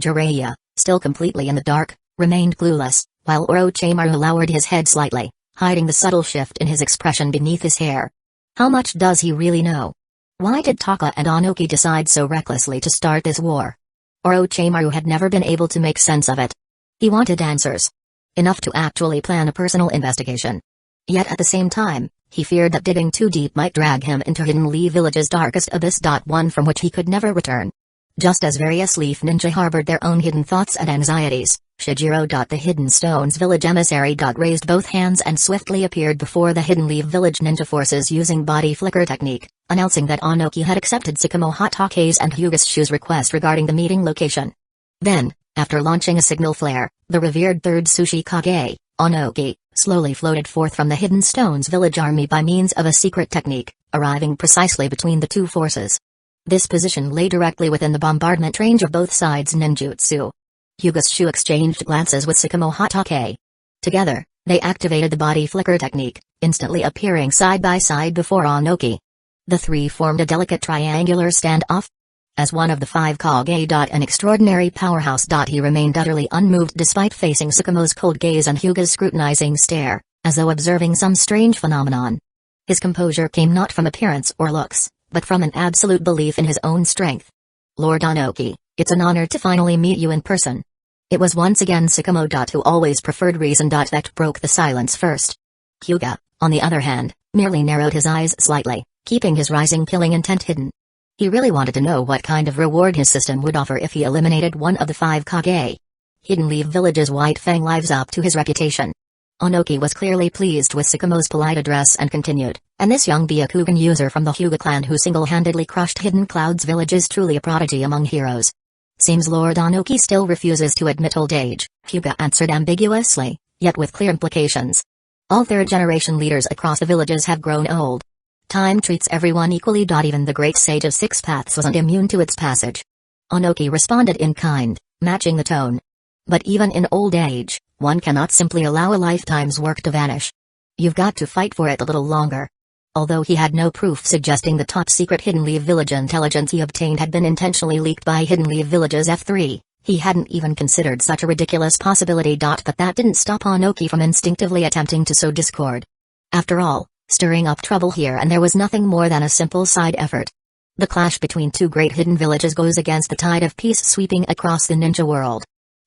Jiraiya, still completely in the dark, remained clueless, while Orochimaru lowered his head slightly, hiding the subtle shift in his expression beneath his hair. How much does he really know? Why did Taka and Onoki decide so recklessly to start this war? Orochimaru had never been able to make sense of it. He wanted answers. Enough to actually plan a personal investigation. Yet at the same time, he feared that digging too deep might drag him into Hidden Leaf Village's darkest abyss. One from which he could never return. Just as various Leaf Ninja harbored their own hidden thoughts and anxieties, Shijiro. The Hidden Stones Village emissary. Raised both hands and swiftly appeared before the Hidden Leaf Village ninja forces using body flicker technique, announcing that Onoki had accepted Sakamo Hatake's and Hyuga's request regarding the meeting location. Then, after launching a signal flare, the revered third Sushi Kage, Onoki, slowly floated forth from the Hidden Stones Village army by means of a secret technique, arriving precisely between the two forces. This position lay directly within the bombardment range of both sides' ninjutsu. Hyuga exchanged glances with Sakamo Hatake. Together, they activated the body flicker technique, instantly appearing side by side before Onoki. The three formed a delicate triangular standoff. As one of the 5 Kage. An extraordinary powerhouse. He remained utterly unmoved despite facing Sakamo's cold gaze and Hyuga's scrutinizing stare, as though observing some strange phenomenon. His composure came not from appearance or looks, but from an absolute belief in his own strength. "Lord Onoki, it's an honor to finally meet you in person." It was once again Sakamo. Who always preferred reason. That broke the silence first. Hyuga, on the other hand, merely narrowed his eyes slightly, keeping his rising killing intent hidden. He really wanted to know what kind of reward his system would offer if he eliminated one of the 5 Kage. Hidden Leaf Village's White Fang lives up to his reputation. Onoki was clearly pleased with Sakamo's polite address and continued, "And this young Byakugan user from the Hyuga clan who single-handedly crushed Hidden Cloud's village is truly a prodigy among heroes." "Seems Lord Onoki still refuses to admit old age," Hyuga answered ambiguously, yet with clear implications. "All third-generation leaders across the villages have grown old. Time treats everyone equally. Even the great sage of 6 paths wasn't immune to its passage." Onoki responded in kind, matching the tone. "But even in old age, one cannot simply allow a lifetime's work to vanish. You've got to fight for it a little longer." Although he had no proof suggesting the top-secret Hidden Leaf Village intelligence he obtained had been intentionally leaked by Hidden Leaf Village's F3, he hadn't even considered such a ridiculous possibility. But that didn't stop Onoki from instinctively attempting to sow discord. After all, stirring up trouble here and there was nothing more than a simple side effort. The clash between two great hidden villages goes against the tide of peace sweeping across the ninja world.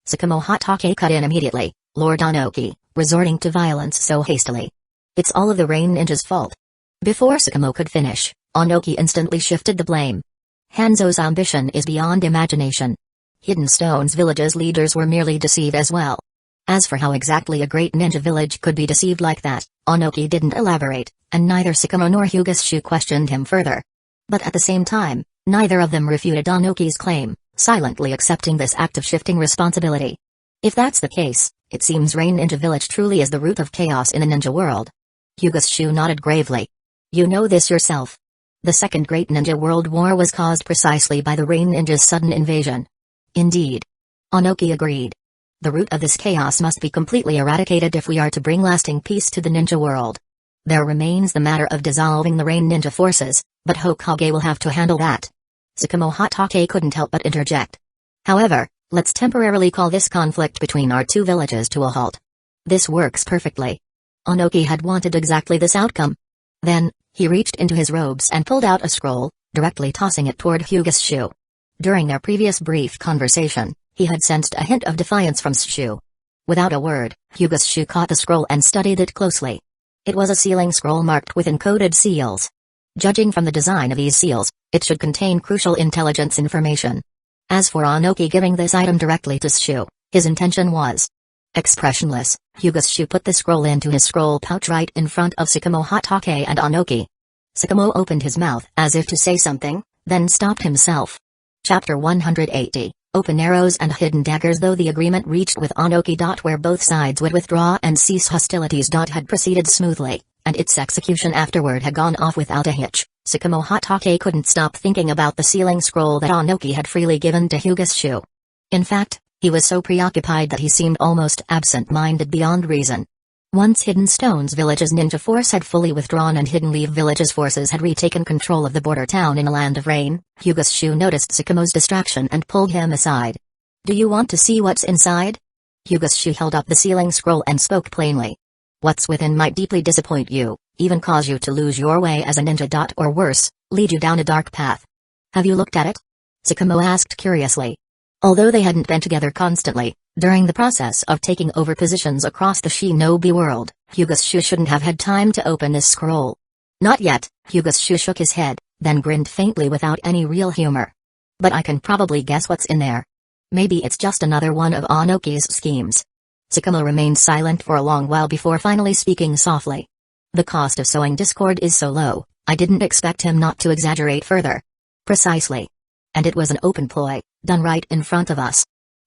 Sakamo Hatake cut in immediately. "Lord Onoki, resorting to violence so hastily. It's all of the Rain Ninja's fault." Before Sakamo could finish, Onoki instantly shifted the blame. "Hanzo's ambition is beyond imagination. Hidden Stones Village's leaders were merely deceived as well." As for how exactly a great ninja village could be deceived like that, Onoki didn't elaborate, and neither Sakamo nor Hyuga questioned him further. But at the same time, neither of them refuted Onoki's claim, silently accepting this act of shifting responsibility. If that's the case, it seems Rain Ninja Village truly is the root of chaos in the ninja world. Hyuga nodded gravely. "You know this yourself. The Second Great Ninja World War was caused precisely by the Rain Ninja's sudden invasion. Indeed. Onoki agreed. The root of this chaos must be completely eradicated if we are to bring lasting peace to the ninja world. There remains the matter of dissolving the Rain Ninja forces, but Hokage will have to handle that. Tsukumo Hatake couldn't help but interject. However, let's temporarily call this conflict between our two villages to a halt. This works perfectly. Onoki had wanted exactly this outcome. Then, he reached into his robes and pulled out a scroll, directly tossing it toward Hyuga's shoe. During their previous brief conversation, he had sensed a hint of defiance from Shu. Without a word, Hyuga's shoe caught the scroll and studied it closely. It was a sealing scroll marked with encoded seals. Judging from the design of these seals, it should contain crucial intelligence information. As for Onoki giving this item directly to Shu, his intention was expressionless. Hyuga's shoe put the scroll into his scroll pouch right in front of Tsukumo Hatake and Onoki. Tsukumo opened his mouth as if to say something, then stopped himself. Chapter 180, Open Arrows and Hidden Daggers. Though the agreement reached with Onoki. Where both sides would withdraw and cease hostilities. Had proceeded smoothly, and its execution afterward had gone off without a hitch, Tsukumo Hatake couldn't stop thinking about the sealing scroll that Onoki had freely given to Hyuga's shoe. In fact, he was so preoccupied that he seemed almost absent-minded beyond reason. Once Hidden Stone's village's ninja force had fully withdrawn and Hidden Leaf village's forces had retaken control of the border town in a land of rain, Hyuga's shoe noticed Tsukumo's distraction and pulled him aside. "Do you want to see what's inside?" Hyuga's shoe held up the sealing scroll and spoke plainly. "What's within might deeply disappoint you, even cause you to lose your way as a ninja. Or worse, lead you down a dark path. Have you looked at it?" Tsukumo asked curiously. Although they hadn't been together constantly, during the process of taking over positions across the shinobi world, Hyuga's shoe shouldn't have had time to open this scroll. "Not yet," Hyuga's shoe shook his head, then grinned faintly without any real humor. "But I can probably guess what's in there. Maybe it's just another one of Onoki's schemes." Tsukumo remained silent for a long while before finally speaking softly. "The cost of sowing discord is so low, I didn't expect him not to exaggerate further." "Precisely. And it was an open ploy, done right in front of us."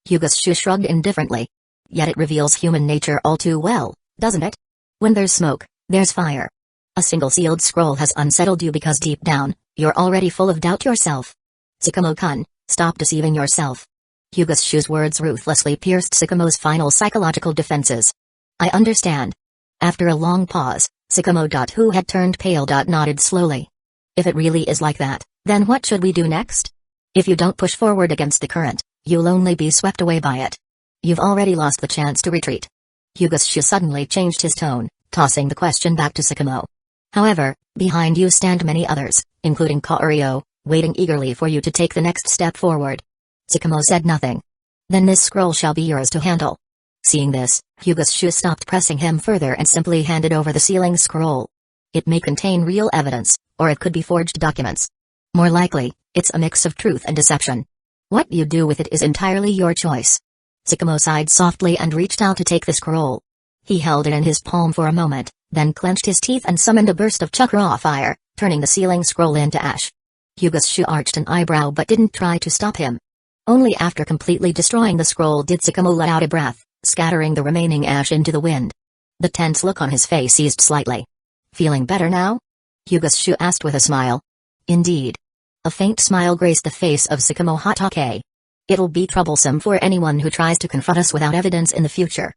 Hyuga's shoe shrugged indifferently. "Yet it reveals human nature all too well, doesn't it? When there's smoke, there's fire. A single sealed scroll has unsettled you because deep down, you're already full of doubt yourself. Tsukumo-kun, stop deceiving yourself." Hyuga's shoe's words ruthlessly pierced Tsukumo's final psychological defenses. "I understand." After a long pause, Tsukumo, who had turned pale, nodded slowly. "If it really is like that, then what should we do next? If you don't push forward against the current, you'll only be swept away by it. You've already lost the chance to retreat." Hyuga's shoe suddenly changed his tone, tossing the question back to Tsukumo. "However, behind you stand many others, including Kaorio, waiting eagerly for you to take the next step forward." Tsukumo said nothing. "Then this scroll shall be yours to handle." Seeing this, Hyuga's shoe stopped pressing him further and simply handed over the sealing scroll. "It may contain real evidence, or it could be forged documents. More likely, it's a mix of truth and deception. What you do with it is entirely your choice." Tsukumo sighed softly and reached out to take the scroll. He held it in his palm for a moment, then clenched his teeth and summoned a burst of chakra fire, turning the sealing scroll into ash. Hyuga's shoe arched an eyebrow but didn't try to stop him. Only after completely destroying the scroll did Tsukumo let out a breath, scattering the remaining ash into the wind. The tense look on his face eased slightly. "Feeling better now?" Hyuga's shoe asked with a smile. "Indeed." A faint smile graced the face of Tsukumo Hatake. "It'll be troublesome for anyone who tries to confront us without evidence in the future."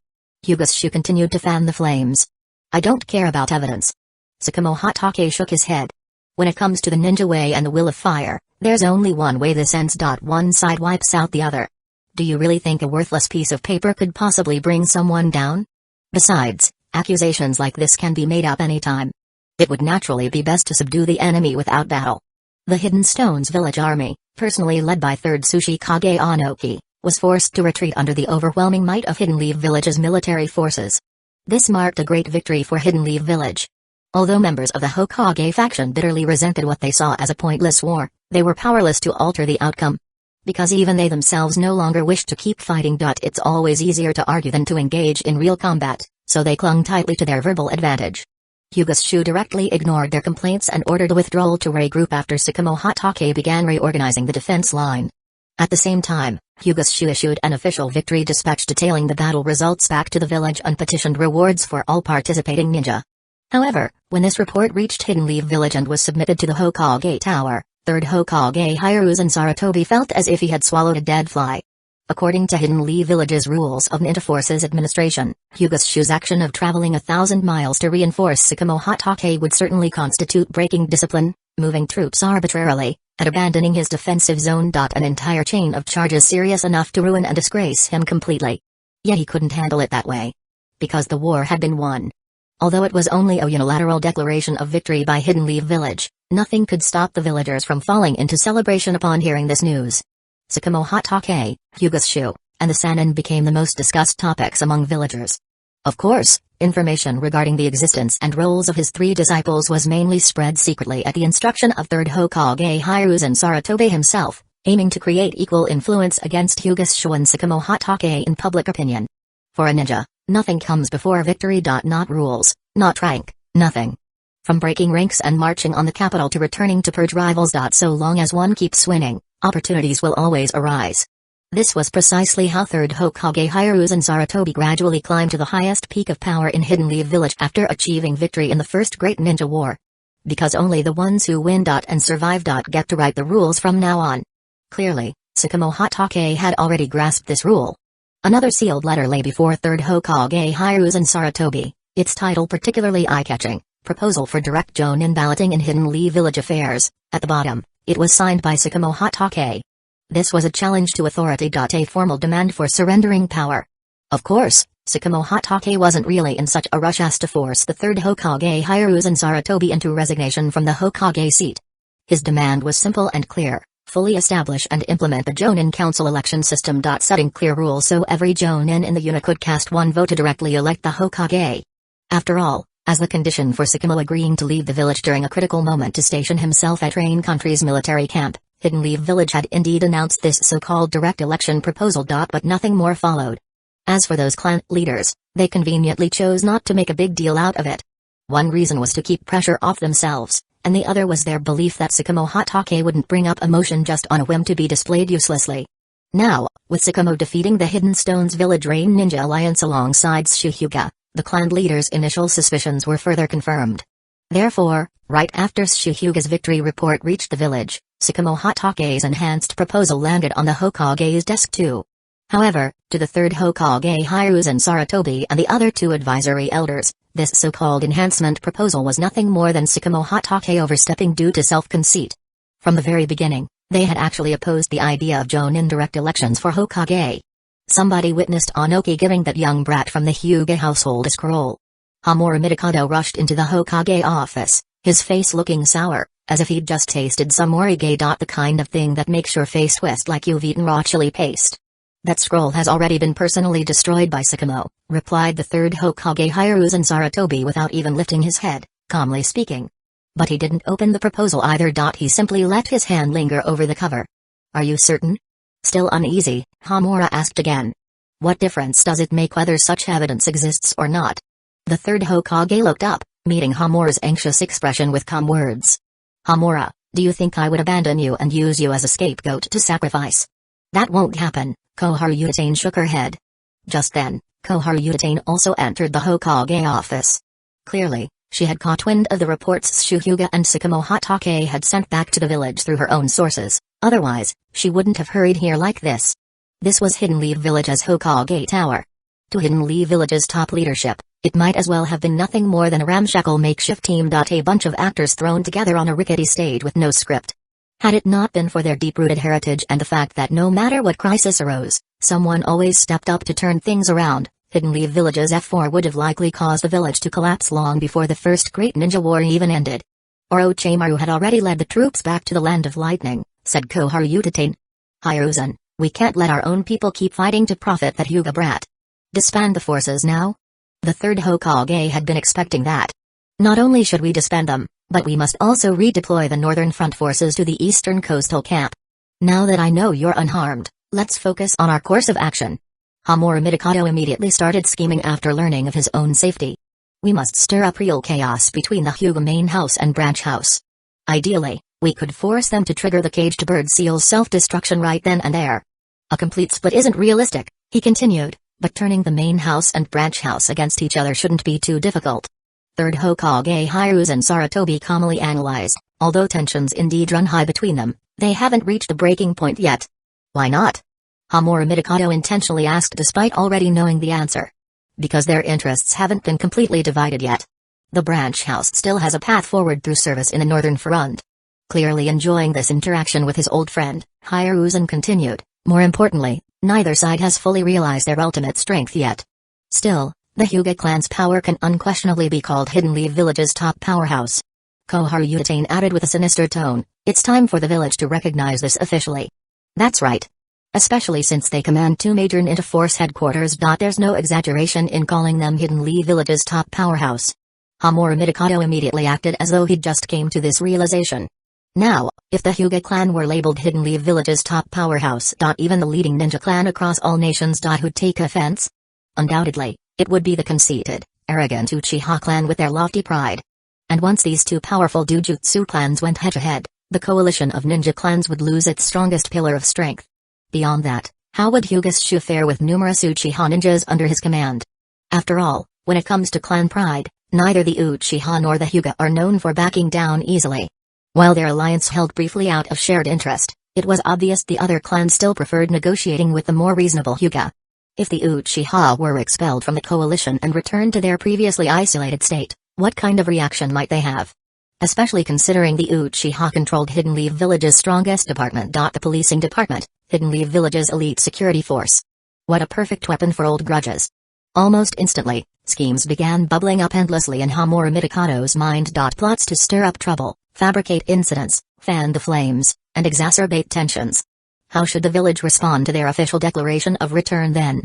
Hyuga's shoe continued to fan the flames. "I don't care about evidence." Tsukumo Hatake shook his head. "When it comes to the ninja way and the will of fire, there's only one way this ends. One side wipes out the other. Do you really think a worthless piece of paper could possibly bring someone down? Besides, accusations like this can be made up anytime. It would naturally be best to subdue the enemy without battle." The Hidden Stone's village army, personally led by 3rd Tsuchikage Onoki, was forced to retreat under the overwhelming might of Hidden Leaf Village's military forces. This marked a great victory for Hidden Leaf Village. Although members of the Hokage faction bitterly resented what they saw as a pointless war, they were powerless to alter the outcome. Because even they themselves no longer wished to keep fighting. It's always easier to argue than to engage in real combat, so they clung tightly to their verbal advantage. Hyuga's shoe directly ignored their complaints and ordered a withdrawal to regroup after Tsukumo Hatake began reorganizing the defense line. At the same time, Hyuga's shoe issued an official victory dispatch detailing the battle results back to the village and petitioned rewards for all participating ninja. However, when this report reached Hidden Leaf Village and was submitted to the Hokage Tower, 3rd Hokage Hiruzen Sarutobi felt as if he had swallowed a dead fly. According to Hidden Leaf Village's rules of Ninja Forces Administration, Hyuga's action of traveling 1,000 miles to reinforce Sakamo Hatake would certainly constitute breaking discipline, moving troops arbitrarily, and abandoning his defensive zone. An entire chain of charges serious enough to ruin and disgrace him completely. Yet he couldn't handle it that way. Because the war had been won. Although it was only a unilateral declaration of victory by Hidden Leaf Village, nothing could stop the villagers from falling into celebration upon hearing this news. Sakamo Hatake, Hyuga's shoe, and the Sannin became the most discussed topics among villagers. Of course, information regarding the existence and roles of his 3 disciples was mainly spread secretly at the instruction of 3rd Hokage Hiruzen Sarutobi himself, aiming to create equal influence against Hyuga's shoe and Sakamo Hatake in public opinion. For a ninja, nothing comes before victory. Not rules, not rank, nothing. From breaking ranks and marching on the capital to returning to purge rivals. So long as one keeps winning, opportunities will always arise. This was precisely how 3rd Hokage Hiruzen Sarutobi gradually climbed to the highest peak of power in Hidden Leaf Village after achieving victory in the first Great Ninja War. Because only the ones who win and survive get to write the rules from now on. Clearly, Sakamo Hatake had already grasped this rule. Another sealed letter lay before 3rd Hokage Hiruzen Sarutobi, its title particularly eye-catching, Proposal for Direct Jonin Balloting in Hidden Leaf Village Affairs. At the bottom, it was signed by Sakamo Hatake. This was a challenge to authority. A formal demand for surrendering power. Of course, Sakamo Hatake wasn't really in such a rush as to force the 3rd Hokage Hiruzen Sarutobi into resignation from the Hokage seat. His demand was simple and clear. Fully establish and implement the Jonin Council election system. Setting clear rules so every Jonin in the unit could cast one vote to directly elect the Hokage. After all, as the condition for Sakamo agreeing to leave the village during a critical moment to station himself at Rain Country's military camp, Hidden Leaf Village had indeed announced this so-called direct election proposal. But nothing more followed. As for those clan leaders, they conveniently chose not to make a big deal out of it. One reason was to keep pressure off themselves, and the other was their belief that Sakamo Hatake wouldn't bring up a motion just on a whim to be displayed uselessly. Now, with Sakamo defeating the Hidden Stones Village Rain Ninja Alliance alongside Hyuga, the clan leader's initial suspicions were further confirmed. Therefore, right after Hyuga's victory report reached the village, Sakamo Hatake's enhanced proposal landed on the Hokage's desk too. However, to the 3rd Hokage Hiruzen Sarutobi and the other 2 advisory elders, this so-called enhancement proposal was nothing more than Sakamo Hatake overstepping due to self-conceit. From the very beginning, they had actually opposed the idea of Jonin direct elections for Hokage. Somebody witnessed Onoki giving that young brat from the Hyuga household a scroll. Hamura Midokado rushed into the Hokage office, his face looking sour, as if he'd just tasted some orige. The kind of thing that makes your face twist like you've eaten raw chili paste. That scroll has already been personally destroyed by Sakamo, replied the 3rd Hokage Hiruzen Sarutobi without even lifting his head, calmly speaking. But he didn't open the proposal either. He simply let his hand linger over the cover. Are you certain? Still uneasy, Hamura asked again. What difference does it make whether such evidence exists or not? The 3rd Hokage looked up, meeting Hamura's anxious expression with calm words. Hamura, do you think I would abandon you and use you as a scapegoat to sacrifice? That won't happen, Koharu Utatane shook her head. Just then, Koharu Utatane also entered the Hokage office. Clearly, she had caught wind of the reports Hyuga and Sakamo Hatake had sent back to the village through her own sources, otherwise, she wouldn't have hurried here like this. This was Hidden Leaf Village's Hokage Tower. To Hidden Leaf Village's top leadership, it might as well have been nothing more than a ramshackle makeshift team. A bunch of actors thrown together on a rickety stage with no script. Had it not been for their deep-rooted heritage and the fact that no matter what crisis arose, someone always stepped up to turn things around, Hidden Leaf Village's F4 would have likely caused the village to collapse long before the first Great Ninja War even ended. Orochimaru had already led the troops back to the Land of Lightning, said Koharu Utatane. Hiruzen, we can't let our own people keep fighting to profit that Hyuga brat. Disband the forces now? The 3rd Hokage had been expecting that. Not only should we disband them, but we must also redeploy the Northern Front forces to the Eastern Coastal Camp. Now that I know you're unharmed, let's focus on our course of action. Hamura Midokado immediately started scheming after learning of his own safety. We must stir up real chaos between the Hyuga main house and branch house. Ideally, we could force them to trigger the caged bird seal's self-destruction right then and there. A complete split isn't realistic, he continued, but turning the main house and branch house against each other shouldn't be too difficult. Third Hokage Hyuga and Sarutobi calmly analyzed. Although tensions indeed run high between them, they haven't reached a breaking point yet. Why not? Hamura Midokado intentionally asked despite already knowing the answer. Because their interests haven't been completely divided yet. The branch house still has a path forward through service in the northern front. Clearly enjoying this interaction with his old friend, Hyuga continued. More importantly, neither side has fully realized their ultimate strength yet. Still, the Hyuga clan's power can unquestionably be called Hidden Leaf Village's top powerhouse. Koharu Utatane added with a sinister tone, it's time for the village to recognize this officially. That's right. Especially since they command two major ninja force headquarters. There's no exaggeration in calling them Hidden Leaf Village's top powerhouse. Hamura Midokado immediately acted as though he'd just came to this realization. Now, if the Hyuga clan were labeled Hidden Leaf Village's top powerhouse. Even the leading ninja clan across all nations. Who'd take offense? Undoubtedly, it would be the conceited, arrogant Uchiha clan with their lofty pride. And once these two powerful Dujutsu clans went head-to-head, the coalition of ninja clans would lose its strongest pillar of strength. Beyond that, how would Hyuga fare with numerous Uchiha ninjas under his command? After all, when it comes to clan pride, neither the Uchiha nor the Hyuga are known for backing down easily. While their alliance held briefly out of shared interest, it was obvious the other clans still preferred negotiating with the more reasonable Hyuga. If the Uchiha were expelled from the coalition and returned to their previously isolated state, what kind of reaction might they have? Especially considering the Uchiha controlled Hidden Leaf Village's strongest department. The policing department, Hidden Leaf Village's elite security force. What a perfect weapon for old grudges. Almost instantly, schemes began bubbling up endlessly in Hamura Midokado's mind. Plots to stir up trouble, fabricate incidents, fan the flames, and exacerbate tensions. How should the village respond to their official declaration of return then?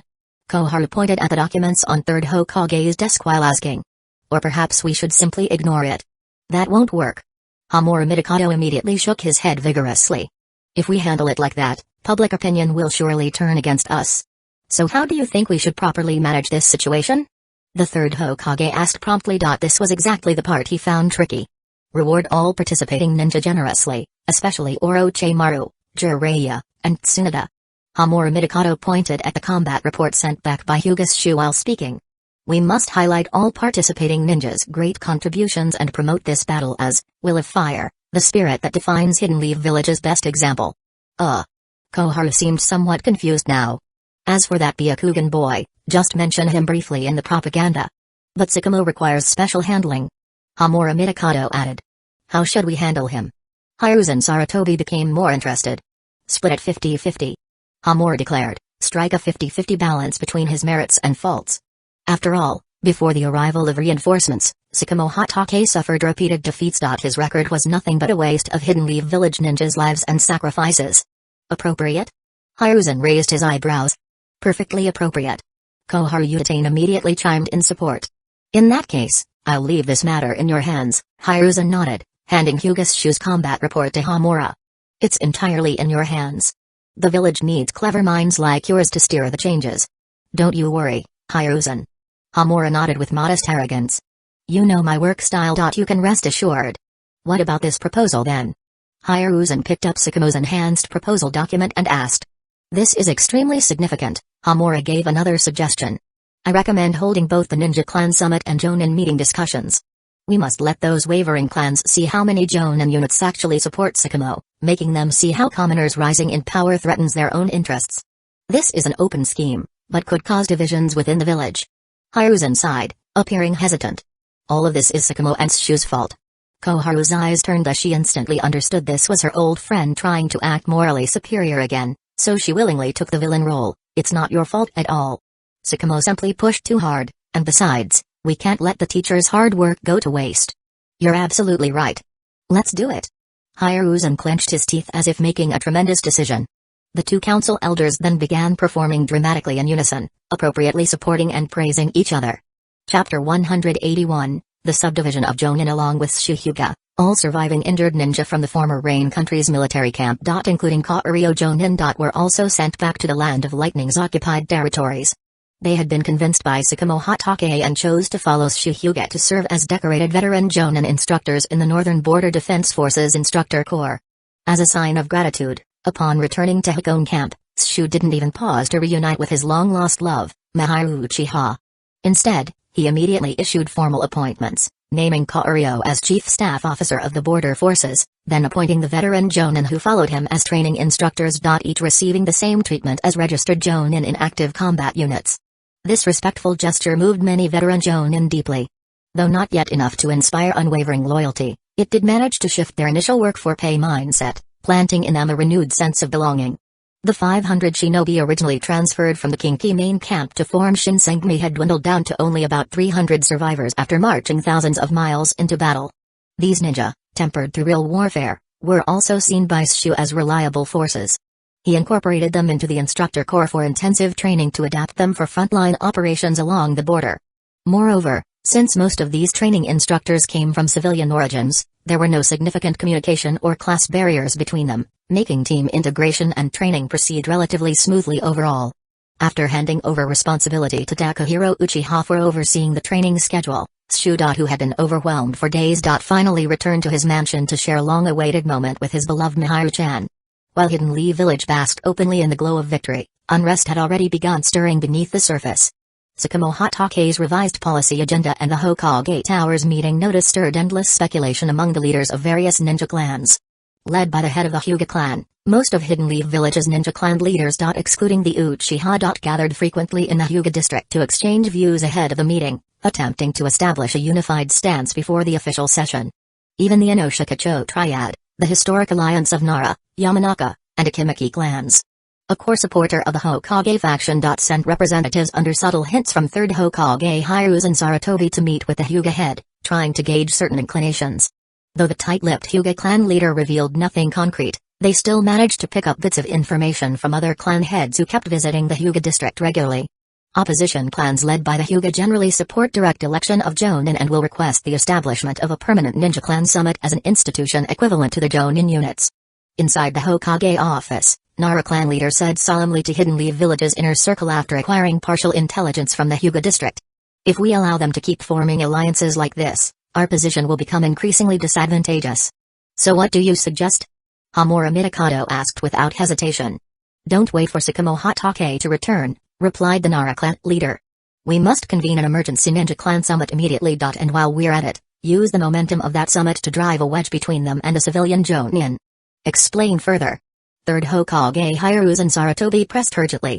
Koharu pointed at the documents on Third Hokage's desk while asking. Or perhaps we should simply ignore it. That won't work. Hamura Midokado immediately shook his head vigorously. If we handle it like that, public opinion will surely turn against us. So how do you think we should properly manage this situation? The third Hokage asked promptly. This was exactly the part he found tricky. Reward all participating ninja generously, especially Orochimaru, Jiraiya, and Tsunade. Hamura Midokado pointed at the combat report sent back by Hyuga while speaking. We must highlight all participating ninjas' great contributions and promote this battle as Will of Fire, the spirit that defines Hidden Leaf Village's best example. Koharu seemed somewhat confused now. As for that Byakugan boy, just mention him briefly in the propaganda. But Sakamo requires special handling. Hamura Midokado added. How should we handle him? Hyuga and Sarutobi became more interested. Split at 50-50. Hamura declared, strike a 50-50 balance between his merits and faults. After all, before the arrival of reinforcements, Sakamo Hatake suffered repeated defeats. His record was nothing but a waste of Hidden Leaf Village ninjas' lives and sacrifices. Appropriate? Hyuga raised his eyebrows. Perfectly appropriate. Koharu Utatane immediately chimed in support. In that case, I'll leave this matter in your hands, Hyuga nodded, handing Hyuga's combat report to Hamura. It's entirely in your hands. The village needs clever minds like yours to steer the changes. Don't you worry, Hyuga. Hamura nodded with modest arrogance. You know my work style. You can rest assured. What about this proposal then? Hyuga picked up Sakamo's enhanced proposal document and asked. This is extremely significant, Hamura gave another suggestion. I recommend holding both the Ninja Clan Summit and Jonin meeting discussions. We must let those wavering clans see how many Jonin units actually support Sakamo, making them see how commoners rising in power threatens their own interests. This is an open scheme, but could cause divisions within the village. Hyuga sighed, appearing hesitant. All of this is Sakamo and Shu's fault. Koharu's eyes turned as she instantly understood this was her old friend trying to act morally superior again, so she willingly took the villain role. It's not your fault at all. Sakamo simply pushed too hard, and besides, we can't let the teacher's hard work go to waste. You're absolutely right. Let's do it. Hyuga clenched his teeth as if making a tremendous decision. The two council elders then began performing dramatically in unison, appropriately supporting and praising each other. Chapter 181, The Subdivision of Jonin along with Hyuga, all surviving injured ninja from the former Rain country's military camp. Including Kaorio Jonin. Were also sent back to the Land of Lightning's occupied territories. They had been convinced by Sakamo Hatake and chose to follow Hyuga to serve as decorated veteran Jonin instructors in the Northern Border Defense Forces Instructor Corps. As a sign of gratitude, upon returning to Hakone Camp, Shu didn't even pause to reunite with his long-lost love, Mahiru Uchiha. Instead, he immediately issued formal appointments, naming Kaorio as Chief Staff Officer of the Border Forces, then appointing the veteran Jonin who followed him as training instructors. Each receiving the same treatment as registered Jonin in active combat units. This respectful gesture moved many veteran Jonin deeply. Though not yet enough to inspire unwavering loyalty, it did manage to shift their initial work for pay mindset, planting in them a renewed sense of belonging. The 500 shinobi originally transferred from the Kinki main camp to form Shinsengumi had dwindled down to only about 300 survivors after marching thousands of miles into battle. These ninja, tempered through real warfare, were also seen by Shu as reliable forces. He incorporated them into the instructor corps for intensive training to adapt them for frontline operations along the border. Moreover, since most of these training instructors came from civilian origins, there were no significant communication or class barriers between them, making team integration and training proceed relatively smoothly overall. After handing over responsibility to Takahiro Uchiha for overseeing the training schedule, Shu, who had been overwhelmed for days, finally returned to his mansion to share a long-awaited moment with his beloved Miharu-chan. While Hidden Leaf Village basked openly in the glow of victory, unrest had already begun stirring beneath the surface. Sakamo Hatake's revised policy agenda and the Hokage Tower's meeting notice stirred endless speculation among the leaders of various ninja clans. Led by the head of the Hyuga clan, most of Hidden Leaf Village's ninja clan leaders, excluding the Uchiha, gathered frequently in the Hyuga district to exchange views ahead of the meeting, attempting to establish a unified stance before the official session. Even the Inoshikacho triad, the historic alliance of Nara, Yamanaka, and Akimaki clans, a core supporter of the Hokage faction, sent representatives under subtle hints from 3rd Hokage Hiruzen Sarutobi to meet with the Hyuga head, trying to gauge certain inclinations. Though the tight-lipped Hyuga clan leader revealed nothing concrete, they still managed to pick up bits of information from other clan heads who kept visiting the Hyuga district regularly. Opposition clans led by the Hyuga generally support direct election of Jonin and will request the establishment of a permanent ninja clan summit as an institution equivalent to the Jonin units. Inside the Hokage office, Nara clan leader said solemnly to Hidden Leaf Village's inner circle after acquiring partial intelligence from the Hyuga district. If we allow them to keep forming alliances like this, our position will become increasingly disadvantageous. So what do you suggest? Hamura Midokado asked without hesitation. Don't wait for Sakamo Hatake to return, replied the Nara clan leader. We must convene an emergency ninja clan summit immediately. And while we're at it, use the momentum of that summit to drive a wedge between them and a civilian Jonin. Explain further. 3rd Hokage Hiruzen Sarutobi pressed urgently.